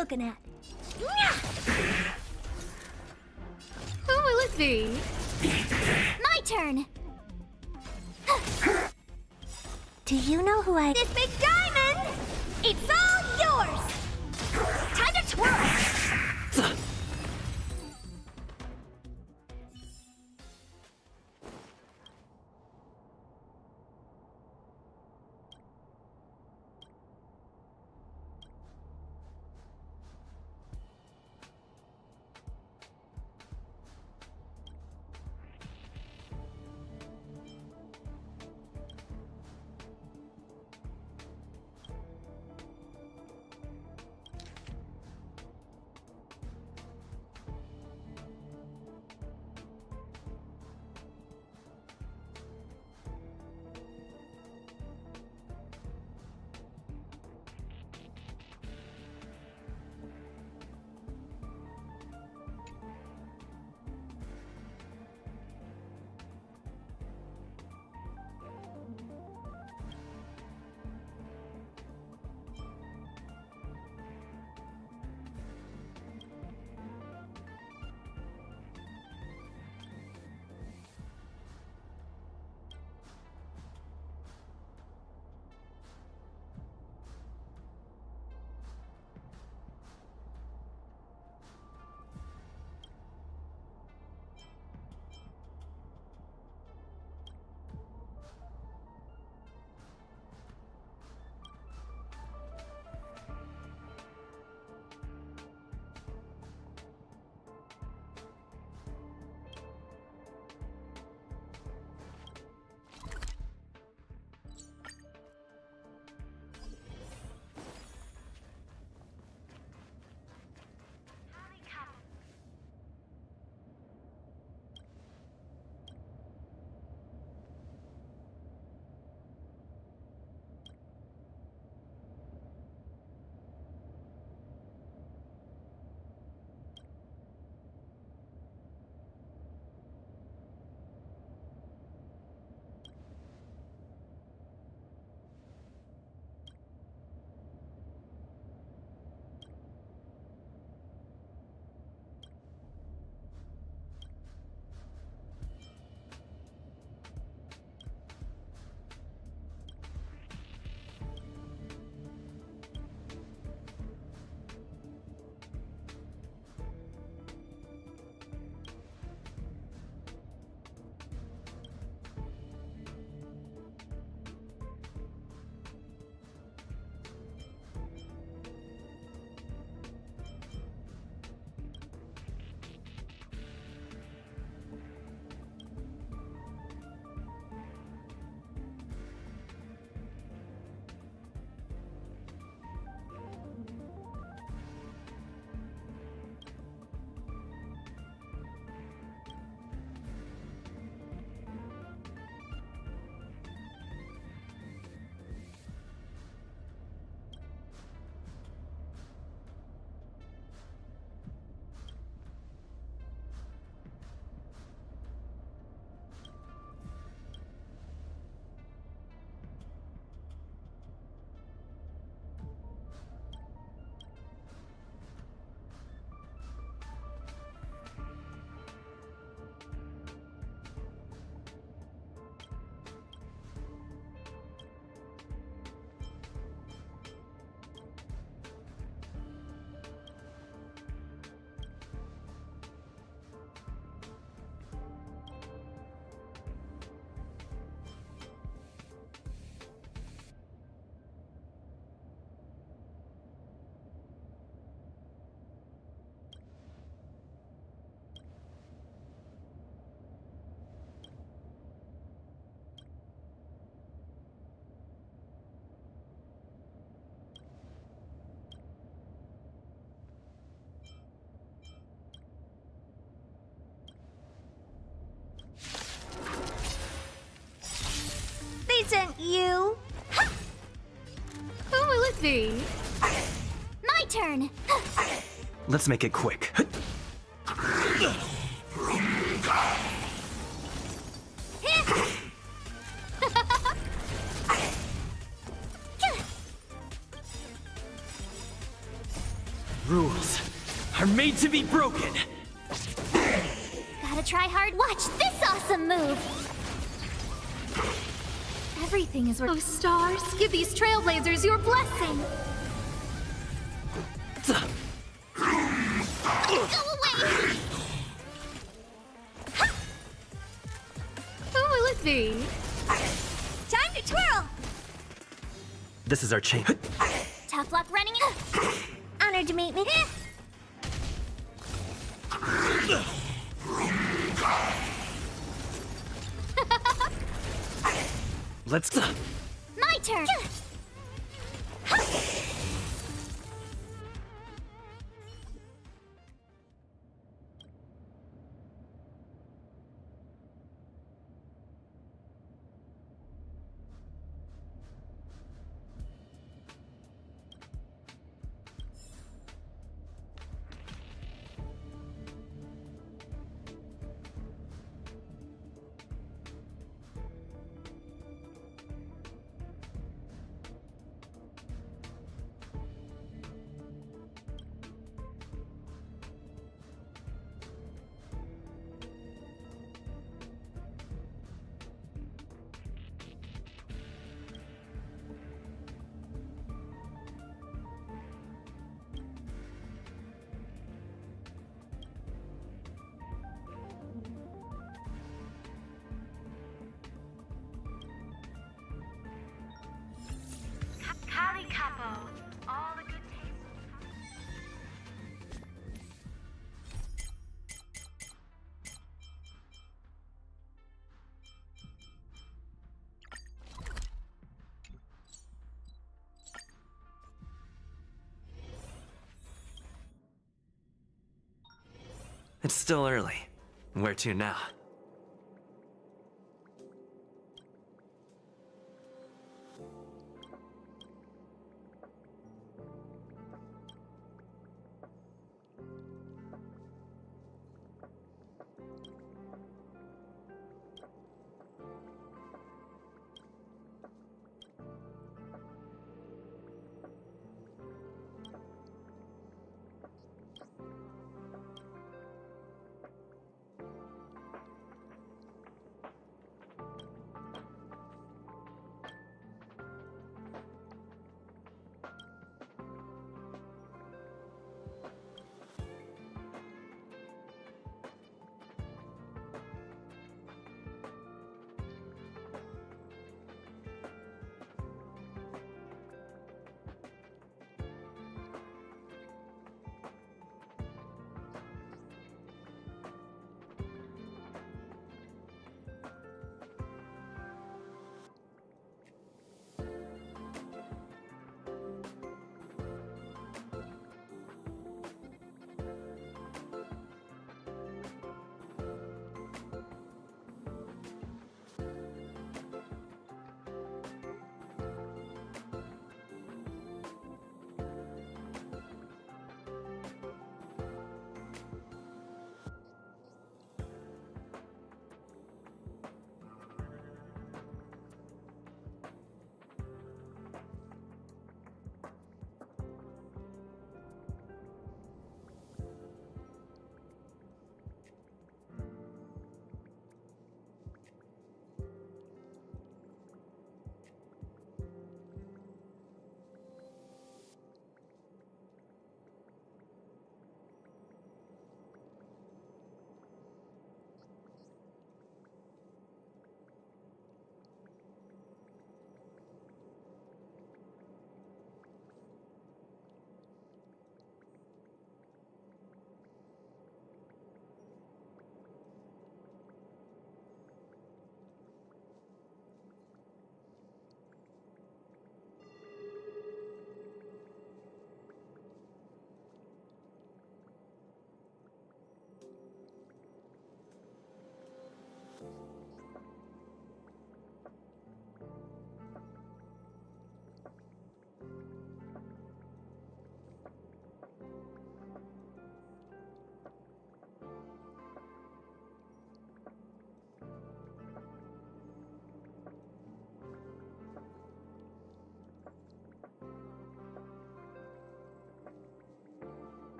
looking at? Who will it be? My turn! Do you know who I... This big diamond! It's all yours! Time to twirl! Sent you. Who will it be? My turn. Let's make it quick. Rules are made to be broken. Gotta try hard. Watch this awesome move. Everything is worth. Oh, stars, give these trailblazers your blessing. Go away! Who will it be? Time to twirl! This is our chain. Tough luck running in. Honored to meet me. Let's... My turn! Kali Capo. All the good taste. It's still early. Where to now?